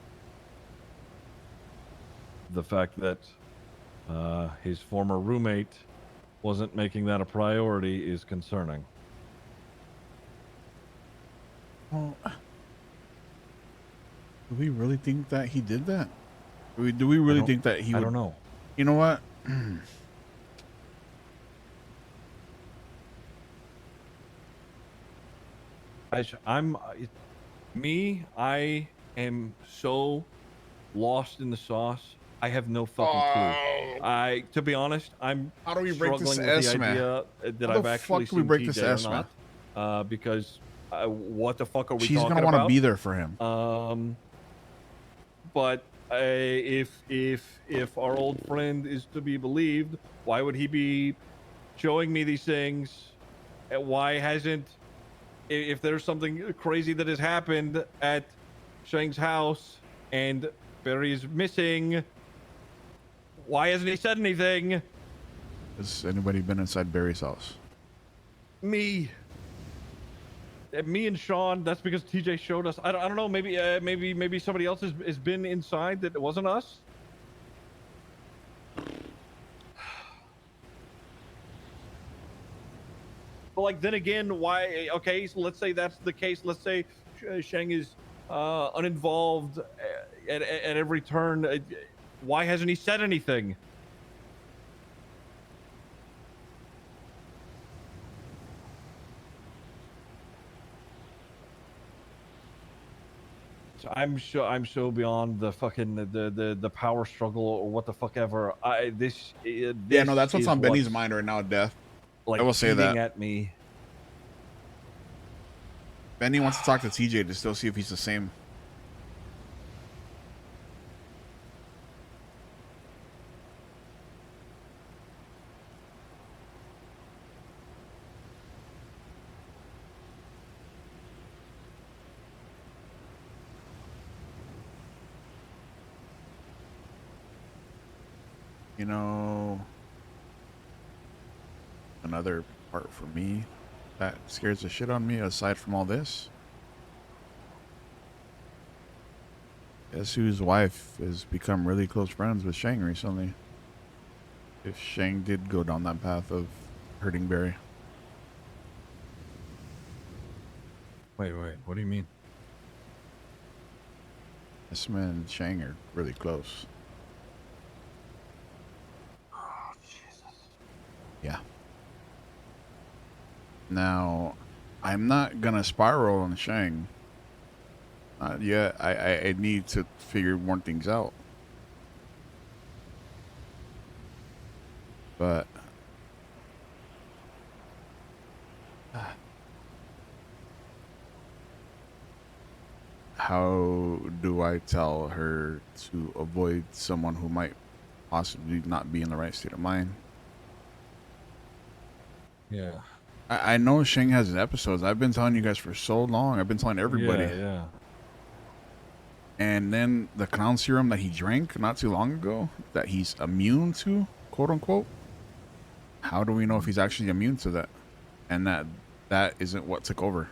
the fact that his former roommate wasn't making that a priority is concerning. Well, do we really think that he did that? Do we really think that he would? I don't know. You know what? I am so lost in the sauce. I have no fucking clue. To be honest, I'm How do we break this struggling with S, the man? idea that How I've the actually fuck do we seen break this TJ S, or man? not. Because what the fuck are we She's talking gonna about? want to be there for him. But if our old friend is to be believed, why would he be showing me these things? Why hasn't? If there's something crazy that has happened at Shang's house and Barry is missing, why hasn't he said anything? Has anybody been inside Barry's house? Me and Sean. That's because TJ showed us. I don't know. Maybe somebody else has been inside that it wasn't us. But like then again, why? Okay, so let's say that's the case. Let's say Shang is uninvolved at every turn. Why hasn't he said anything? I'm so beyond the fucking the power struggle or what the fuck ever. Yeah, no, that's what's on Benny's mind right now, Death. Like I will say that. at me. Benny wants to talk to TJ to still see if he's the same. You know, another part for me that scares the shit on me aside from all this. Guess whose wife has become really close friends with Shang recently? If Shang did go down that path of hurting Barry. Wait, what do you mean? This man and Shang are really close. Oh, Jesus. Yeah. Now, I'm not gonna spiral on Shang. Not yet. I need to figure more things out. But how do I tell her to avoid someone who might possibly not be in the right state of mind? Yeah. I know Shang has his episodes. I've been telling you guys for so long. I've been telling everybody. Yeah. And then the clown serum that he drank not too long ago, that he's immune to, quote unquote. How do we know if he's actually immune to that? And that isn't what took over.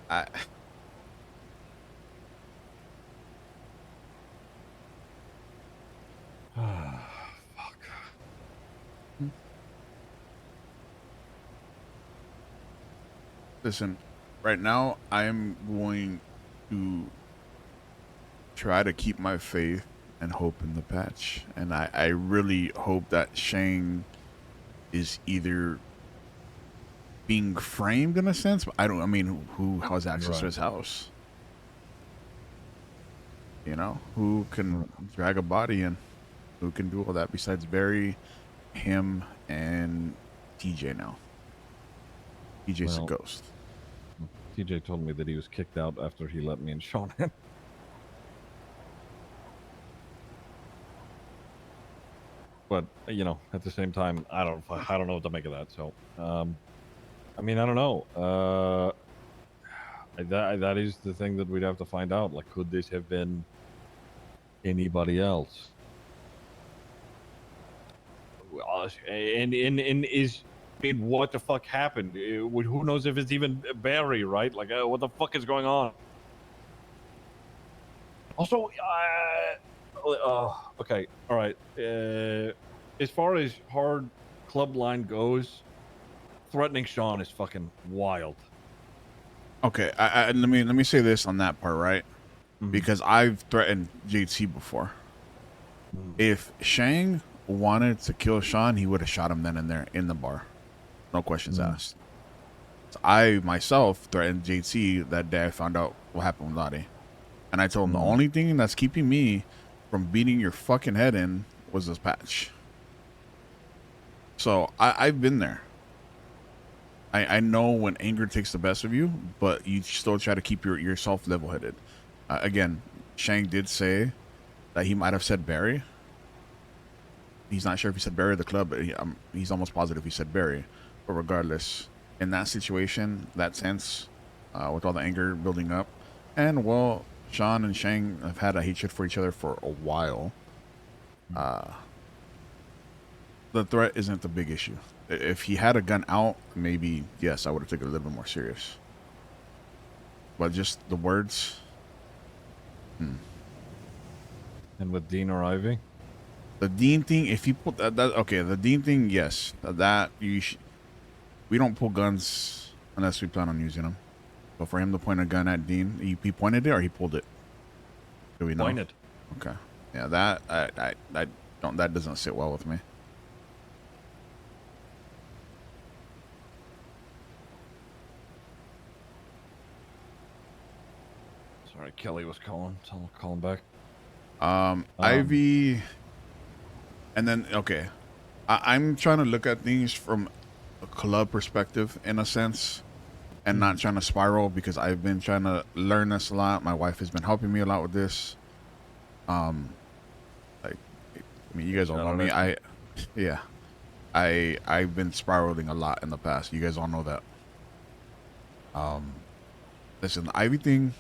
I Listen, right now I'm going to try to keep my faith and hope in the patch. And I really hope that Shang is either being framed in a sense, but I mean, who has access to his house? You know, who can drag a body in? Who can do all that besides Barry, him, and TJ now? TJ's a Well, ghost. TJ told me that he was kicked out after he let me and Sean in. But you know, at the same time, I don't know what to make of that. So, I mean, I don't know. That is the thing that we'd have to find out. Like, could this have been anybody else? And is, I mean, what the fuck happened? Who knows if it's even Barry, right? Like, what the fuck is going on? Also, okay, all right. As far as hard club line goes, threatening Sean is fucking wild. Okay, let me say this on that part, right? Because I've threatened JT before. If Shang wanted to kill Sean, he would have shot him then and there in the bar. No questions asked. So I myself threatened JT that day I found out what happened with Lottie. And I told him the only thing that's keeping me from beating your fucking head in was this patch. So I've been there. I know when anger takes the best of you, but you still try to keep yourself level-headed. Again, Shang did say that he might have said Barry. He's not sure if he said Barry or the club, but he's almost positive he said Barry. But regardless, in that situation, that sense, with all the anger building up, and well, Sean and Shang have had a hatred for each other for a while. The threat isn't the big issue. If he had a gun out, maybe, yes, I would have taken it a little bit more serious. But just the words. And with Dean or Ivy? The Dean thing, if you put that okay, the Dean thing, yes. That we don't pull guns unless we plan on using them. But for him to point a gun at Dean, he pointed it or he pulled it? Do we know? Pointed. Okay. Yeah, that I don't, that doesn't sit well with me. Sorry, Kelly was calling. So I'll call him back. Ivy, and then okay, I'm trying to look at things from a club perspective in a sense, and not trying to spiral because I've been trying to learn this a lot. My wife has been helping me a lot with this. Like, I mean, you guys all know me. I've been spiraling a lot in the past. You guys all know that. Listen, the Ivy thing,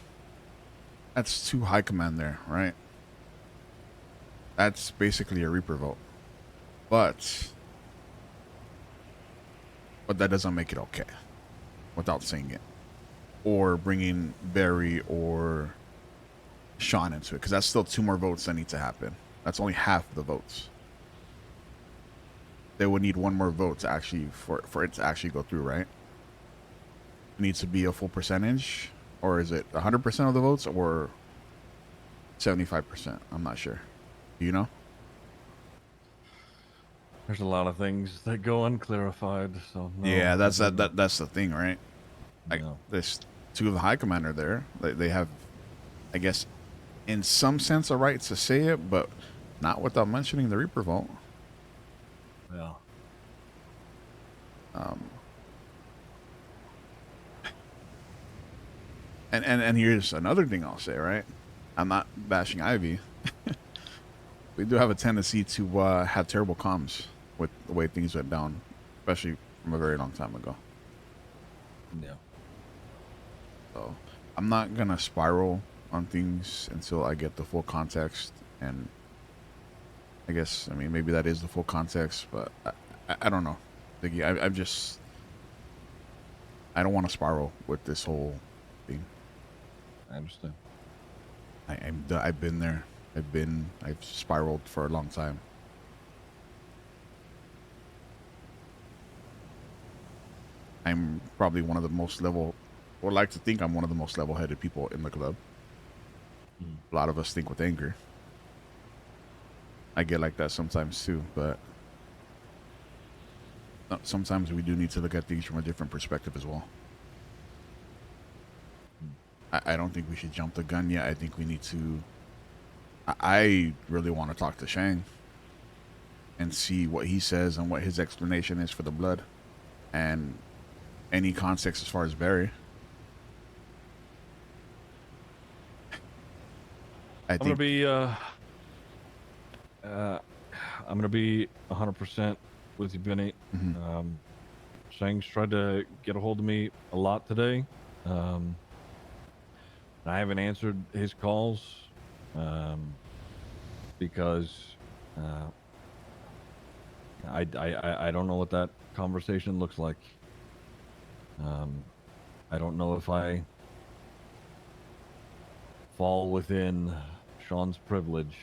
that's too high command there, right? That's basically a Reaper vote. But that doesn't make it okay without saying it. Or bringing Barry or Sean into it. Because that's still 2 more votes that need to happen. That's only half of the votes. They would need 1 more vote to actually, for it to actually go through, right? It needs to be a full percentage. Or is it 100% of the votes or 75%? I'm not sure. Do you know? There's a lot of things that go unclarified. So no, yeah, that's that's the thing, right? Like, No. there's 2 of the high commander there. They have, I guess, in some sense, a right to say it, but not without mentioning the Reaper vote. Yeah. And here's another thing I'll say, right? I'm not bashing Ivy. we do have a tendency to have terrible comms with the way things went down, especially from a very long time ago. Yeah. So I'm not gonna spiral on things until I get the full context, and I guess maybe that is the full context, but I don't know. Ziggy, I don't want to spiral with this whole thing. I understand. I've been there. I've spiraled for a long time. I'm probably one of the most or like to think I'm one of the most level-headed people in the club. A lot of us think with anger. I get like that sometimes too, but sometimes we do need to look at things from a different perspective as well. I don't think we should jump the gun yet. I think we need to. I really want to talk to Shang and see what he says and what his explanation is for the blood, and any context as far as Barry. I'm gonna be I'm gonna be 100% with you, Benny. Shang's tried to get a hold of me a lot today. I haven't answered his calls because I don't know what that conversation looks like. I don't know if I fall within Sean's privilege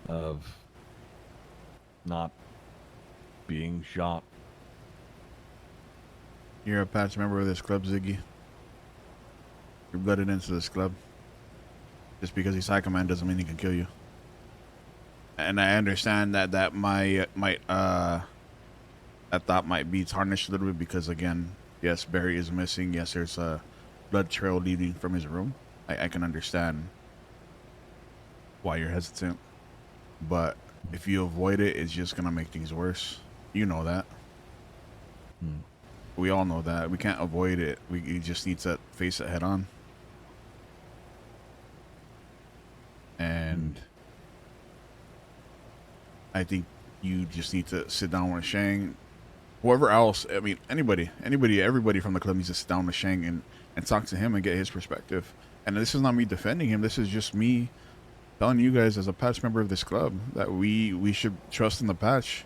of not being shot. You're a past member of this club, Ziggy. You're blooded into this club. Just because he's high command doesn't mean he can kill you. And I understand that that thought might be tarnished a little bit because, again, yes, Barry is missing. Yes, there's a blood trail leading from his room. I can understand why you're hesitant. But if you avoid it, it's just going to make things worse. You know that. We all know that. We can't avoid it. We just need to face it head on. And I think you just need to sit down with Shang. Whoever else, anybody, everybody from the club needs to sit down with Shang and talk to him and get his perspective. And this is not me defending him. This is just me telling you guys as a patch member of this club that we should trust in the patch.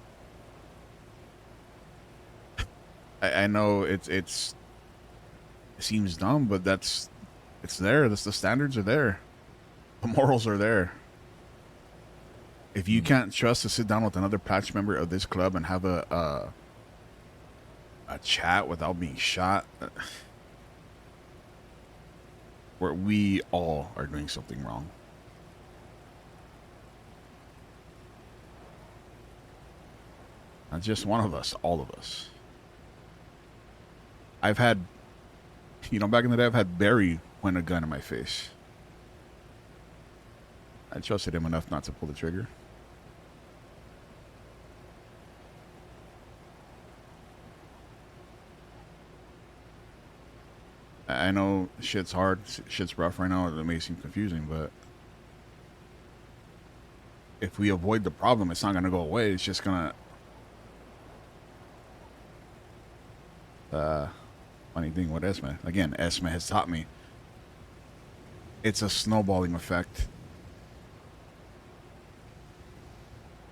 I know it seems dumb, but it's there. The standards are there. The morals are there. If you can't trust to sit down with another patch member of this club and have a chat without being shot, where we all are doing something wrong. Not just one of us, all of us. I've had, back in the day, I've had Barry point a gun in my face. I trusted him enough not to pull the trigger. I know shit's hard, shit's rough right now, it may seem confusing, but if we avoid the problem, it's not going to go away. It's just going to... funny thing with Esme. Again, Esme has taught me. It's a snowballing effect.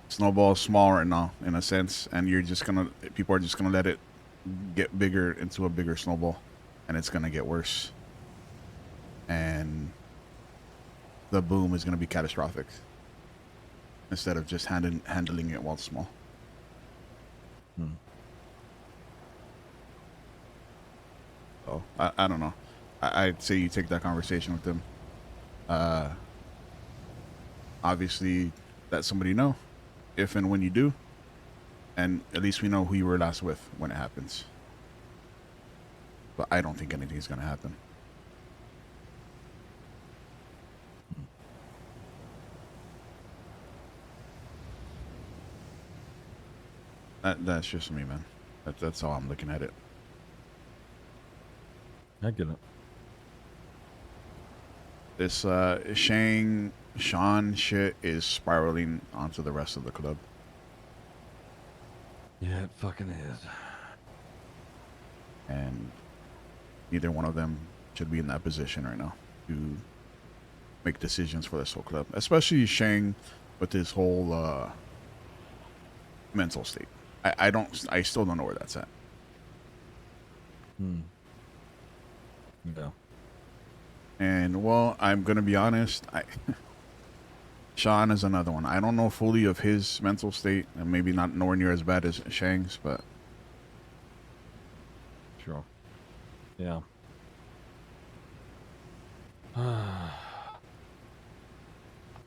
Snowball is small right now, in a sense, and people are just going to let it get bigger into a bigger snowball, and it's going to get worse. And the boom is going to be catastrophic instead of just handling it while small. So, I don't know. I'd say you take that conversation with them. Obviously, let somebody know if and when you do, and at least we know who you were last with when it happens. But I don't think anything's going to happen. That's just me, man. That's how I'm looking at it. I get it. This Shang Sean shit is spiraling onto the rest of the club. Yeah, it fucking is. And neither one of them should be in that position right now to make decisions for this whole club, especially Shang with his whole mental state. I still don't know where that's at. Yeah. And well, I'm gonna be honest. Sean is another one. I don't know fully of his mental state, and maybe not nowhere near as bad as Shang's, but Sure. Yeah. I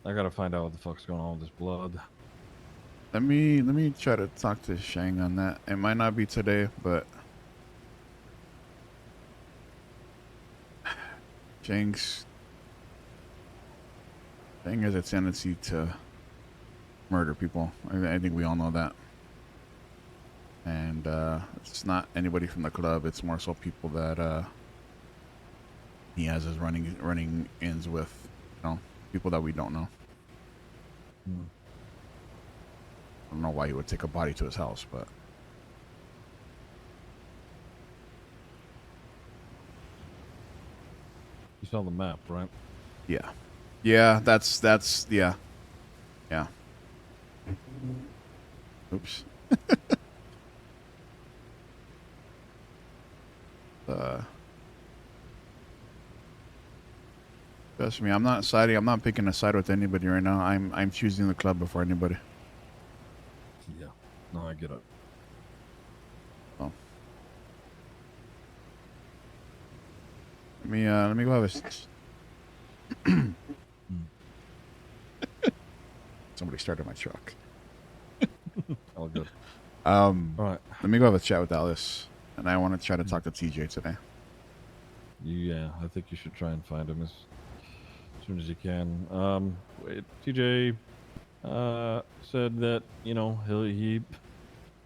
gotta find out what the fuck's going on with this blood. let me try to talk to Shang on that. It might not be today, but Shang has a tendency to murder people. I think we all know that. And it's not anybody from the club. It's more so people that he has his running ins with, people that we don't know. I don't know why he would take a body to his house, but You saw the map, right? yeah, that's yeah. Oops. Trust me, I'm not siding. I'm not picking a side with anybody right now. I'm choosing the club before anybody. Yeah. No, I get it. So let me go have a. Somebody started my truck. All good. All right. Let me go have a chat with Alice, and I want to try to talk to TJ today. Yeah, I think you should try and find him as soon as you can. TJ said that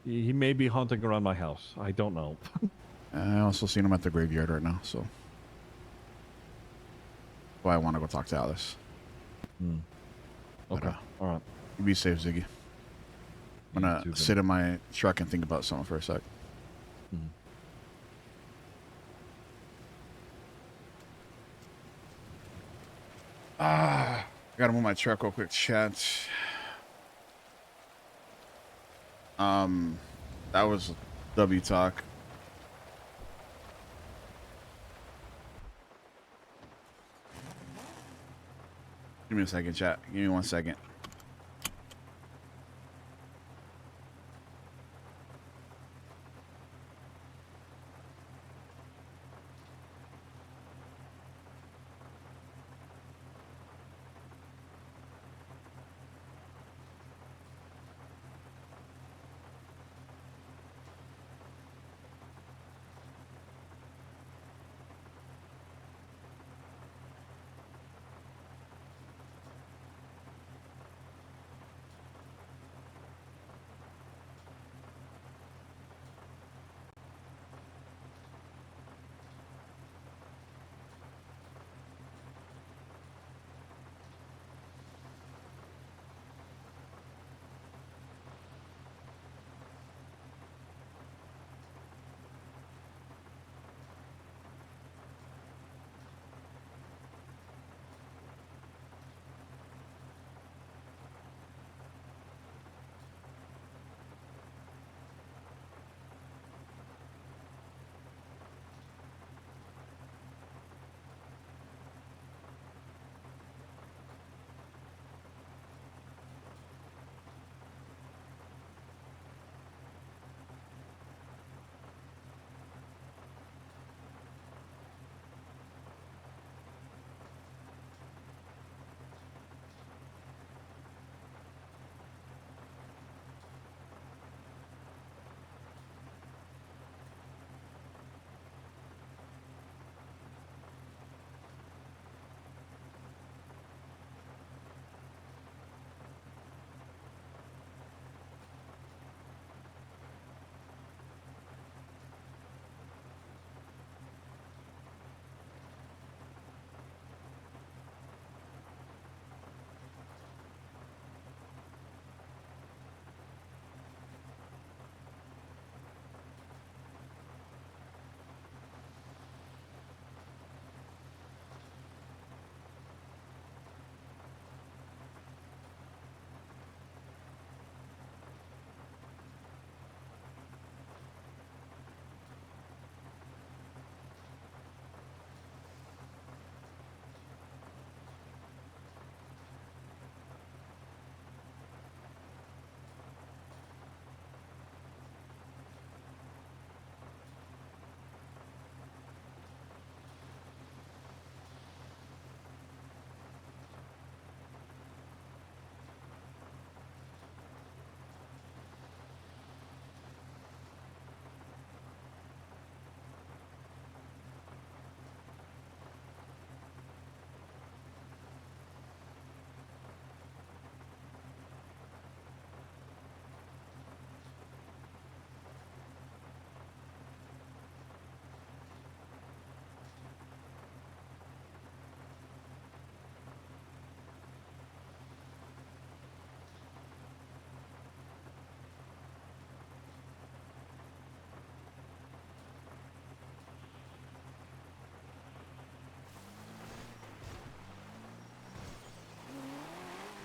he may be hunting around my house. I don't know. I also seen him at the graveyard right now, so I want to go talk to Alice. Okay. All right. You be safe, Ziggy. I'm gonna sit in my truck and think about something for a sec. I gotta move my truck real quick, chat. That was W talk. Give me a second, chat. Give me 1 second.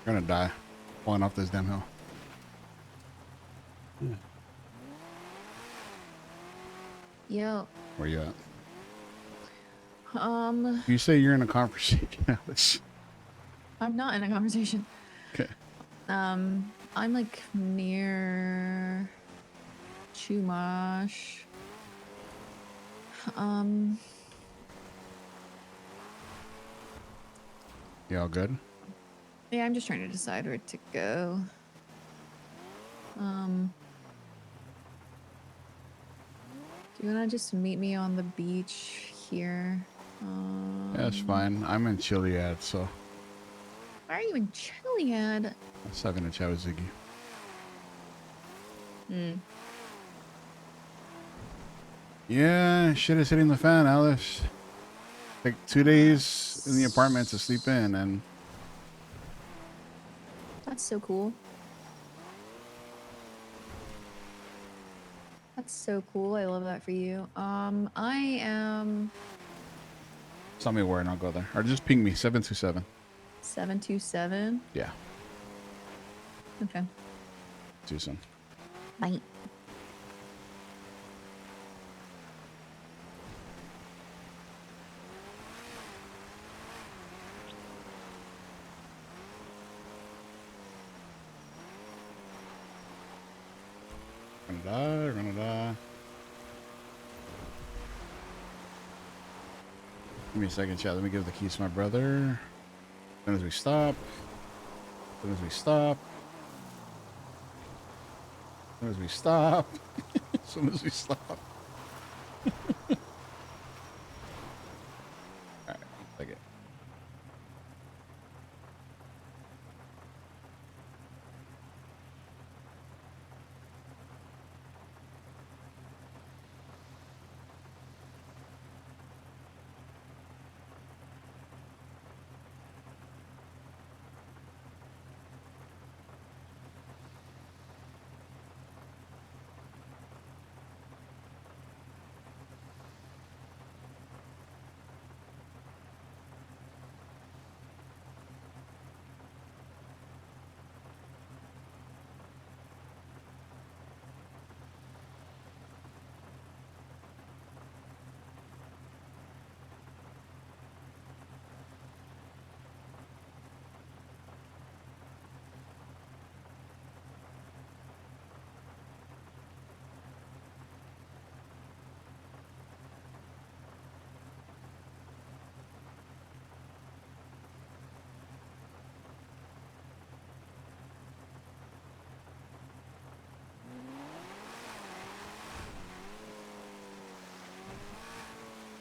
You're gonna die falling off this damn hill. Yo. Where you at? Um, You say you're in a conversation, Alice. I'm not in a conversation. Okay. I'm like near Chumash. You all good? Yeah, I'm just trying to decide where to go. Do you wanna just meet me on the beach here? Yeah, that's fine. I'm in Chiliad, so Why are you in Chiliad? I was having a chat with Ziggy. Yeah, shit is hitting the fan, Alice. Like 2 days in the apartment to sleep in, and That's so cool. That's so cool. I love that for you. I am tell me where and I'll go there. Or just ping me, 727. 727. Yeah, Okay. too soon. Bye. Gonna die, we're gonna die. Give me a second, chat. Let me give the keys to my brother. As soon as we stop. As soon as we stop. As soon as we stop. As soon as we stop. Alright, take it.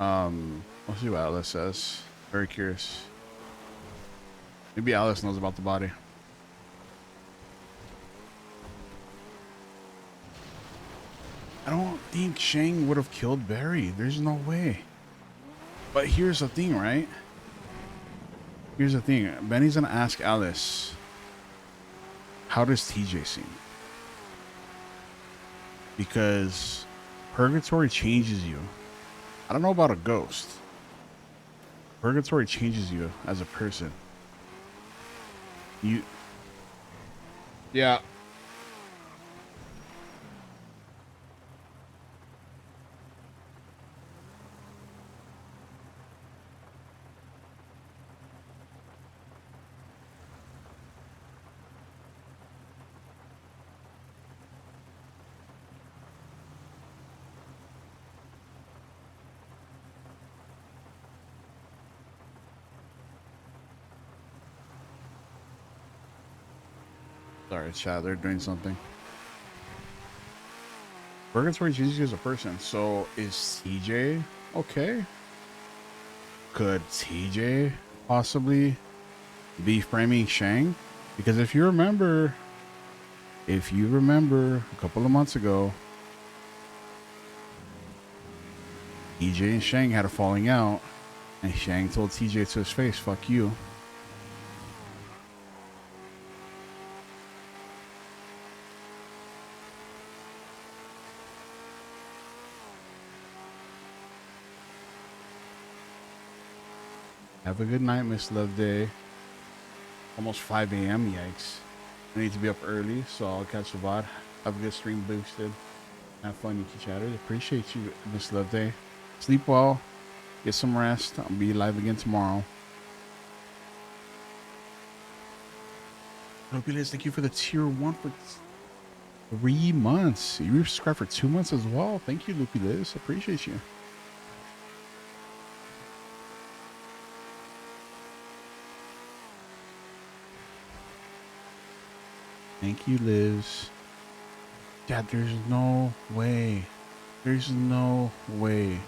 We'll see what Alice says. Very curious. Maybe Alice knows about the body. I don't think Shang would have killed Barry. There's no way. But here's the thing, right? Here's the thing. Benny's gonna ask Alice, how does TJ seem? Because purgatory changes you. I don't know about a ghost. Purgatory changes you as a person. Yeah. Sorry, chat. They're doing something. Purgatory changes you as a person. So is TJ okay? Could TJ possibly be framing Shang? Because if you remember a couple of months ago, TJ and Shang had a falling out, and Shang told TJ to his face, "Fuck you." Have a good night, Miss Loveday. Almost 5 a.m. Yikes. I need to be up early, so I'll catch the VOD. Have a good stream boosted. Have fun, Yuki Chatters. Appreciate you, Miss Love Day. Sleep well. Get some rest. I'll be live again tomorrow. Loopy Liz, thank you for the tier 1 for 3 months. You subscribed for 2 months as well. Thank you, Loopy Liz. Appreciate you. Thank you, Liz. Dad, there's no way. There's no way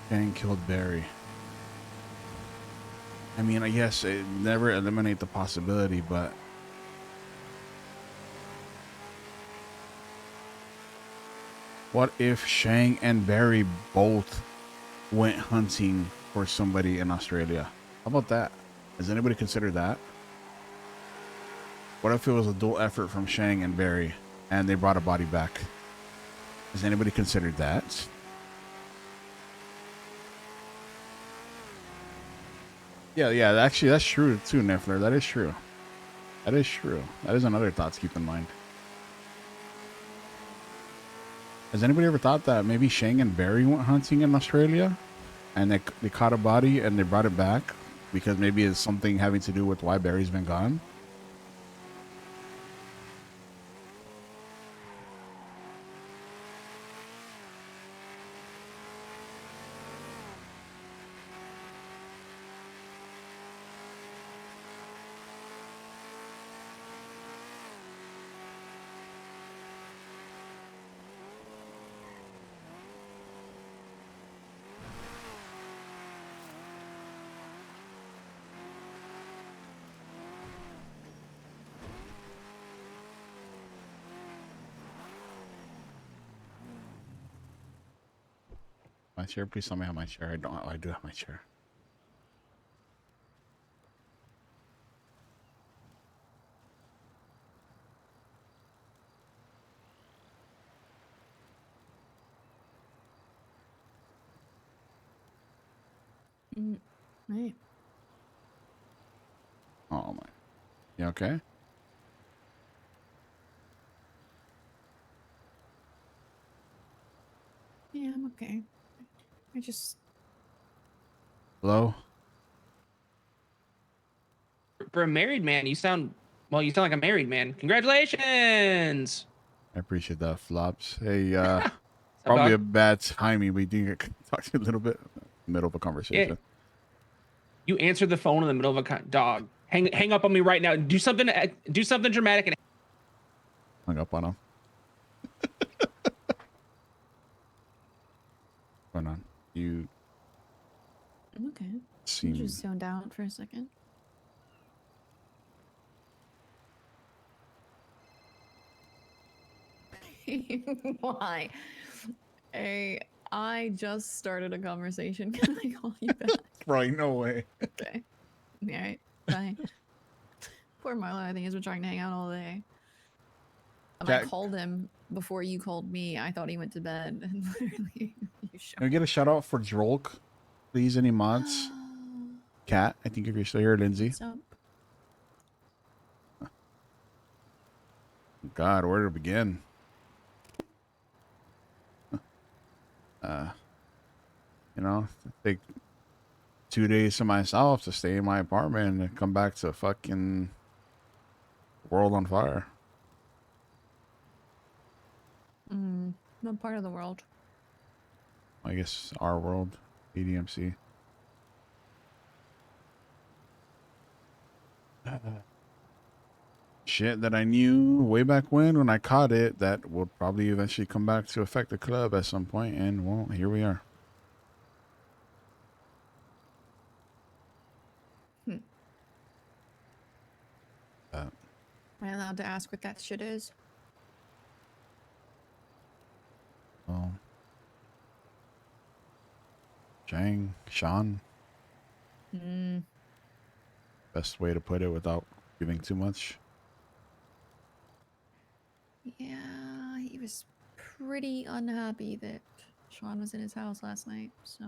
Shang killed Barry. I mean, I guess it never eliminate the possibility, but what if Shang and Barry both went hunting for somebody in Australia? How about that? Has anybody considered that? What if it was a dual effort from Shang and Barry and they brought a body back? Has anybody considered that? Yeah, actually, that's true too, Niffler. That is true. That is true. That is another thought to keep in mind. Has anybody ever thought that maybe Shang and Barry went hunting in Australia and they caught a body and they brought it back because maybe it's something having to do with why Barry's been gone? My chair, please tell me how my chair. I don't. Oh, I do have my chair. Right. Oh my. You okay? Yeah, I'm okay. I just. Hello? For a married man, you sound like a married man. Congratulations. I appreciate that, Flops. Hey, What's up, probably a dog? bad timing. We didn't get talk to you a little bit in the middle of a conversation. You answered the phone in the middle of a dog. Hang up on me right now. Do something dramatic and Hung up on him. What's going on? You I'm okay. seem. I just zoned out for a second. Why? Hey, I just started a conversation. Can I call you back? Right, no way. Okay. Yeah, right. Bye. Poor Marlo, I think he's been trying to hang out all day. And I Jack- called him before you called me. I thought he went to bed. And literally, you showed Can we get a shout out for Drolk? Please, any mods? Cat, I think if you're still here, Lindsay. What's up? God, where to begin? You know, take 2 days to myself to stay in my apartment and come back to fucking world on fire. What part of the world? I guess our world, ADMC. Shit that I knew way back when I caught it that would probably eventually come back to affect the club at some point, and well, here we are. Am I allowed to ask what that shit is? Well, Sean, best way to put it without giving too much. Yeah, he was pretty unhappy that Sean was in his house last night, so.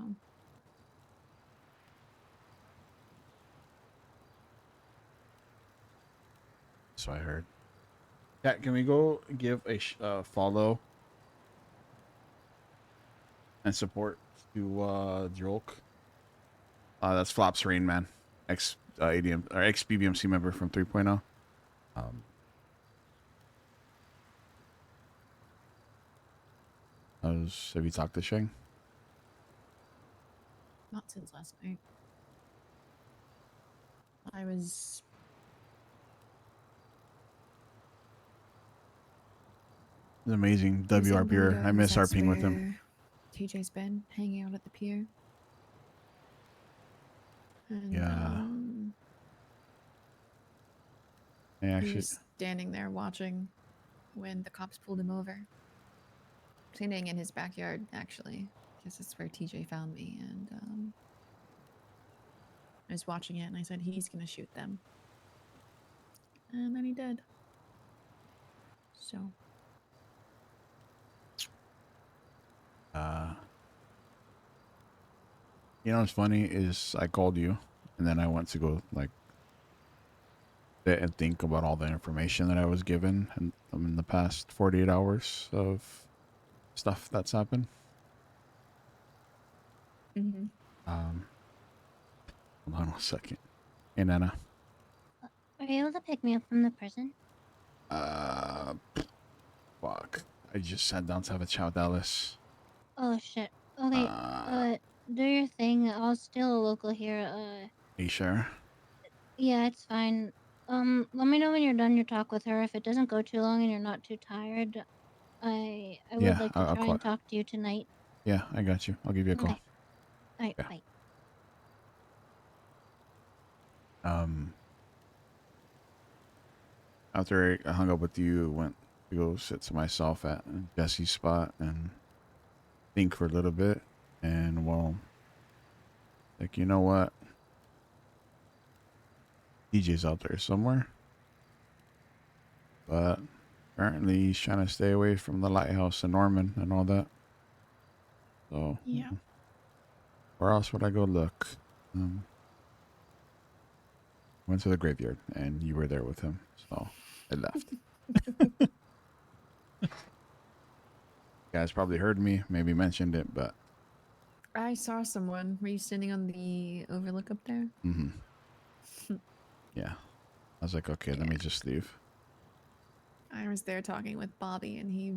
So I heard. Yeah, can we go give a follow and support to Jolk? That's Flops Rain Man, ex ADM or ex BBMC member from 3.0. Have you talked to Shang? Not since last night. I was. It's amazing. I was WR in beer. I Lido, 'cause miss that's RPing with him. where TJ's been hanging out at the pier. And, Yeah. I he actually. was standing there watching when the cops pulled him over. Standing in his backyard, actually, because it's where TJ found me. And I was watching it, and I said, he's going to shoot them. And then he did. So. You know what's funny is I called you, and then I went to go like sit and think about all the information that I was given in the past 48 hours of stuff that's happened. Mm-hmm. Hold on 1 second. Hey, Nana. Are you able to pick me up from the prison? Fuck. I just sat down to have a chow Dallas. Oh shit. Okay. Do your thing. I'll steal a local here. Are you sure? Yeah, it's fine. Let me know when you're done your talk with her. If it doesn't go too long and you're not too tired, I would Yeah, like to I'll try call. and talk to you tonight. Yeah, I got you. I'll give you a call. Okay. All right. Yeah. Bye. After I hung up with you, went to go sit to myself at Jesse's spot and think for a little bit. And well, like, you know what? DJ's out there somewhere. But apparently he's trying to stay away from the lighthouse in Norman and all that. So, Yeah. where else would I go look? Went to the graveyard and you were there with him. So I left. You guys probably heard me, maybe mentioned it, but I saw someone. Were you standing on the overlook up there? yeah. I was like, okay, let me just leave. I was there talking with Bobby, and he.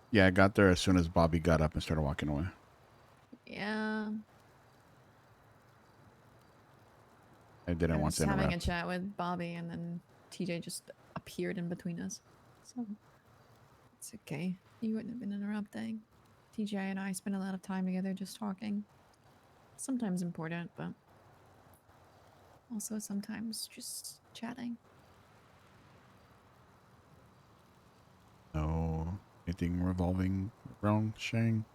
Yeah, I got there as soon as Bobby got up and started walking away. Yeah. I didn't I want was to having a interrupt. chat with Bobby, and then TJ just appeared in between us. So it's okay. You wouldn't have been interrupting. TJ and I spent a lot of time together just talking. Sometimes important, but also sometimes just chatting. No, anything revolving around Shang?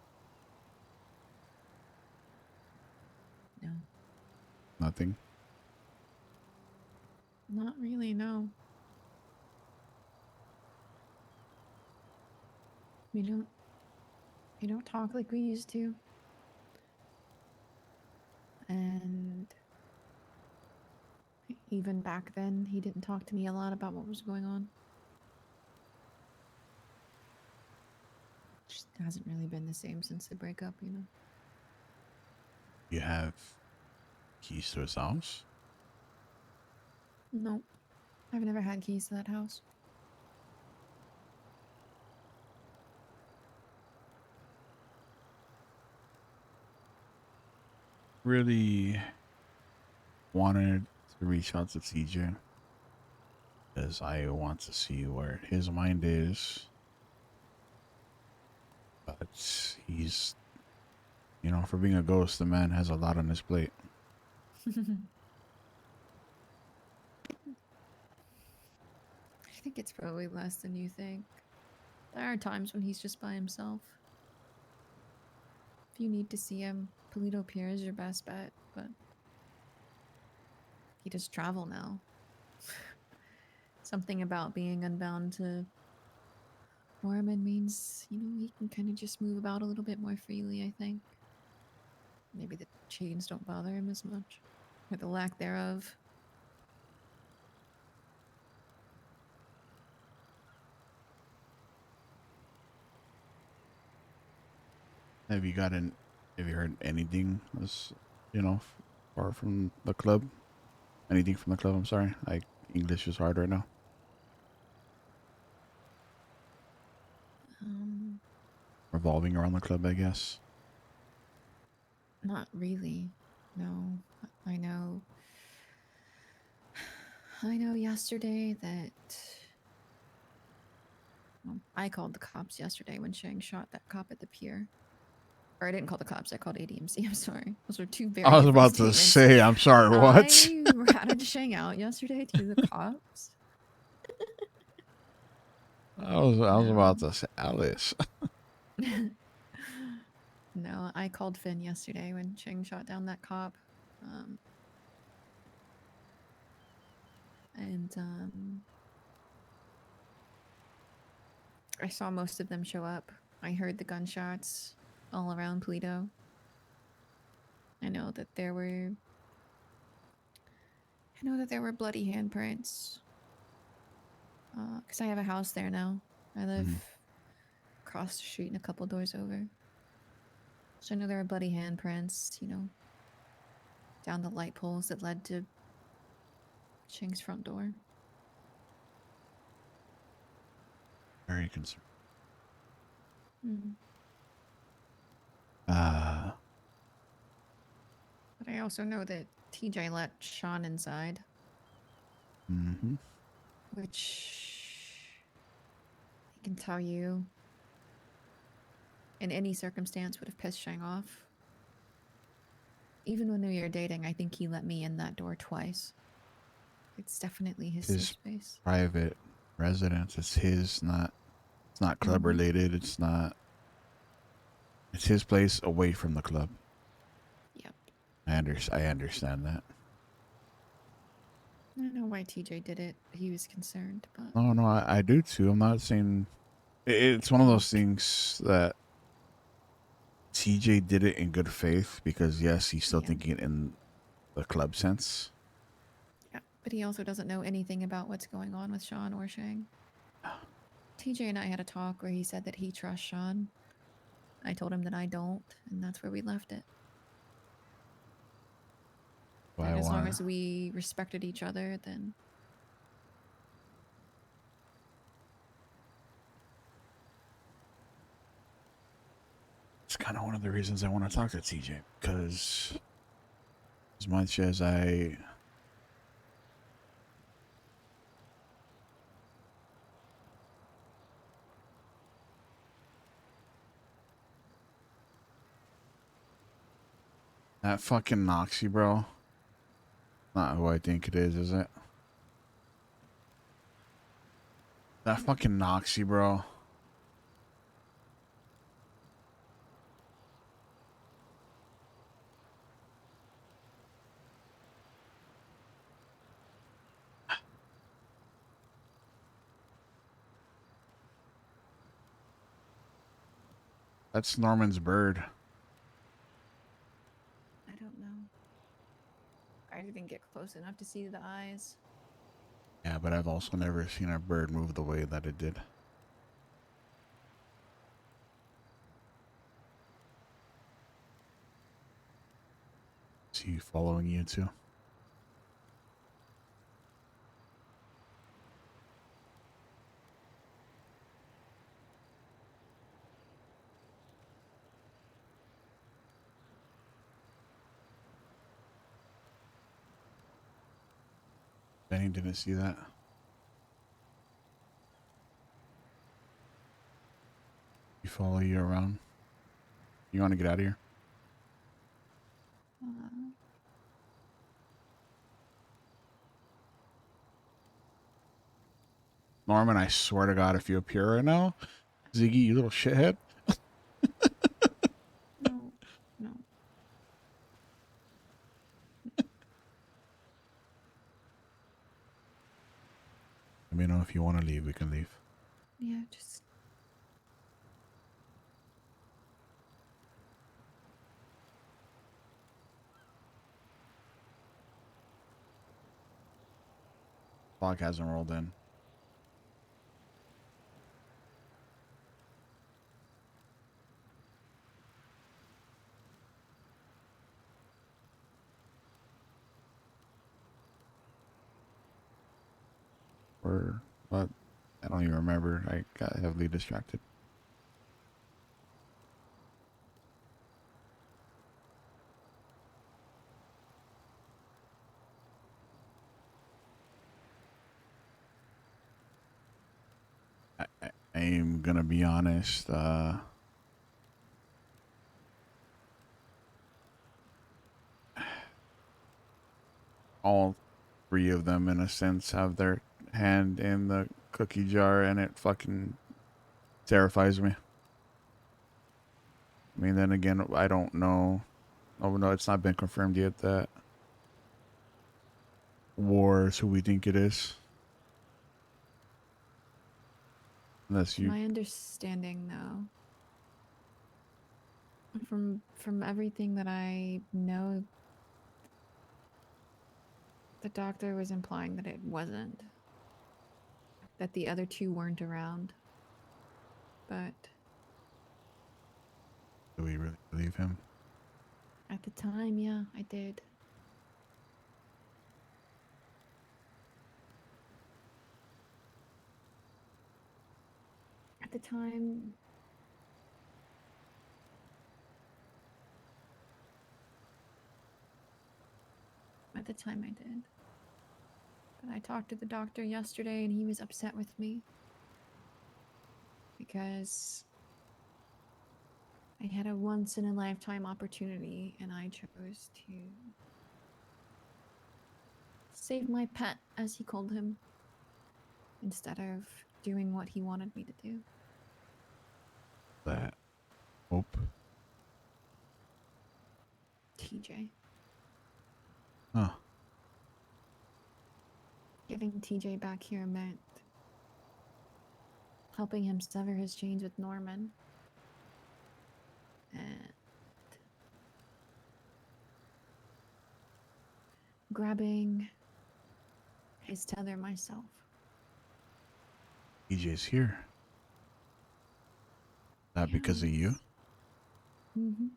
No. Nothing. Not really, no. We don't talk like we used to. And even back then, he didn't talk to me a lot about what was going on. Just hasn't really been the same since the breakup, you know. You have keys to his house? No, I've never had keys to that house. Really wanted to reach out to TJ because I want to see where his mind is. But he's, you know, for being a ghost, the man has a lot on his plate. I think it's probably less than you think. There are times when he's just by himself. If you need to see him, Polito Pier is your best bet, but he does travel now. Something about being unbound to Norman means, you know, he can kind of just move about a little bit more freely, I think. Maybe the chains don't bother him as much, or the lack thereof. Have you gotten? Have you heard anything? This, far from the club. Anything from the club? I'm sorry. English is hard right now. Revolving around the club, I guess. Not really. No. I know. I know yesterday that I called the cops yesterday when Shang shot that cop at the pier. Or I didn't call the cops, I called ADMC. I'm sorry. Those are two very I was different about to statements. say, I'm sorry, what? I ratted Shang out yesterday to the cops. I was about to say Alice. No, I called Finn yesterday when Shang shot down that cop. And I saw most of them show up. I heard the gunshots all around Pluto. I know that there were bloody handprints. Because I have a house there now. I live across the street and a couple doors over. So I know there were bloody handprints, down the light poles that led to Ching's front door. Very concerned. Mm. But I also know that TJ let Sean inside. Mm-hmm. Which I can tell you, in any circumstance, would have pissed Shang off. Even when we were dating, I think he let me in that door twice. It's definitely his safe space. Private residence. It's his, not. It's not club related. It's not. It's his place away from the club. Yep. I understand that. I don't know why TJ did it. He was concerned, but No, I do too. I'm not saying. It's one of those things that TJ did it in good faith because yes, he's still thinking in the club sense. yeah. But he also doesn't know anything about what's going on with Sean or Shang. TJ and I had a talk where he said that he trusts Sean. I told him that I don't, and that's where we left it. And as long as we respected each other, then It's kind of one of the reasons I want to talk to TJ because as much as I that fucking Noxie, bro. Not who I think it is it? That fucking Noxie, bro. That's Norman's bird. I don't know. I didn't get close enough to see the eyes. Yeah, but I've also never seen a bird move the way that it did. Is he following you too? Benny didn't see that. He follow you around. You want to get out of here? Norman, I swear to God, if you appear right now, Ziggy, you little shithead. No. Let me know if you want to leave. We can leave. Yeah, just Fog hasn't rolled in. or what. I don't even remember. I got heavily distracted. I'm gonna be honest. All three of them, in a sense, have their hand in the cookie jar, and it fucking terrifies me. I mean, then again, I don't know. Oh no, it's not been confirmed yet that War is who we think it is. Unless you. My understanding, though, from everything that I know, the doctor was implying that it wasn't. That the other two weren't around. But Do we really believe him? at the time, yeah, I did. At the time, I did. But I talked to the doctor yesterday and he was upset with me. Because I had a once in a lifetime opportunity and I chose to save my pet, as he called him, instead of doing what he wanted me to do. That hope. TJ. Huh. Getting TJ back here meant helping him sever his chains with Norman. And grabbing his tether myself. EJ's here. That because of you? Mm-hmm.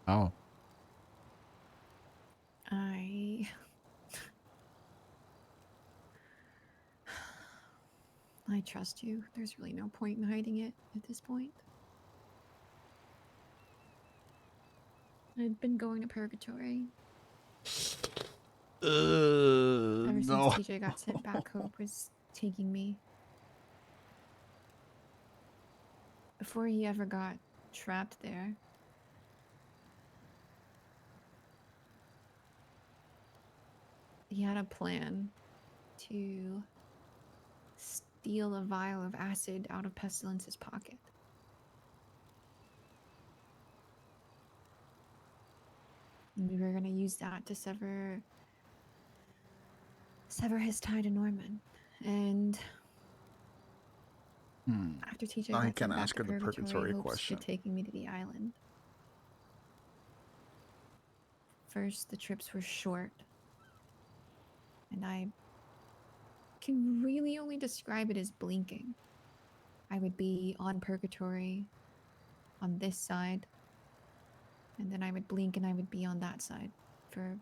How? I trust you. There's really no point in hiding it at this point. I'd been going to purgatory. Ever since No. TJ got sent back, Hope was taking me. Before he ever got trapped there, he had a plan to steal a vial of acid out of Pestilence's pocket. And we were going to use that to sever his tie to Norman. And after TJ I got can sent back ask to her the purgatory Hope question. started taking me to the island. First, the trips were short. And I can really only describe it as blinking. I would be on purgatory on this side, and then I would blink and I would be on that side for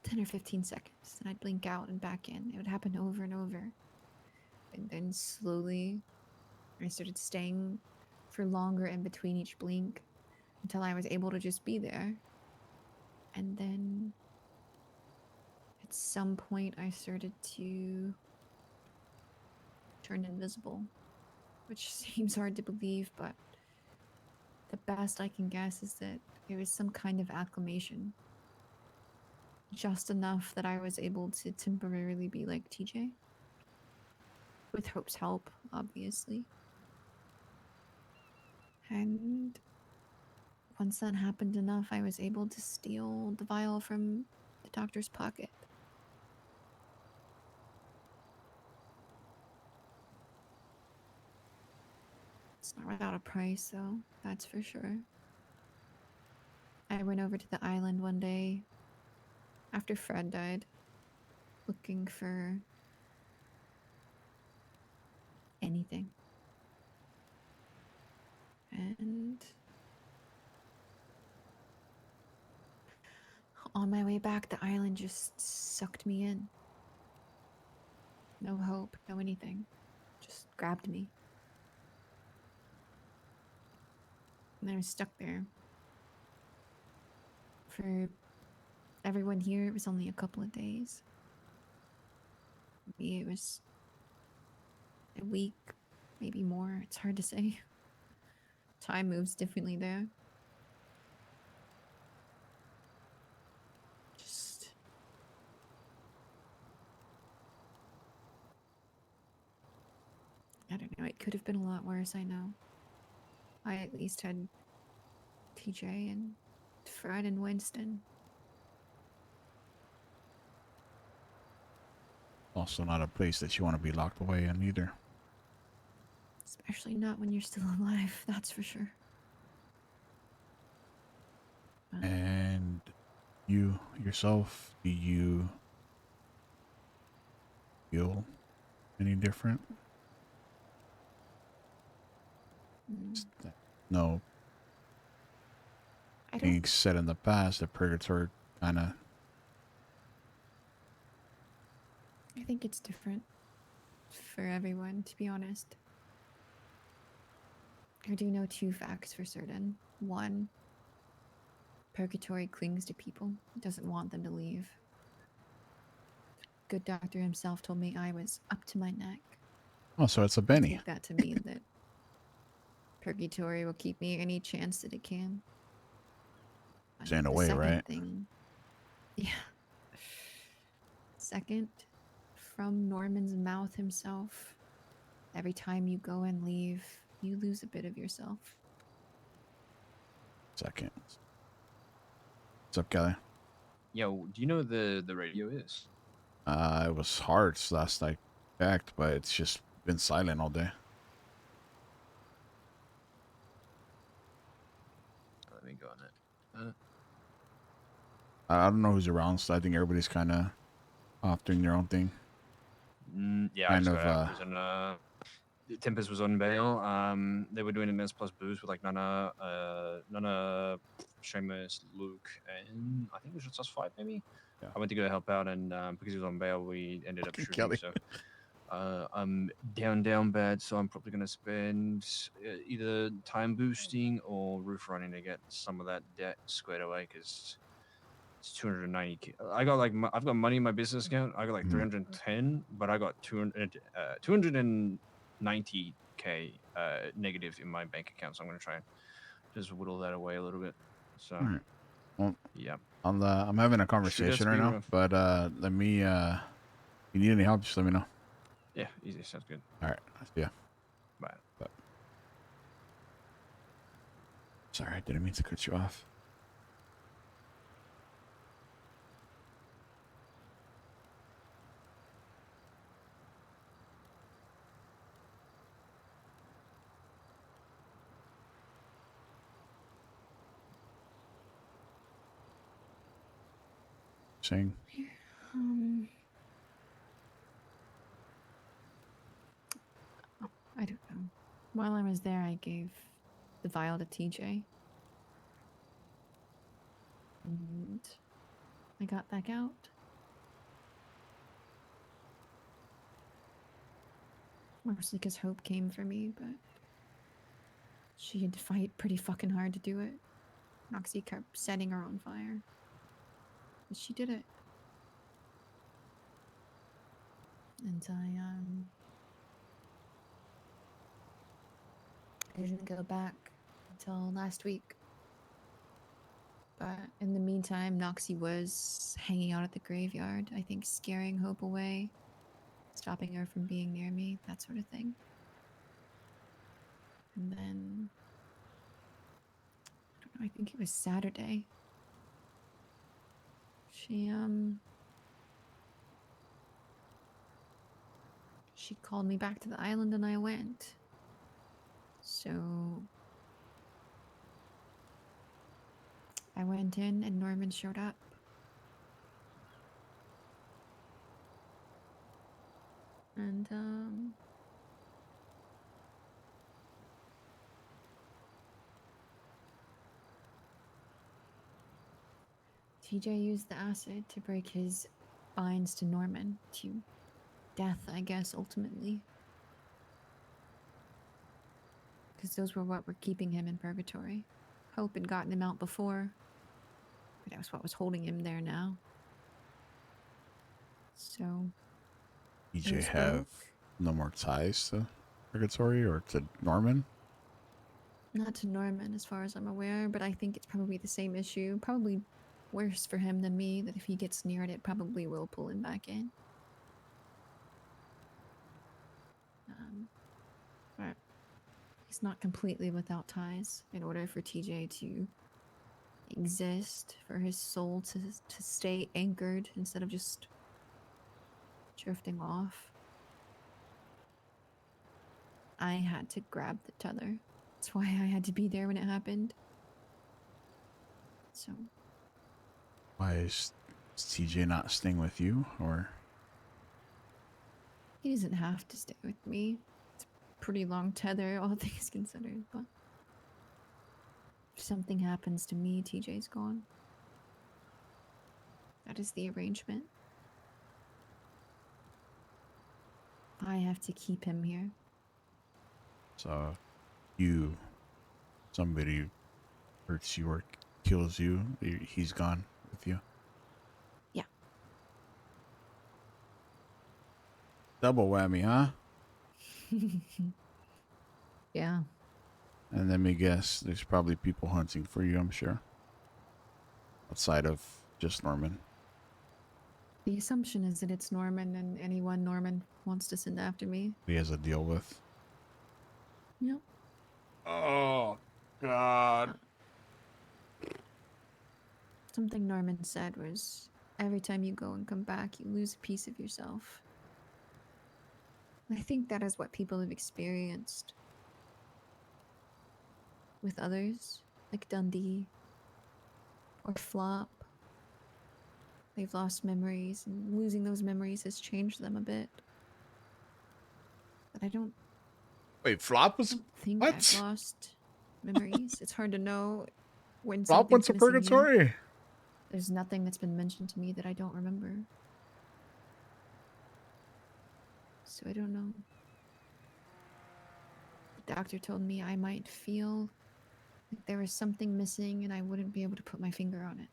10 or 15 seconds. And I'd blink out and back in. It would happen over and over. And then slowly, I started staying for longer in between each blink until I was able to just be there. And then at some point, I started to turn invisible, which seems hard to believe, but the best I can guess is that it was some kind of acclimation. Just enough that I was able to temporarily be like TJ. With Hope's help, obviously. And once that happened enough, I was able to steal the vial from the doctor's pocket. It's not without a price, though, that's for sure. I went over to the island one day after Fred died, looking for anything. And on my way way back, the island just sucked me in. No hope, no anything. Just grabbed me. And I was stuck there. For everyone here, it was only a couple of days. For me, it was a week, maybe more. It's hard to say. Time moves differently there. Just... I don't know, it could have been a lot worse, I know. I at least had TJ and Fred and Winston. Also, not a place that you want to be locked away in either. Especially not when you're still alive, that's for sure. And you yourself, do you feel any different? No. I Being said in the past, the purgatory kind of. I think it's different for everyone, to be honest. I do know two facts for certain. One, purgatory clings to people. It doesn't want them to leave. Good doctor himself told me I was up to my neck. Oh, so it's a I Benny. take that to mean that purgatory will keep me any chance that it can. Staying The away, second right? thing, yeah. Second, from Norman's mouth himself, every time you go and leave, you lose a bit of yourself. Second. What's up, Kelly? Yo, do you know the radio is? It was Hearts last I checked, but it's just been silent all day. Let me go on it. I don't know who's around, so I think everybody's kind of off doing their own thing. Yeah, Kind I just of, got out. It was on, Tempest was on bail. They were doing an S plus boost with like Nana, Seamus, Luke, and I think it was just us five maybe. Yeah. I went to go help out, and because he was on bail, we ended up shooting. Kelly. So I'm down bad. So I'm probably gonna spend either time boosting or roof running to get some of that debt squared away because it's 290. I got like I've got money in my business account. I got like 310, but I got 290k negative in my bank account. So I'm gonna try and just whittle that away a little bit. So All right. Well, yeah. I'm having a conversation right now, but let me. If you need any help, just let me know. Yeah, easy. Sounds good. All right. See ya. Bye. Bye. Sorry, I didn't mean to cut you off. Saying. I don't know. While I was there, I gave the vial to TJ. And I got back out. Mostly because Hope came for me, but she had to fight pretty fucking hard to do it. Noxie kept setting her on fire. But she did it. And I didn't go back until last week. But in the meantime, Noxie was hanging out at the graveyard, I think scaring Hope away, stopping her from being near me, that sort of thing. And then, I don't know, I think it was Saturday. She called me back to the island and I went. So I went in and Norman showed up. And TJ used the acid to break his binds to Norman, to death, I guess, ultimately. Because those were what were keeping him in purgatory. Hope had gotten him out before, but that was what was holding him there now. So, EJ those have broke. no more ties to Purgatory or to Norman? Not to Norman, as far as I'm aware, but I think it's probably the same issue. Probably worse for him than me, that if he gets near it, it probably will pull him back in. But he's not completely without ties. In order for TJ to exist, for his soul to stay anchored instead of just drifting off, I had to grab the tether. That's why I had to be there when it happened. So, Why is TJ not staying with you? Or he doesn't have to stay with me. It's a pretty long tether, all things considered, but if something happens to me, TJ's gone. That is the arrangement. I have to keep him here. so somebody hurts you or kills you, he's gone with you? Yeah. Double whammy, huh? Yeah. And let me guess, there's probably people hunting for you, I'm sure. Outside of just Norman. The assumption is that it's Norman and anyone Norman wants to send after me. He has a deal with. Yep. Oh, God. Something Norman said was, every time you go and come back, you lose a piece of yourself. I think that is what people have experienced with others, like Dundee or Flop. They've lost memories, and losing those memories has changed them a bit. But I don't Wait, Flop was think what? I've lost memories. It's hard to know when Flop went something's to missing you. Purgatory? There's nothing that's been mentioned to me that I don't remember. So I don't know. The doctor told me I might feel like there was something missing and I wouldn't be able to put my finger on it.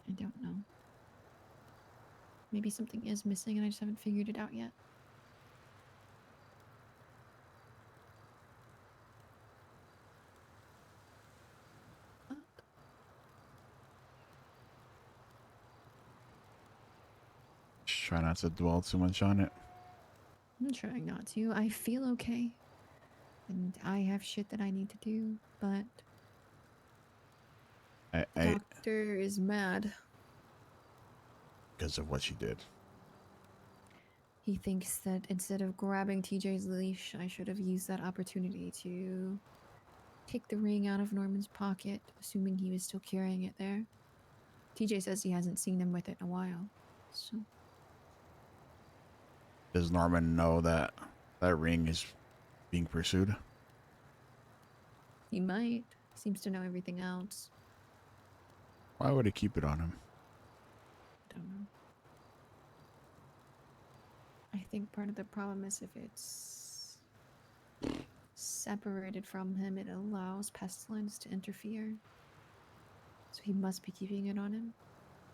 I don't know. Maybe something is missing and I just haven't figured it out yet. Just try not to dwell too much on it. I'm trying not to. I feel okay. And I have shit that I need to do, but I doctor is mad. because of what she did. He thinks that instead of grabbing TJ's leash, I should have used that opportunity to take the ring out of Norman's pocket, assuming he was still carrying it there. TJ says he hasn't seen him with it in a while, so... Does Norman know that that ring is being pursued? He might. Seems to know everything else. Why would he keep it on him? I don't know. I think part of the problem is if it's separated from him, it allows pestilence to interfere. So he must be keeping it on him.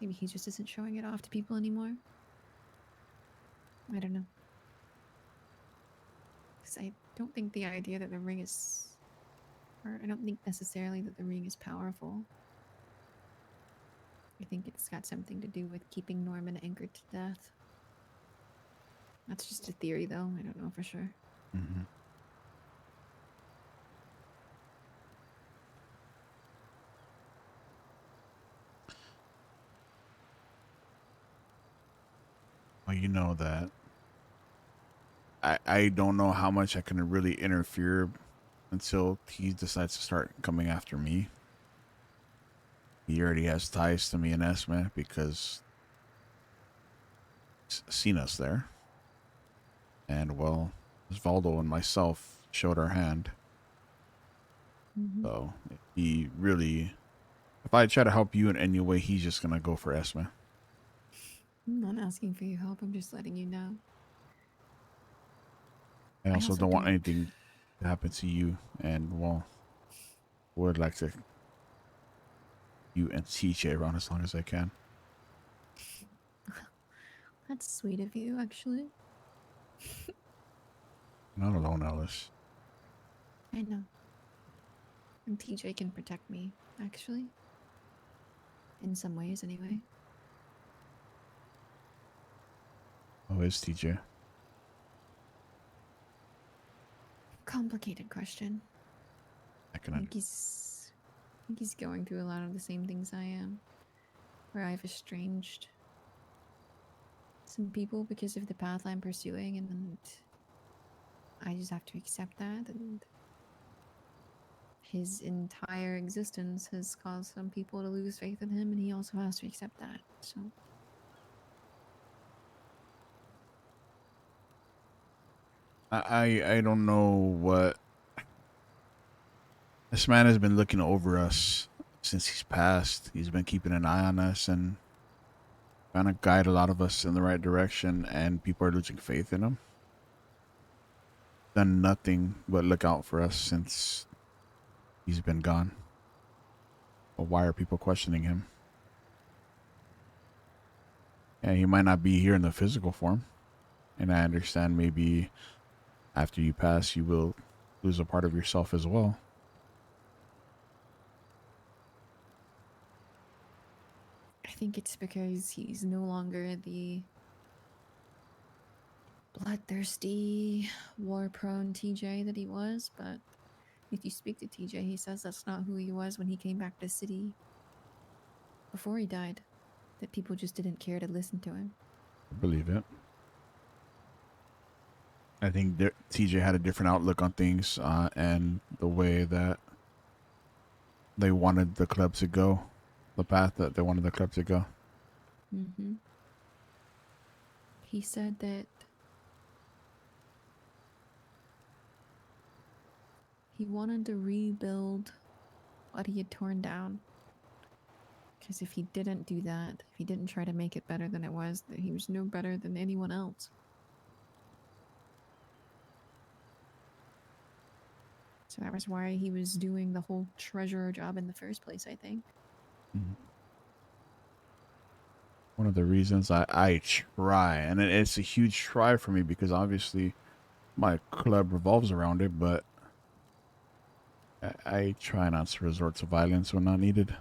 Maybe he just isn't showing it off to people anymore. I don't know. Because I don't think the idea that the ring is... Or I don't think necessarily that the ring is powerful. I think it's got something to do with keeping Norman anchored to death. That's just a theory, though. I don't know for sure. Mm-hmm. Well, you know that I don't know how much I can really interfere until he decides to start coming after me. He already has ties to me and Esme because he's seen us there. And, well, Osvaldo and myself showed our hand. Mm-hmm. So he really If I try to help you in any way, he's just gonna go for Esma. I'm not asking for your help. I'm just letting you know. I also also don't want don't- anything to happen to you, and well, would like to you and TJ around as long as I can. That's sweet of you, actually. Not alone, Alice. I know. And TJ can protect me, actually. In some ways, anyway. Oh, is TJ? Complicated question. I can I think he's going through a lot of the same things I am. Where I've estranged some people because of the path I'm pursuing, and I just have to accept that, and his entire existence has caused some people to lose faith in him, and he also has to accept that. So I don't know what this man has been looking over us since he's passed. He's been keeping an eye on us and trying to guide a lot of us in the right direction, and people are losing faith in him. Done nothing but look out for us since he's been gone. But why are people questioning him? Yeah, he might not be here in the physical form, and I understand maybe after you pass, you will lose a part of yourself as well. I think it's because he's no longer the bloodthirsty, war-prone TJ that he was, but if you speak to TJ, he says that's not who he was when he came back to the city before he died. That people just didn't care to listen to him. I believe it. I think TJ had a different outlook on things and the way that they wanted the club to go, the path that they wanted the club to go. Mm-hmm. He said that he wanted to rebuild what he had torn down. Because if he didn't do that, if he didn't try to make it better than it was, that he was no better than anyone else. So that was why he was doing the whole treasurer job in the first place, I think. Mhm. One of the reasons I try, and it's a huge try for me because obviously my club revolves around it, but I try not to resort to violence when not needed.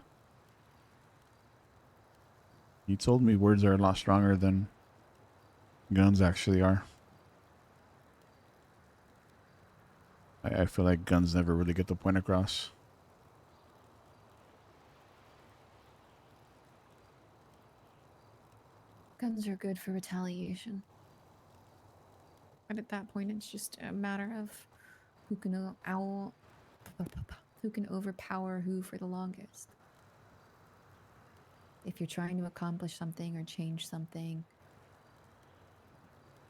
You told me words are a lot stronger than guns actually are. I feel like guns never really get the point across. Guns are good for retaliation. But at that point, it's just a matter of who can who can overpower who for the longest. If you're trying to accomplish something or change something,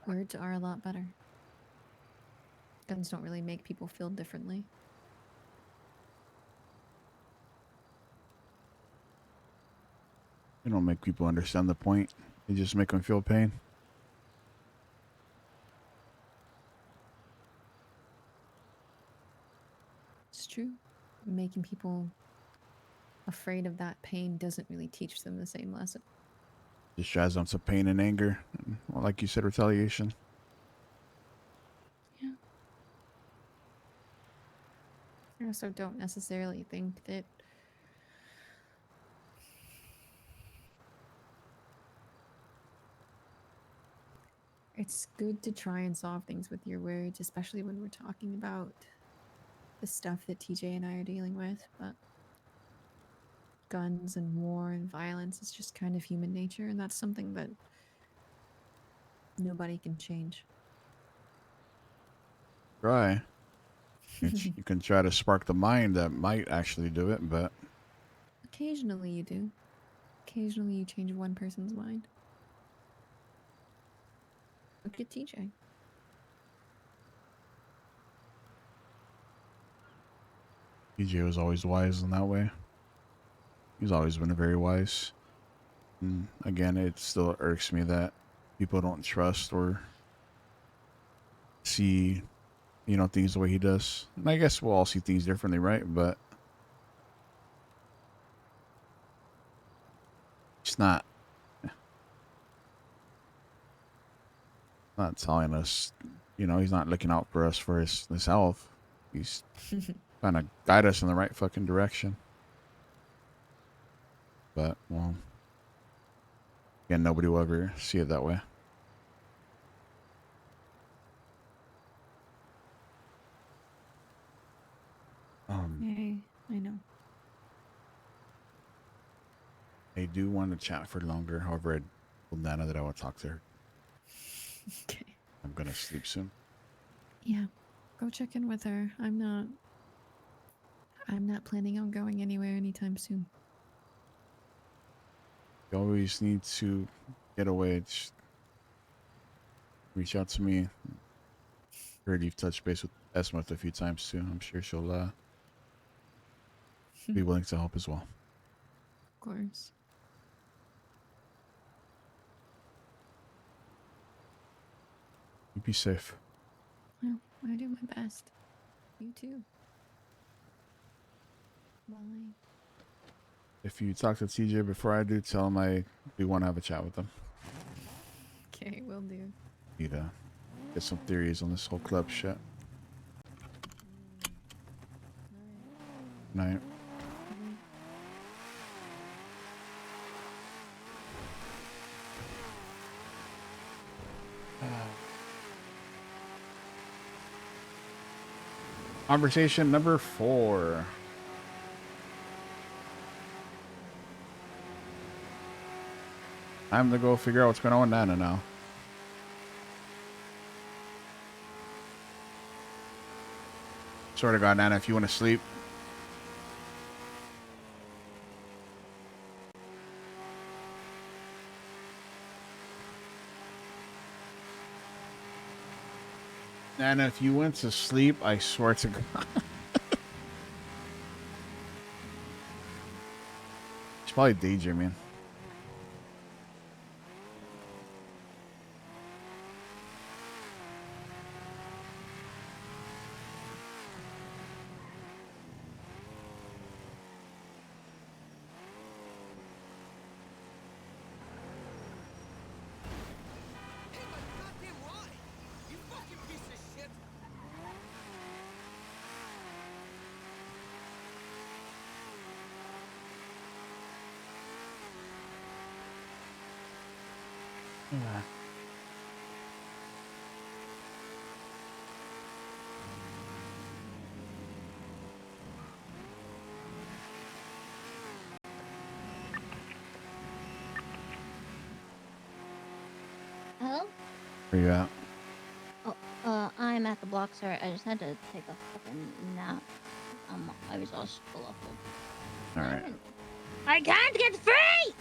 words are a lot better. Guns don't really make people feel differently. They don't make people understand the point. They just make them feel pain. It's true. Making people afraid of that pain doesn't really teach them the same lesson. Just drives them to pain and anger. And, well, like you said, retaliation. Yeah. I also don't necessarily think that it's good to try and solve things with your words, especially when we're talking about the stuff that TJ and I are dealing with, but guns and war and violence is just kind of human nature, and that's something that nobody can change. Try. You can try to spark the mind that might actually do it, but Occasionally you do. Occasionally you change one person's mind. Look at TJ. TJ was always wise in that way. He's always been very wise. And again, it still irks me that people don't trust or see, things the way he does. And I guess we'll all see things differently, right? But it's not telling us, he's not looking out for us for his health. He's trying to guide us in the right fucking direction. But, well, again, nobody will ever see it that way. I know. I do want to chat for longer. However, I told Nana that I want to talk to her. Okay. I'm going to sleep soon. Yeah. Go check in with her. I'm not planning on going anywhere anytime soon. You always need to get away. Just reach out to me. Heard you've touched base with Esmith a few times too. I'm sure she'll be willing to help as well. Of course. You be safe. Well, I do my best. You too. Bye. If you talk to TJ before I do, tell him I do want to have a chat with him. Okay, will do. Need to get some theories on this whole club shit. Night. Conversation number 4. Time to go figure out what's going on with Nana now. Swear to God, Nana, if you want to sleep. Nana, if you went to sleep, I swear to God. She's probably daydreaming. Yeah. Hello? Where you at? Oh, I'm at the block, sir. I just had to take a fucking nap. I was all scuffled. Alright. I can't get free!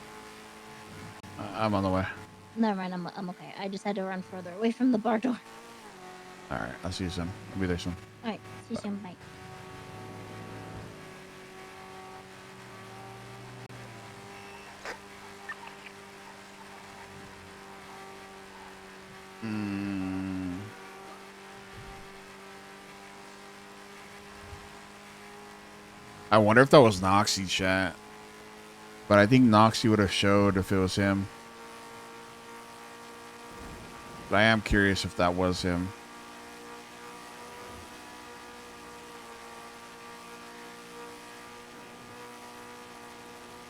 I'm on the way. Never mind, I'm okay. I just had to run further away from the bar door. Alright, I'll see you soon. I'll be there soon. Alright, see you soon. Bye. I wonder if that was Noxie, chat. But I think Noxie would have showed if it was him. But I am curious if that was him.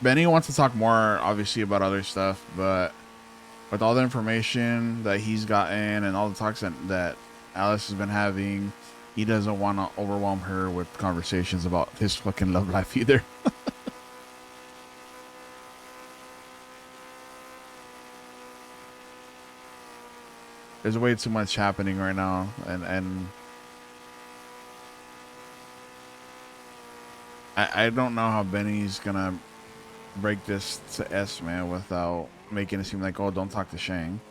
Benny wants to talk more, obviously, about other stuff, but with all the information that he's gotten and all the talks that Alice has been having, he doesn't want to overwhelm her with conversations about his fucking love life either. There's way too much happening right now, and I don't know how Benny's gonna break this to S, man, without making it seem like, oh, don't talk to Shang.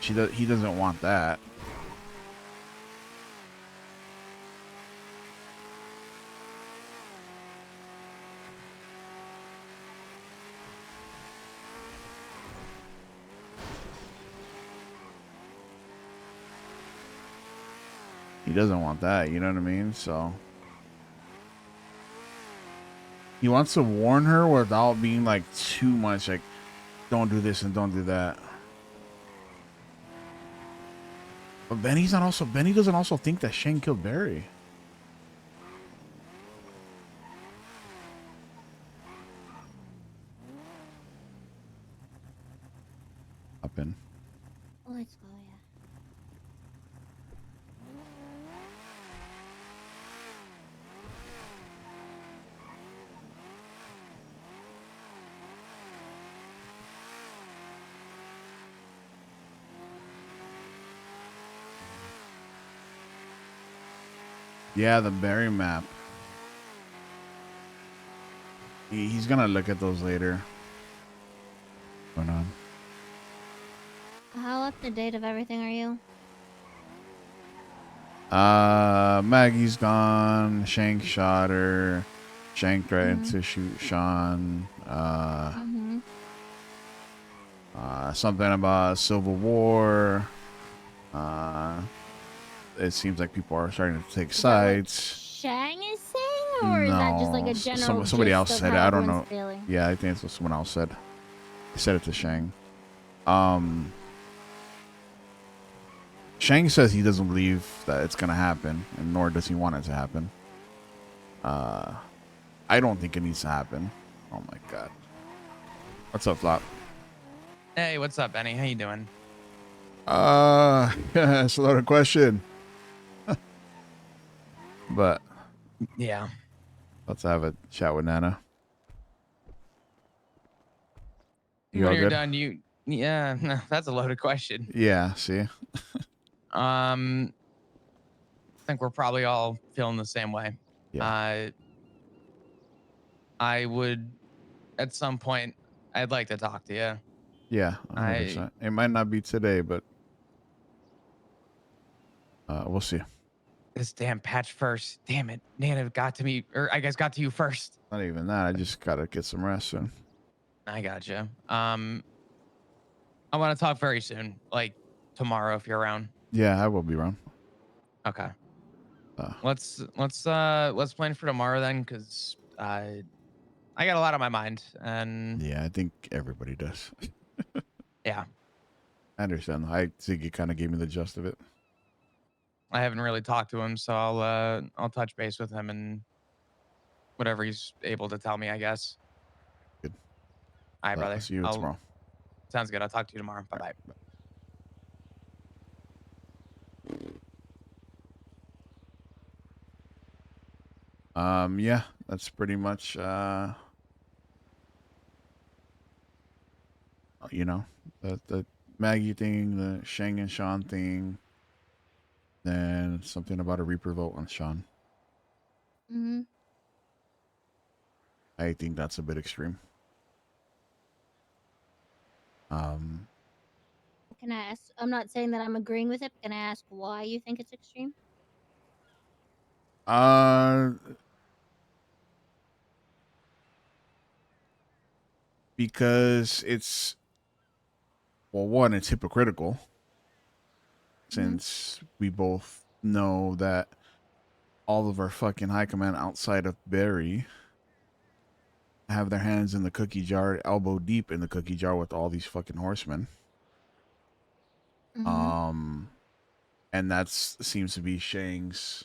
He doesn't want that. He doesn't want that, you know what I mean? So he wants to warn her without being like too much like, don't do this and don't do that. But Benny doesn't also think that Shane killed Barry. Up in. Let's go, yeah. Yeah, the Barry map. He's gonna look at those later. What's going on? How up to date of everything are you? Maggie's gone. Shank shot her. Shank tried to shoot Sean. Something about Civil War. It seems like people are starting to take sides. Shang is saying, or is that just like a general? Somebody gist else of said it. how I don't know. everyone's feeling? Yeah, I think it's what someone else said. They said it to Shang. Shang says he doesn't believe that it's gonna happen, and nor does he want it to happen. I don't think it needs to happen. Oh my god. What's up, Flop? Hey, what's up, Benny? How you doing? It's a loaded question. But Yeah. let's have a chat with Nana. You all When you're good? done, yeah, no, that's a loaded question. Yeah, see? I think we're probably all feeling the same way. Yeah. I would, at some point, I'd like to talk to you. Yeah, 100%. It might not be today, but we'll see. This damn patch first. Damn it. Nana got to me, or I guess got to you first. Not even that. I just gotta get some rest soon. I gotcha. I want to talk very soon, like tomorrow if you're around. Yeah, I will be around. Okay. Let's plan for tomorrow then, because I got a lot on my mind, and Yeah, I think everybody does. yeah, I understand. I think it kind of gave me the gist of it. I haven't really talked to him, so I'll touch base with him and whatever he's able to tell me, I guess. Good. All right, brother. I'll see you tomorrow. Sounds good. I'll talk to you tomorrow. Bye bye. Yeah, that's pretty much you know, the Maggie thing, the Shang and Sean thing, then something about a Reaper vote on Sean. I think that's a bit extreme. Can I ask? I'm not saying that I'm agreeing with it. But can I ask why you think it's extreme? Because it's, well, one, it's hypocritical, since we both know that all of our fucking high command outside of Barry have their hands in the cookie jar, elbow deep in the cookie jar with all these fucking horsemen. And that's seems to be Shang's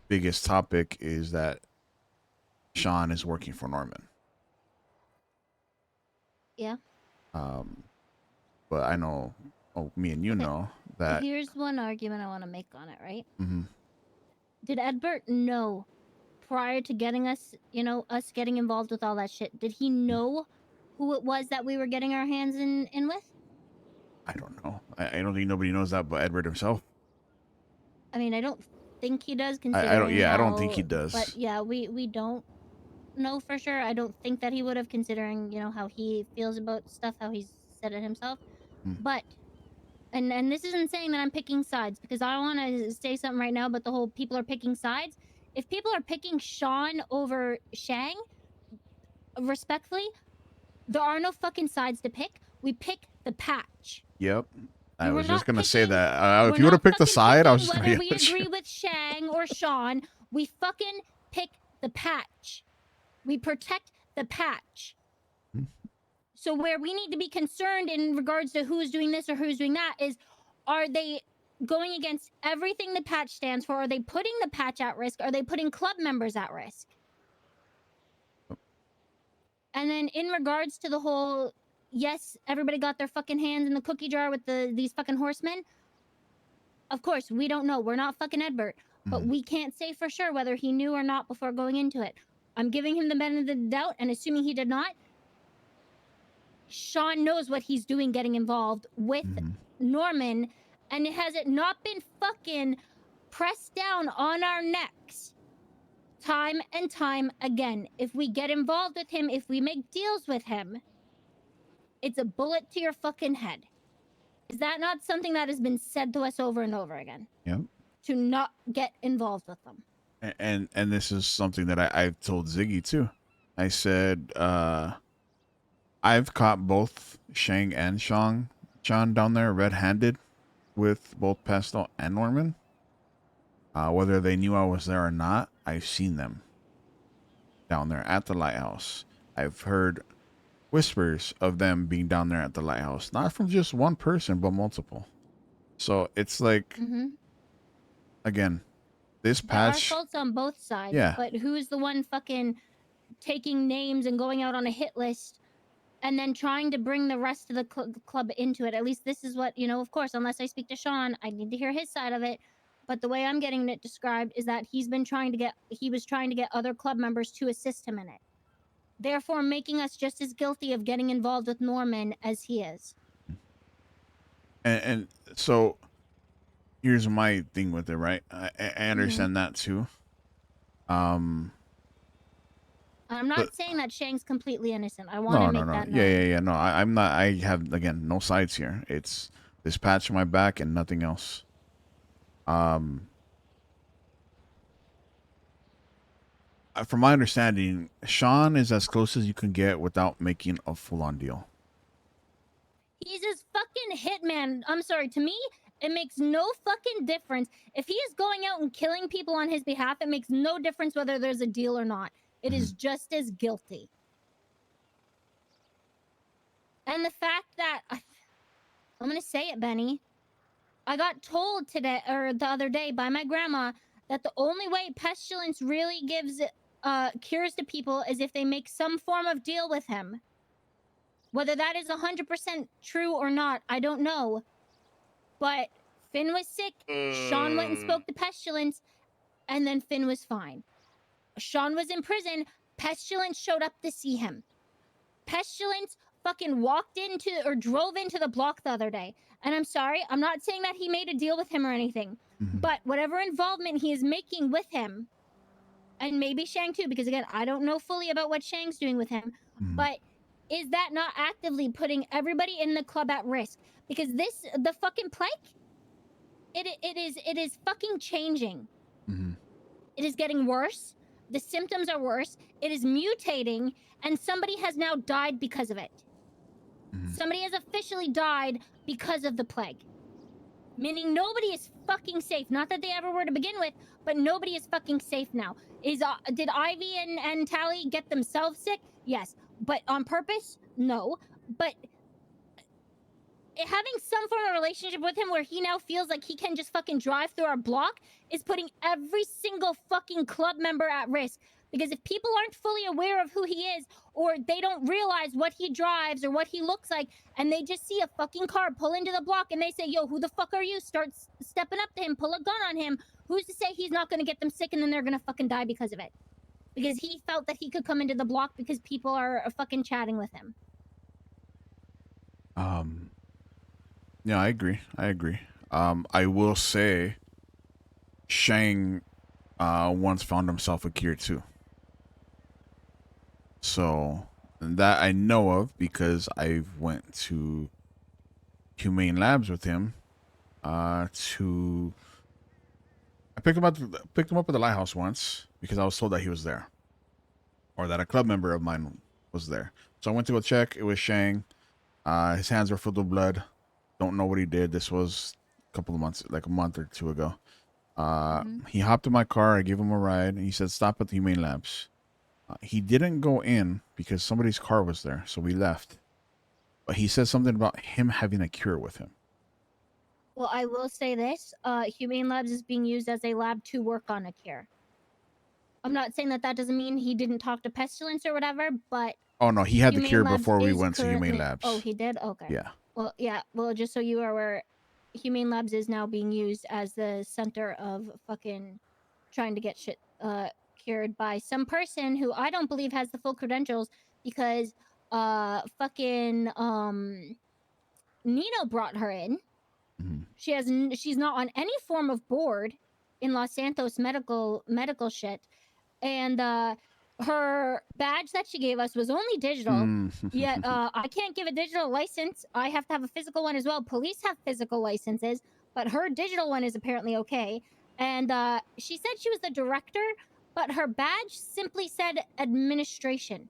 biggest topic, is that Sean is working for Norman. Yeah. But I know, me and you know that. Here's one argument I want to make on it, right? Mhm. Did Edbert know prior to getting us, us getting involved with all that shit? Did he know who it was that we were getting our hands in with? I don't know. I don't think nobody knows that but Edward himself. I mean, I don't think he does. I Considering don't. Yeah, I don't think he does. But yeah, we don't know for sure. I don't think that he would have, considering how he feels about stuff, how he's said it himself. But and this isn't saying that I'm picking sides, because I want to say something right now about the whole people are picking sides. If people are picking Sean over Shang, respectfully, there are no fucking sides to pick. We pick the patch. Yep. I We're was just not gonna say picking- that. If we're you would have not picked a fucking side, I was picking just gonna whether yell we at you. agree with Shang or Sean. We fucking pick the patch. We protect the patch. So where we need to be concerned in regards to who's doing this or who's doing that is, are they going against everything the patch stands for? Are they putting the patch at risk? Are they putting club members at risk? And then in regards to the whole, yes, everybody got their fucking hands in the cookie jar with these fucking horsemen. Of course, we don't know. We're not fucking Edbert. But we can't say for sure whether he knew or not before going into it. I'm giving him the benefit of the doubt, and assuming he did not, Sean knows what he's doing getting involved with Norman, and has it not been fucking pressed down on our necks time and time again? If we get involved with him, if we make deals with him, it's a bullet to your fucking head. Is that not something that has been said to us over and over again? Yep. To not get involved with them. And this is something that I've told Ziggy too. I said, I've caught both Shang and John down there red-handed with both Pesto and Norman. Whether they knew I was there or not, I've seen them down there at the lighthouse. I've heard whispers of them being down there at the lighthouse, not from just one person, but multiple. So it's like, again, this There are patch. faults on both sides. Yeah. But who's the one fucking taking names and going out on a hit list and then trying to bring the rest of the club into it? At least this is what, of course, unless I speak to Sean, I need to hear his side of it. But the way I'm getting it described is that he was trying to get other club members to assist him in it. Therefore, making us just as guilty of getting involved with Norman as he is. And so here's my thing with it, right? I understand that too. I'm not But- saying that Shang's completely innocent. I want to No, make no, no. that known. Yeah. No, I'm not. I have, again, no sides here. It's this patch on my back and nothing else. From my understanding, Sean is as close as you can get without making a full-on deal. He's his fucking hitman. I'm sorry, to me, it makes no fucking difference. If he is going out and killing people on his behalf, it makes no difference whether there's a deal or not. It is just as guilty. And the fact that, I'm gonna say it, Benny. I got told today, or the other day, by my grandma, that the only way pestilence really gives cures to people is if they make some form of deal with him. Whether that is 100% true or not, I don't know. But Finn was sick. Sean went and spoke to Pestilence, and then Finn was fine. Sean was in prison. Pestilence showed up to see him. Pestilence fucking walked into or drove into the block the other day. And I'm sorry, I'm not saying that he made a deal with him or anything. But whatever involvement he is making with him, and maybe Shang too, because again, I don't know fully about what Shang's doing with him, but is that not actively putting everybody in the club at risk? Because the fucking plague, it is fucking changing. It is getting worse. The symptoms are worse. It is mutating, and somebody has now died because of it. Somebody has officially died because of the plague. Meaning nobody is fucking safe. Not that they ever were to begin with, but nobody is fucking safe now. Did Ivy and Tally get themselves sick? Yes. But on purpose? No. But having some form of relationship with him where he now feels like he can just fucking drive through our block is putting every single fucking club member at risk. Because if people aren't fully aware of who he is, or they don't realize what he drives or what he looks like, and they just see a fucking car pull into the block and they say, yo, who the fuck are you? Start stepping up to him, pull a gun on him. Who's to say he's not going to get them sick and then they're going to fucking die because of it? Because he felt that he could come into the block because people are fucking chatting with him. Yeah, I agree. I will say Shang once found himself a cure too. So that I know of because I went to Humane Labs with him. I picked him up at the lighthouse once because I was told that he was there, or that a club member of mine was there. So I went to go check. It was Shang. His hands were filled with blood. don't know what he did. This was a couple of months, like a month or two ago. Mm-hmm. He hopped in my car. I gave him a ride. And he said, "Stop at the Humane Labs." He didn't go in because somebody's car was there, so we left. But he said something about him having a cure with him. Well, I will say this: Humane Labs is being used as a lab to work on a cure. I'm not saying that doesn't mean he didn't talk to Pestilence or whatever, but Oh no, he had the Humane cure Labs before we is went to Humane currently- Labs. Oh, he did. Okay. Yeah. Well, yeah. Well, just so you are aware, Humane Labs is now being used as the center of fucking trying to get shit cured by some person who I don't believe has the full credentials because fucking Nino brought her in. She's not on any form of board in Los Santos medical shit, and her badge that she gave us was only digital. Yet I can't give a digital license. I have to have a physical one as well. Police have physical licenses, but her digital one is apparently okay. And she said she was the director, but her badge simply said administration.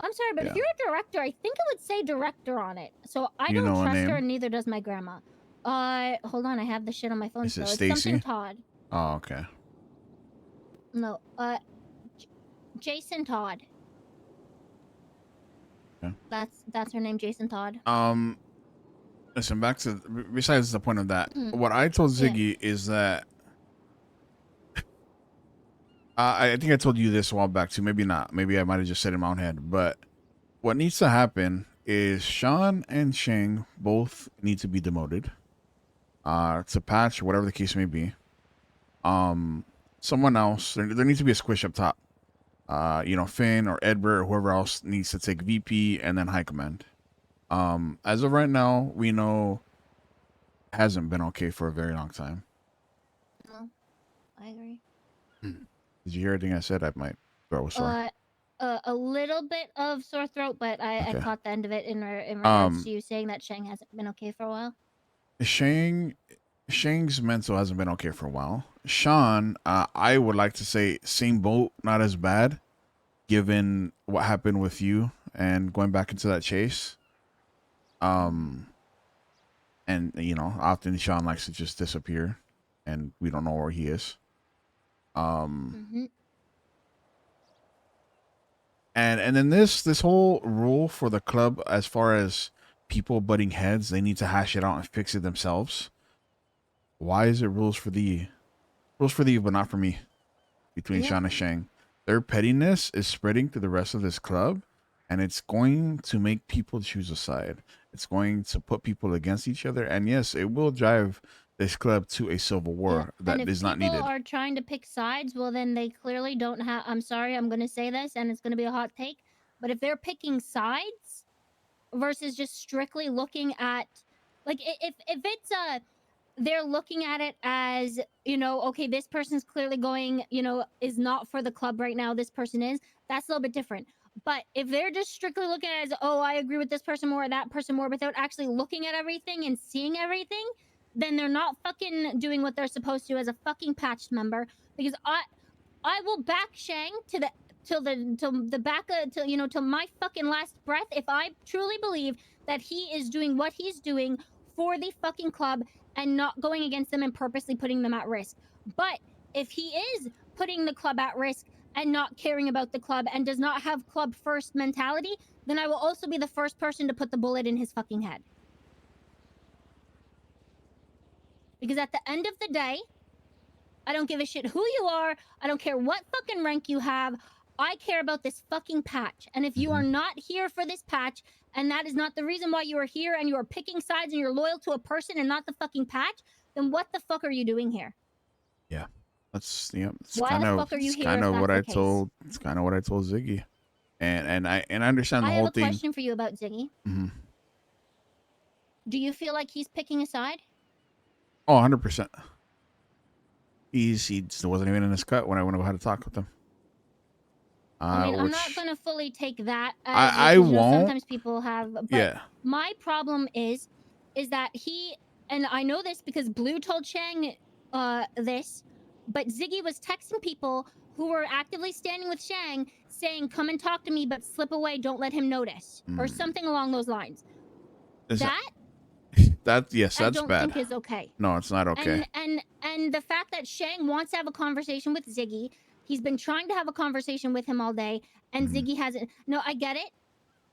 I'm sorry, but if you're a director, I think it would say director on it. So I You don't know a trust her, name? and neither does my grandma. Hold on, I have the shit on my phone. Is it It's Stacy? something Todd. Oh, okay. No, Jason Todd. Okay. That's her name, Jason Todd. Listen, back to besides the point of that, Mm. what I told Yeah. Ziggy is that I think I told you this a while back too. Maybe not. Maybe I might have just said it in my own head. But what needs to happen is Sean and Shang both need to be demoted. To patch, whatever the case may be. Someone else. There needs to be a squish up top. Finn or Edbert or whoever else needs to take VP and then high command. As of right now, we know hasn't been okay for a very long time. No, I agree. Did you hear everything I said? I might throat was sore. A little bit of sore throat, but I Okay. caught the end of it in regards to you saying that Shang hasn't been okay for a while. Shang's mental hasn't been okay for a while. Sean, I would like to say same boat, not as bad, given what happened with you and going back into that chase. And often Sean likes to just disappear, and we don't know where he is. And then this whole rule for the club, as far as people butting heads, they need to hash it out and fix it themselves. Why is it rules for thee, but not for me? Between Sean and Shang, their pettiness is spreading to the rest of this club, and it's going to make people choose a side. It's going to put people against each other, and yes, it will drive this club to a civil war that and is if not needed. people are trying to pick sides, well, then they clearly don't have. I'm sorry, I'm going to say this, and it's going to be a hot take, but if they're picking sides versus just strictly looking at, like, if it's they're looking at it as, okay, this person's clearly going, is not for the club right now. This person is. That's a little bit different. But if they're just strictly looking at it as, oh, I agree with this person more or that person more, without actually looking at everything and seeing everything, then they're not fucking doing what they're supposed to as a fucking patched member. Because I will back Shang till my fucking last breath if I truly believe that he is doing what he's doing for the fucking club and not going against them and purposely putting them at risk. But if he is putting the club at risk and not caring about the club and does not have club first mentality, then I will also be the first person to put the bullet in his fucking head. Because at the end of the day, I don't give a shit who you are. I don't care what fucking rank you have. I care about this fucking patch. And if you are not here for this patch, and that is not the reason why you are here, and you are picking sides and you're loyal to a person and not the fucking patch, then what the fuck are you doing here? Yeah, it's Why kind the of fuck are you it's here kind if of that's what the I case? told. It's kind of what I told Ziggy, and I understand the I whole have a thing. question for you about Ziggy. Mhm. Do you feel like he's picking a side? Oh, 100%. He just wasn't even in his cut when I had to talk with him. I mean, I'm Which not gonna fully take that as I because, won't. sometimes people have, but Yeah. my problem is that he, and I know this because Blue told Shang this, but Ziggy was texting people who were actively standing with Shang saying, "Come and talk to me, but slip away, don't let him notice," or something along those lines. Listen, That yes, I that's don't bad. think is okay. No, it's not okay. And the fact that Shang wants to have a conversation with Ziggy, he's been trying to have a conversation with him all day, and Ziggy hasn't. No, I get it.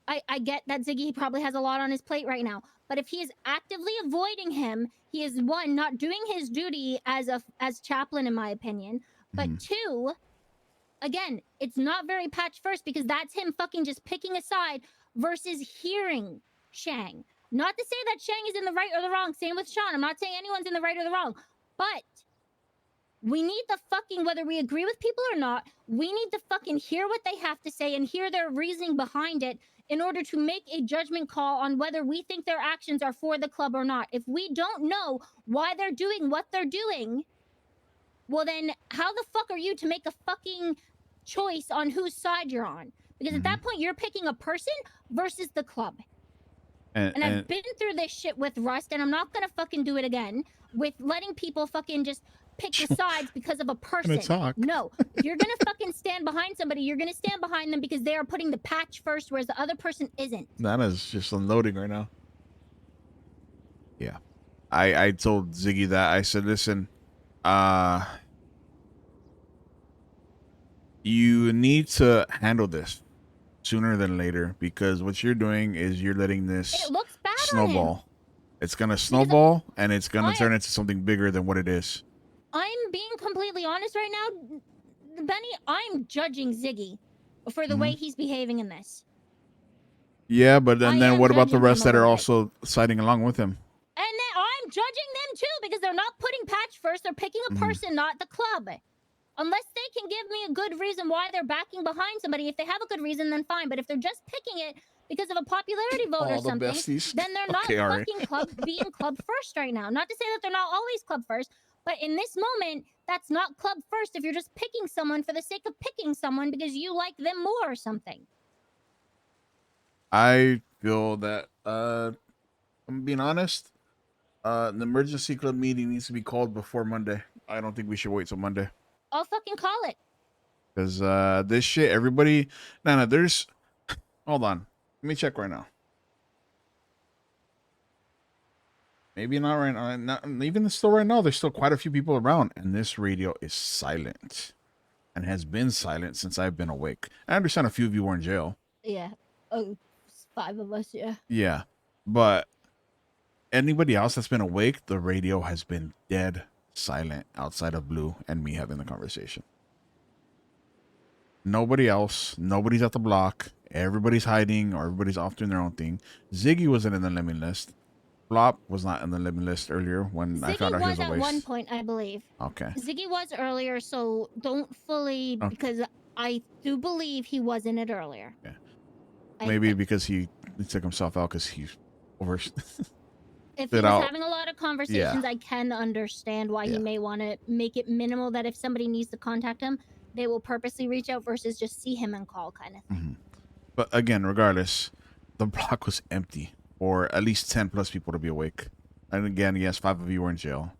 I get that Ziggy probably has a lot on his plate right now. But if he is actively avoiding him, he is one, not doing his duty as chaplain, in my opinion. But two, again, it's not very patch first because that's him fucking just picking a side versus hearing Shang. Not to say that Shang is in the right or the wrong. Same with Sean. I'm not saying anyone's in the right or the wrong. But we need the fucking, whether we agree with people or not, we need to fucking hear what they have to say and hear their reasoning behind it in order to make a judgment call on whether we think their actions are for the club or not. If we don't know why they're doing what they're doing, well then how the fuck are you to make a fucking choice on whose side you're on? Because at that point you're picking a person versus the club. And I've been through this shit with Rust, and I'm not gonna fucking do it again with letting people fucking just pick the sides because of a person. talk. No, if you're gonna fucking stand behind somebody, you're gonna stand behind them because they are putting the patch first, whereas the other person isn't. Nana's just unloading right now. Yeah. I told Ziggy that. I said, listen, you need to handle this sooner than later, because what you're doing is you're letting this It looks bad snowball. on him. It's gonna snowball, and it's gonna turn into something bigger than what it is. I'm being completely honest right now, Benny. I'm judging Ziggy for the way he's behaving in this. Yeah, but then what about the judging rest him a that are little also siding along with him? And then I'm judging them too because they're not putting patch first. They're picking a person, not the club. Unless they can give me a good reason why they're backing behind somebody. If they have a good reason, then fine. But if they're just picking it because of a popularity vote or All the something, besties. then they're not Okay, all right. fucking being club first right now. Not to say that they're not always club first, but in this moment, that's not club first if you're just picking someone for the sake of picking someone because you like them more or something. I feel that I'm being honest. The emergency club meeting needs to be called before Monday. I don't think we should wait till Monday. I'll fucking call it. Because this shit, everybody... Nana, there's... Hold on. Let me check right now. Maybe not right now. Not, even still right now, there's still quite a few people around. And this radio is silent. And has been silent since I've been awake. I understand a few of you were in jail. Yeah. Oh, 5 of us, yeah. Yeah. But anybody else that's been awake, the radio has been dead silent outside of Blue and me having the conversation. Nobody else. Nobody's at the block. Everybody's hiding or everybody's off doing their own thing. Ziggy wasn't in the lemon list. Flop was not in the lemon list earlier when I found out he was a at waste. one point, I believe. Okay. Ziggy was earlier, so don't fully, because I do believe he was in it earlier. Yeah. I Maybe because he took himself out because he over... If he was having a lot of conversations, I can understand why he may want to make it minimal that if somebody needs to contact him, they will purposely reach out versus just see him and call kind of thing. But again, regardless, the block was empty for at least 10 plus people to be awake. And again, yes, 5 of you were in jail.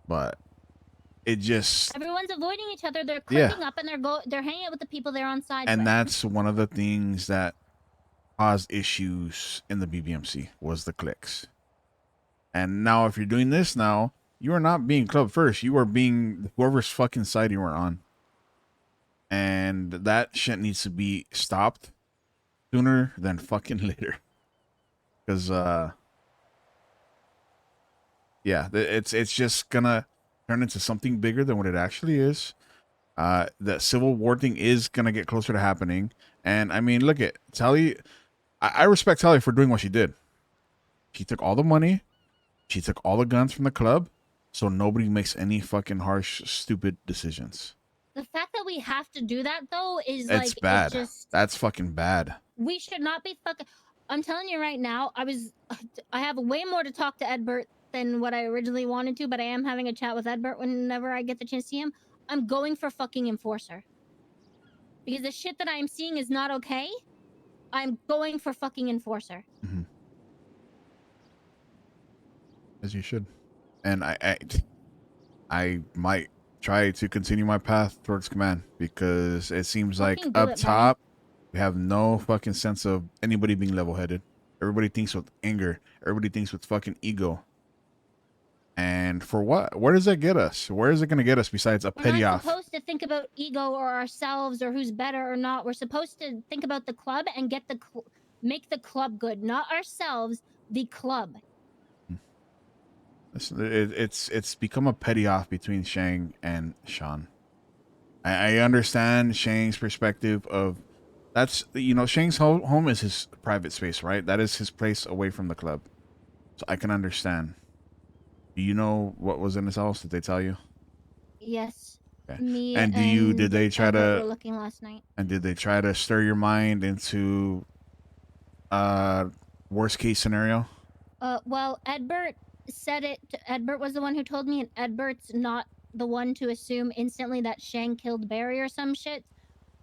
But it just... Everyone's avoiding each other. They're Yeah. clicking up and they're hanging out with the people they're on side And with. that's one of the things that caused issues in the BBMC was the clicks. And now if you're doing this now, you are not being club first. You are being whoever's fucking side you are on. And that shit needs to be stopped sooner than fucking later. Because yeah, it's just gonna turn into something bigger than what it actually is. The Civil War thing is gonna get closer to happening. And I mean, look at Tally. I respect Tally for doing what she did. She took all the money. She took all the guns from the club, so nobody makes any fucking harsh, stupid decisions. The fact that we have to do that though is It's like bad. It's just, That's fucking bad. we should not be fucking. I'm telling you right now, I have way more to talk to Edbert than what I originally wanted to, but I am having a chat with Edbert whenever I get the chance to see him. I'm going for fucking Enforcer. Because the shit that I'm seeing is not okay. I'm going for fucking Enforcer. As you should. And I might try to continue my path towards command because it seems like Fucking do up it, buddy. top we have no fucking sense of anybody being level-headed. Everybody thinks with anger. Everybody thinks with fucking ego. And for what? Where does that get us? Where is it going to get us besides a We're petty not off? supposed to think about ego or ourselves or who's better or not. We're supposed to think about the club and get make the club good, not ourselves. The club. It's become a petty off between Shang and Sean. I understand Shang's perspective of that's Shang's home is his private space, right? That is his place away from the club. So I can understand. Do you know what was in his house? Did they tell you? Yes. Okay. Me And did they try Albert to were looking last night. and did they try to stir your mind into worst case scenario? Well, Edbert said it. Edbert was the one who told me, and Edbert's not the one to assume instantly that Shang killed Barry or some shit.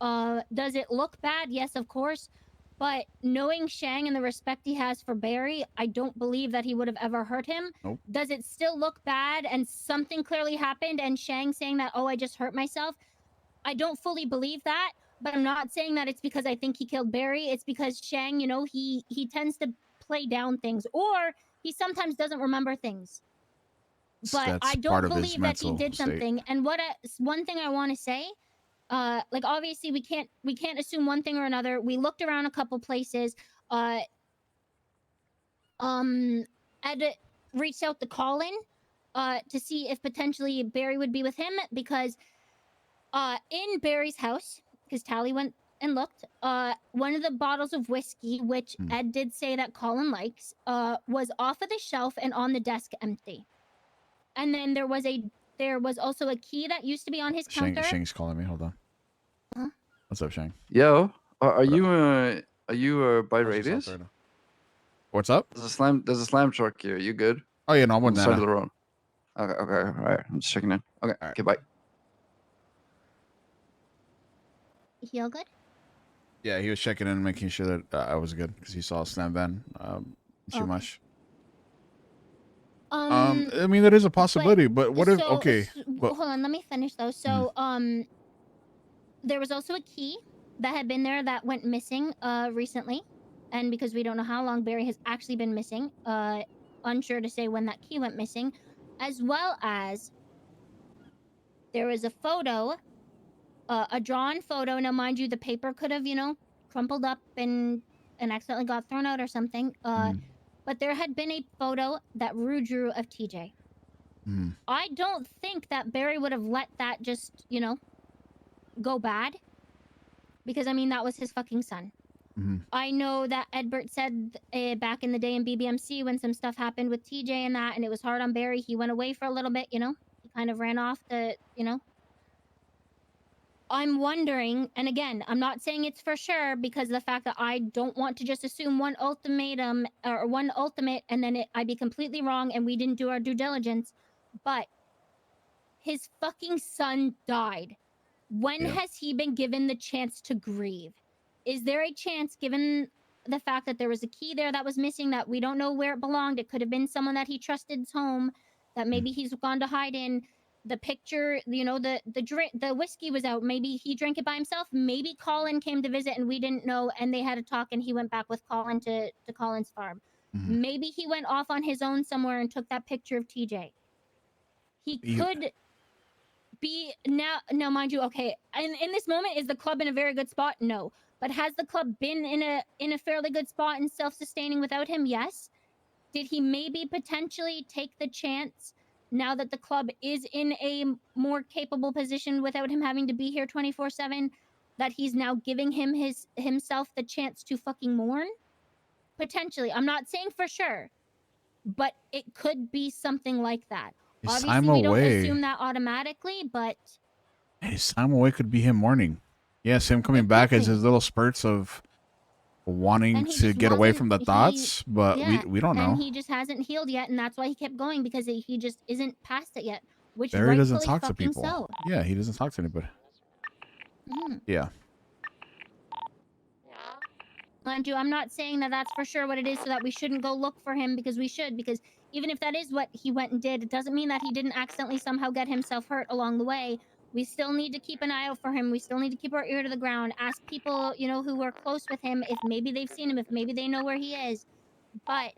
Does it look bad? Yes, of course. But knowing Shang and the respect he has for Barry, I don't believe that he would have ever hurt him. Nope. Does it still look bad and something clearly happened and Shang saying that, oh, I just hurt myself? I don't fully believe that, but I'm not saying that it's because I think he killed Barry. It's because Shang, he tends to play down things, or he sometimes doesn't remember things. But That's I don't part of his believe that he mental did state. something. And one thing I want to say, like obviously we can't assume one thing or another. We looked around a couple places. Ed reached out to Colin to see if potentially Barry would be with him, because in Barry's house, because Tally went and looked, one of the bottles of whiskey, which Ed did say that Colin likes, was off of the shelf and on the desk empty. And then there was also a key that used to be on his counter. Shang's calling me. Hold on. Huh? What's up, Shang? Yo, are you by Radius? What's up? There's a slam truck here. You good? Oh yeah, no, I'm On with the side of Nana. the road. Okay, all right. I'm just checking in. Okay, okay, bye. Feel good? Yeah, he was checking in, making sure that I was good because he saw a slam van. Too much. I mean, that is a possibility, but what if? Okay, but hold on, let me finish though. So, there was also a key that had been there that went missing recently, and because we don't know how long Barry has actually been missing, unsure to say when that key went missing, as well as there was a photo, a drawn photo. Now, mind you, the paper could have, crumpled up and accidentally got thrown out or something. But there had been a photo that Rue drew of TJ. I don't think that Barry would have let that just, go bad. Because, I mean, that was his fucking son. I know that Edbert said back in the day in BBMC when some stuff happened with TJ and that, and it was hard on Barry, he went away for a little bit, He kind of ran off to, I'm wondering, and again, I'm not saying it's for sure because of the fact that I don't want to just assume one ultimatum or one ultimate and then I'd be completely wrong and we didn't do our due diligence. But his fucking son died. When has he been given the chance to grieve? Is there a chance, given the fact that there was a key there that was missing, that we don't know where it belonged? It could have been someone that he trusted's home, that maybe he's gone to hide in. The picture, the whiskey was out. Maybe he drank it by himself. Maybe Colin came to visit and we didn't know, and they had a talk, and he went back with Colin to Colin's farm. Maybe he went off on his own somewhere and took that picture of TJ. He could be now, mind you, okay, and in this moment, is the club in a very good spot? No. But has the club been in a fairly good spot and self-sustaining without him? Yes. Did he maybe potentially take the chance, now that the club is in a more capable position without him having to be here 24/7, that he's now giving himself the chance to fucking mourn? Potentially. I'm not saying for sure, but it could be something like that. His Obviously, time we don't away. assume that automatically, but his time away could be him mourning. Yes, him coming back as his little spurts of wanting and he to just get away wasn't- from the he- thoughts, but yeah, we don't know. And he just hasn't healed yet, and that's why he kept going, because he just isn't past it yet. Which Barry doesn't rightfully talk to fucking people. So. Yeah, he doesn't talk to anybody. Yeah. Mind you, I'm not saying that that's for sure what it is, so that we shouldn't go look for him, because we should. Because even if that is what he went and did, it doesn't mean that he didn't accidentally somehow get himself hurt along the way. We still need to keep an eye out for him. We still need to keep our ear to the ground. Ask people, who were close with him, if maybe they've seen him, if maybe they know where he is. but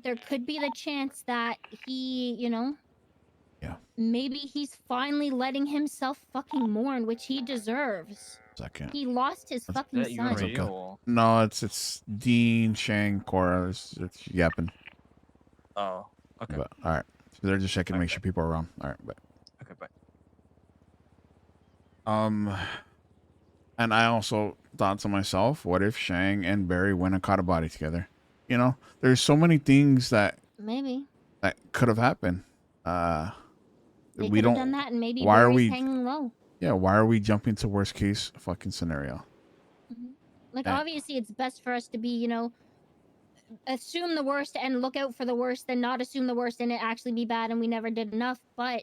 there could be the chance that he, you know, maybe he's finally letting himself fucking mourn, which he deserves. Second. He lost his fucking that you and son. radio or? No, it's Dean, Shang, Cora. It's yapping. Oh, okay. But all right, so they're just checking to make sure people are around. All right, but Okay, bye. and I also thought to myself, what if Shang and Barry went and caught a body together? You know, there's so many things that Maybe could have happened. they We could have don't. done that, and maybe Why are Barry's we? hanging low. Yeah, why are we jumping to worst case fucking scenario? Like, Eh. obviously, it's best for us to be, you know, assume the worst and look out for the worst, than not assume the worst and it actually be bad and we never did enough. But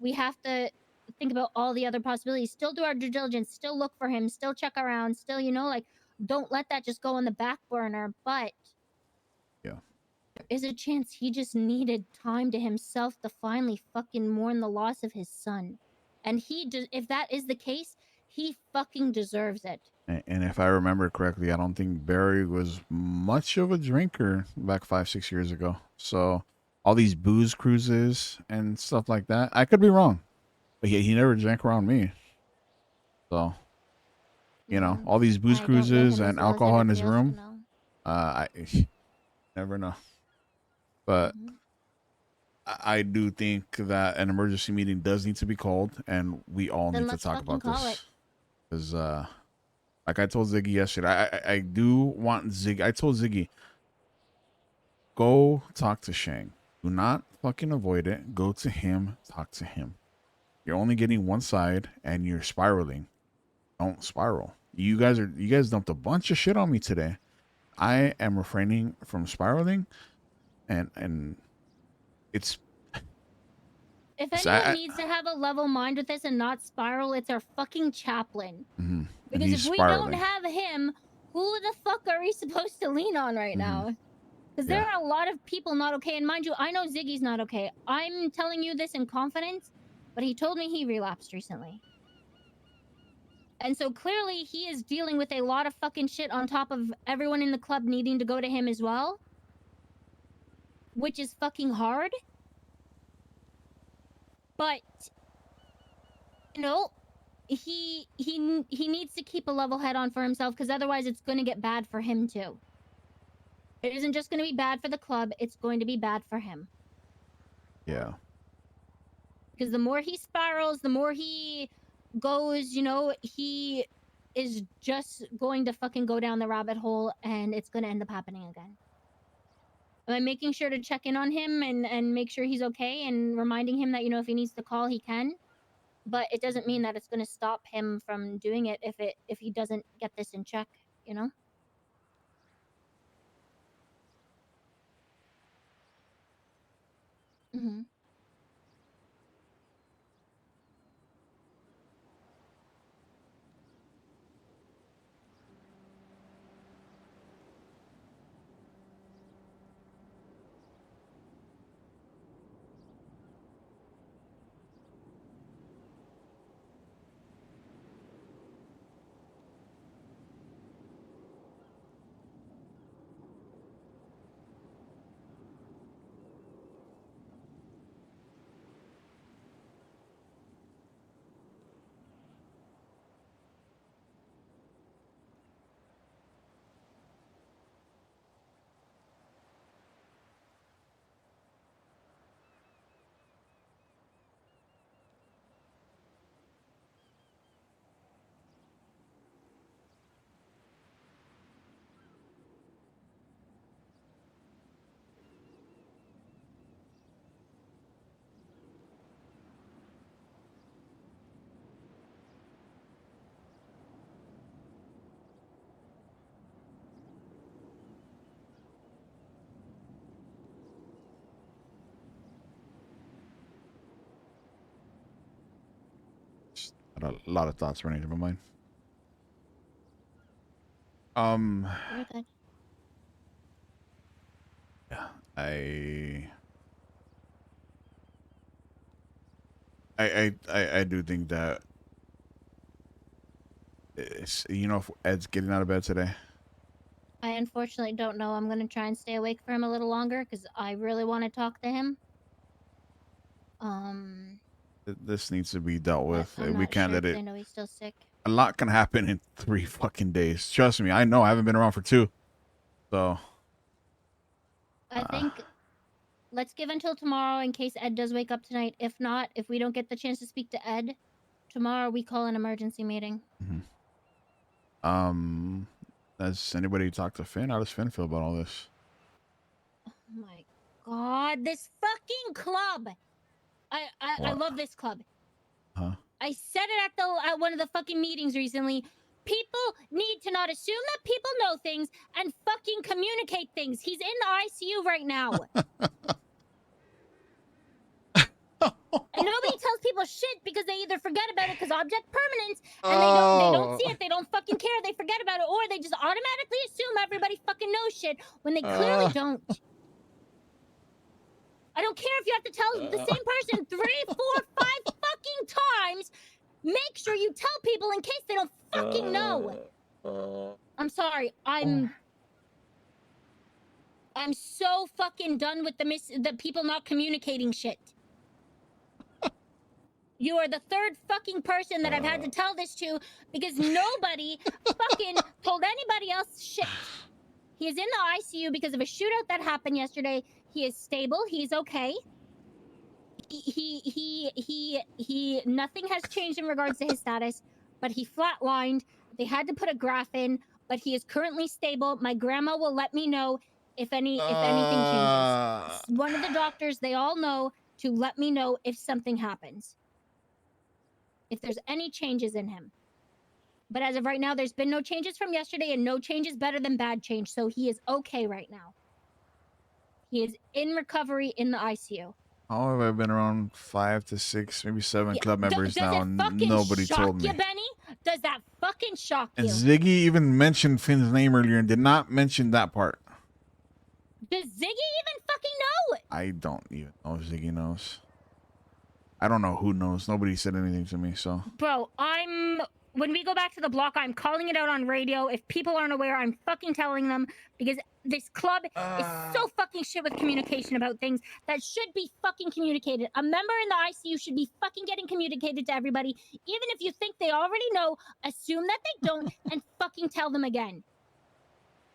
we have to think about all the other possibilities. Still do our due diligence. Still look for him. Still check around. Still, you know, like, don't let that just go on the back burner. But yeah, there is a chance he just needed time to himself to finally fucking mourn the loss of his son. And if that is the case, he fucking deserves it. And if I remember correctly, I don't think Barry was much of a drinker back 5-6 years ago. So all these booze cruises and stuff like that, I could be wrong, but he never drank around me. So, you know, all these booze I don't know cruises him as and well as alcohol in his everybody else room, will know. I never know. But I do think that an emergency meeting does need to be called, and we all Then need to let's talk fucking about call this. it. Because, like I told Ziggy yesterday, I do want Ziggy. I told Ziggy, go talk to Shang. Do not fucking avoid it. Go to him. Talk to him. You're only getting one side, and you're spiraling. Don't spiral. You guys dumped a bunch of shit on me today. I am refraining from spiraling, and it's. If So anyone needs to have a level mind with this and not spiral, it's our fucking chaplain. And Because he's if we don't spiraling. have him, who the fuck are we supposed to lean on right now? Because there are a lot of people not okay. And mind you, I know Ziggy's not okay. I'm telling you this in confidence, but he told me he relapsed recently. And so clearly he is dealing with a lot of fucking shit on top of everyone in the club needing to go to him as well. Which is fucking hard. But, you know, he needs to keep a level head on for himself, because otherwise it's going to get bad for him too. It isn't just going to be bad for the club, it's going to be bad for him. Yeah. Because the more he spirals, the more he goes, you know, he is just going to fucking go down the rabbit hole, and it's going to end up happening again. I'm making sure to check in on him and make sure he's okay, and reminding him that, you know, if he needs to call, he can. But it doesn't mean that it's going to stop him from doing it if he doesn't get this in check, you know? Mm-hmm. Had a lot of thoughts running through my mind. You're good. Yeah, I do think that it's, you know, if Ed's getting out of bed today, I unfortunately don't know. I'm gonna try and stay awake for him a little longer because I really want to talk to him. This needs to be dealt But with. I'm We not can't sure let 'cause it. I know he's still sick. A lot can happen in 3 fucking days. Trust me, I know. I haven't been around for 2. So I think let's give until tomorrow in case Ed does wake up tonight. If not, if we don't get the chance to speak to Ed, tomorrow we call an emergency meeting. has anybody talked to Finn? How does Finn feel about all this? Oh my god, this fucking club! I What? love this club. Huh? I said it at one of the fucking meetings recently. People need to not assume that people know things and fucking communicate things. He's in the ICU right now. And nobody tells people shit because they either forget about it because object permanence and they don't see it, they don't fucking care, they forget about it, or they just automatically assume everybody fucking knows shit when they clearly don't. I don't care if you have to tell the same person 3, 4, 5 fucking times. Make sure you tell people in case they don't fucking know. I'm sorry. I'm so fucking done with the people not communicating shit. You are the third fucking person that I've had to tell this to because nobody fucking told anybody else shit. He is in the ICU because of a shootout that happened yesterday. He is stable. He's okay. He nothing has changed in regards to his status, but he flatlined. They had to put a graph in, but he is currently stable. My grandma will let me know if anything changes. One of the doctors, they all know to let me know if something happens. If there's any changes in him. But as of right now, there's been no changes from yesterday, and no change is better than bad change. So he is okay right now. He is in recovery in the ICU. How have I been around 5 to 6, maybe 7 club members does now, it and fucking nobody shock told me? you, Benny? Does that fucking shock And you? Ziggy even mentioned Finn's name earlier and did not mention that part. Does Ziggy even fucking know? I don't even know if Ziggy knows. I don't know who knows. Nobody said anything to me, so. Bro, when we go back to the block, I'm calling it out on radio. If people aren't aware, I'm fucking telling them because this club is so fucking shit with communication about things that should be fucking communicated. A member in the ICU should be fucking getting communicated to everybody. Even if you think they already know, assume that they don't and fucking tell them again.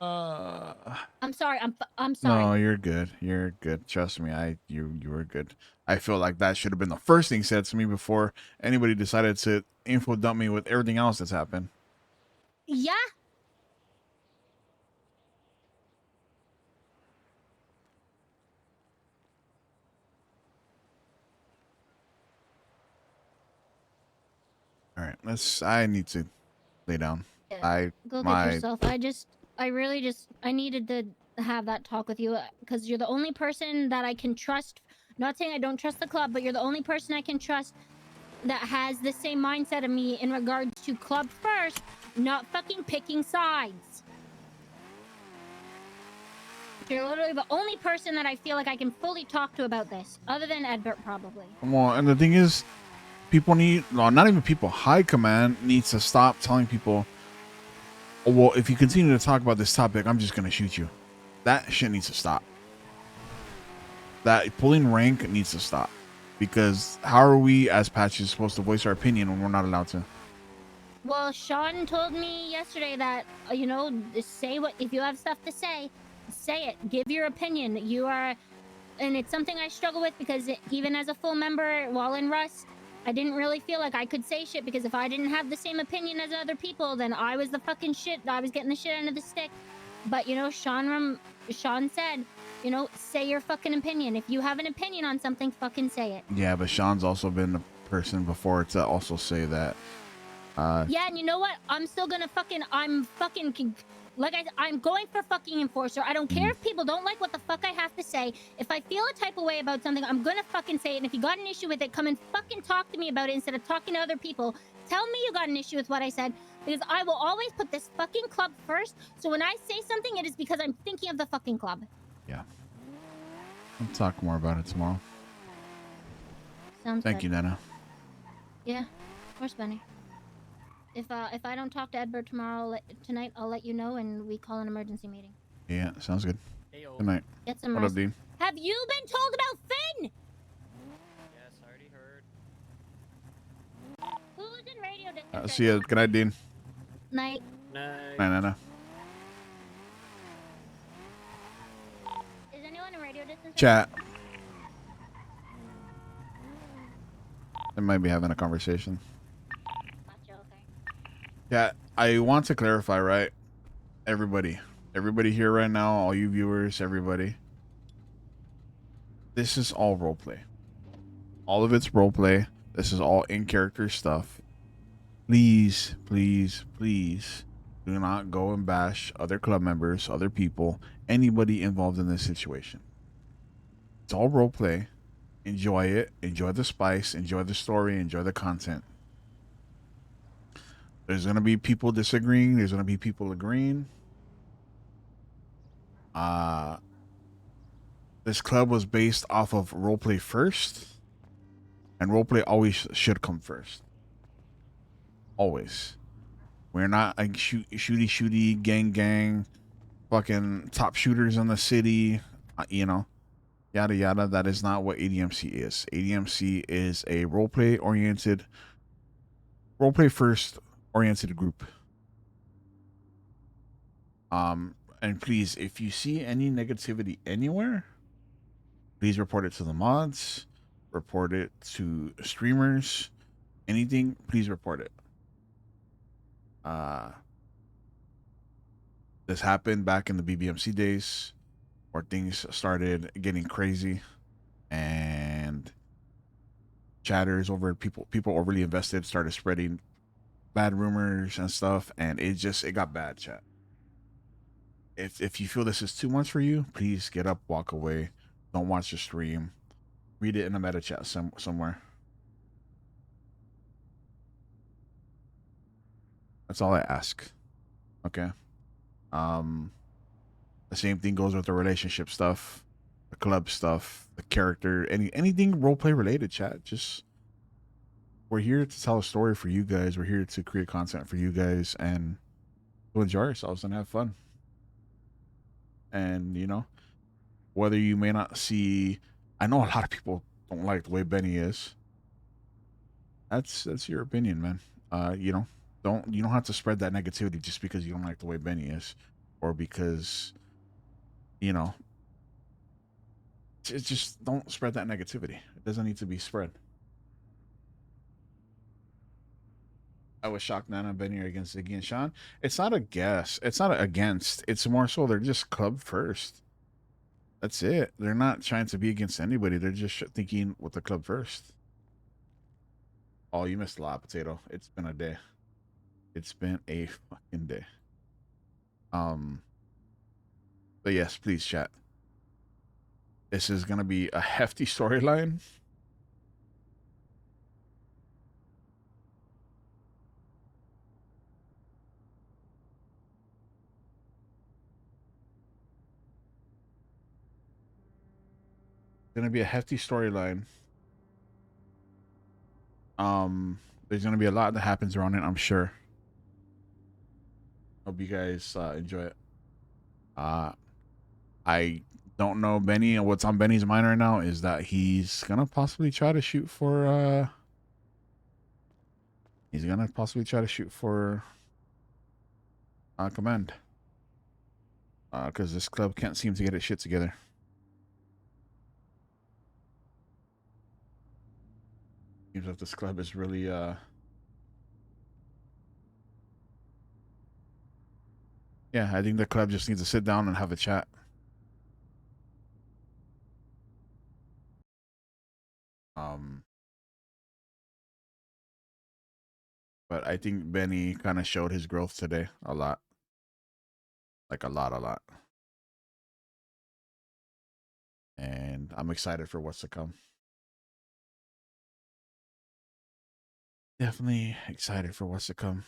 I'm sorry. I'm sorry. No, you're good. You're good. Trust me. You were good. I feel like that should have been the first thing said to me before anybody decided to info dump me with everything else that's happened. Yeah. All right, I need to lay down. Go get yourself. I needed to have that talk with you because you're the only person that I can trust. Not saying I don't trust the club, but you're the only person I can trust that has the same mindset of me in regards to club first, not fucking picking sides. You're literally the only person that I feel like I can fully talk to about this, other than Edbert probably. Come on, and the thing is, people not even people, high command needs to stop telling people, oh, well, if you continue to talk about this topic, I'm just going to shoot you. That shit needs to stop. That pulling rank needs to stop. Because how are we as patches supposed to voice our opinion when we're not allowed to? Well, Sean told me yesterday that, say what, if you have stuff to say it. Give your opinion. And it's something I struggle with because even as a full member while in Rust, I didn't really feel like I could say shit because if I didn't have the same opinion as other people, then I was the fucking shit. I was getting the shit end of the stick. But, Sean said, say your fucking opinion. If you have an opinion on something, fucking say it. Yeah, but Sean's also been a person before to also say that. Yeah, and you know what? I'm still gonna I'm going for fucking enforcer. I don't care if people don't like what the fuck I have to say. If I feel a type of way about something, I'm gonna fucking say it. And if you got an issue with it, come and fucking talk to me about it instead of talking to other people. Tell me you got an issue with what I said, because I will always put this fucking club first. So when I say something, it is because I'm thinking of the fucking club. Yeah. We'll talk more about it tomorrow. Sounds Thank good. you, Nana. Yeah, of course, Benny. if I don't talk to Edward tomorrow tonight, I'll let you know, and we call an emergency meeting. Yeah, sounds good. Good night. Get some What rest. up, Dean? Have you been told about Finn? Yes, I already heard. Who's in radio distance See right ya. Good night, Dean. now? Night. Night. Night, Nana. Is anyone in radio distance? Chat. They might be having a conversation. Gotcha, okay. Yeah, I want to clarify, right? Everybody here right now, all you viewers, everybody. This is all roleplay. All of it's roleplay. This is all in-character stuff. Please, please, please do not go and bash other club members, other people, anybody involved in this situation. It's all roleplay. Enjoy it. Enjoy the spice. Enjoy the story. Enjoy the content. There's going to be people disagreeing. There's going to be people agreeing. This club was based off of roleplay first, and roleplay always should come first. Always. We're not like shooty, gang, fucking top shooters in the city, yada yada. That is not what ADMC is. ADMC is a roleplay first oriented group. And please, if you see any negativity anywhere, please report it to the mods, report it to streamers, anything, please report it. This happened back in the BBMC days where things started getting crazy and chatters over people overly invested started spreading bad rumors and stuff, and it got bad, chat. If you feel this is too much for you, please get up, walk away. Don't watch the stream. Read it in a meta chat somewhere. That's all I ask. Okay. The same thing goes with the relationship stuff, the club stuff, the character, anything roleplay related, chat. Just we're here to tell a story for you guys. We're here to create content for you guys and to enjoy ourselves and have fun. And whether you may not see, I know a lot of people don't like the way Benny is. That's your opinion, man. You don't have to spread that negativity just because you don't like the way Benny is, or because just don't spread that negativity. It doesn't need to be spread. I was shocked Nana and Benny are against Ziggy and Sean. It's not a guess. It's not against. It's more so they're just club first. That's it. They're not trying to be against anybody. They're just thinking with the club first. Oh, you missed a lot, Potato. It's been a day. It's been a fucking day. But yes, please, chat. This is gonna be a hefty storyline. Gonna be a hefty storyline. There's gonna be a lot that happens around it, I'm sure. Hope you guys enjoy it. I don't know Benny, and what's on Benny's mind right now is that he's gonna possibly try to shoot for command. Because this club can't seem to get its shit together. Seems like this club is really yeah, I think the club just needs to sit down and have a chat. But I think Benny kind of showed his growth today a lot. Like a lot. And I'm excited for what's to come. Definitely excited for what's to come.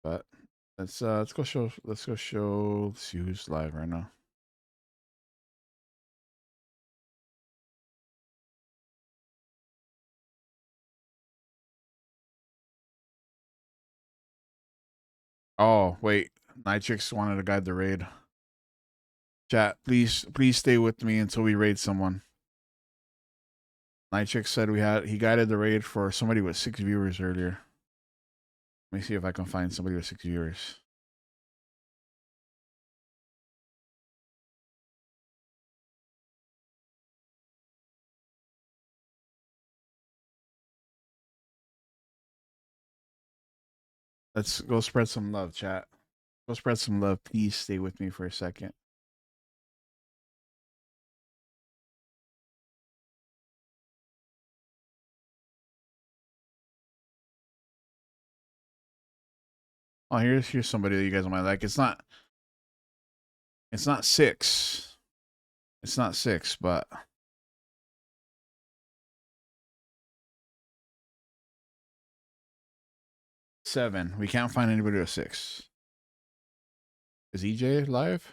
But let's go show. Let's see who's live right now. Oh, wait. Nitrix wanted to guide the raid. Chat, please stay with me until we raid someone. Nitrix said he guided the raid for somebody with 6 viewers earlier. Let me see if I can find somebody with 6 viewers. Let's go spread some love, chat. Go spread some love. Please stay with me for a second. Oh, here's somebody that you guys might like. It's not 6. It's not 6, but 7. We can't find anybody with 6. Is EJ live?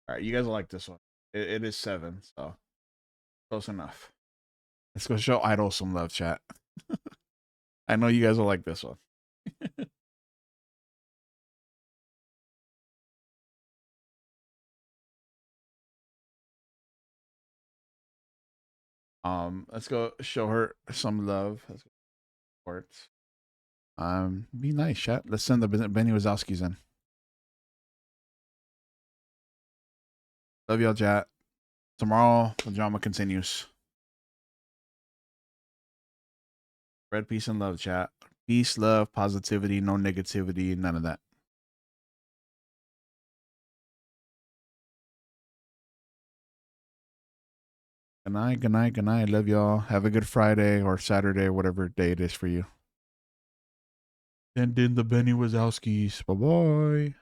All right, you guys will like this one. It is 7, so close enough. Let's go show Idol some love, chat. I know you guys will like this one. Let's go show her some love. Let's go support. Be nice, chat. Let's send the Benny Wazowskis in. Love y'all, chat. Tomorrow the drama continues. Spread peace and love, chat. Peace, love, positivity, no negativity, none of that. Good night, good night, good night. Love y'all. Have a good Friday or Saturday, whatever day it is for you. And then the Benny Wazowskis. Bye-bye.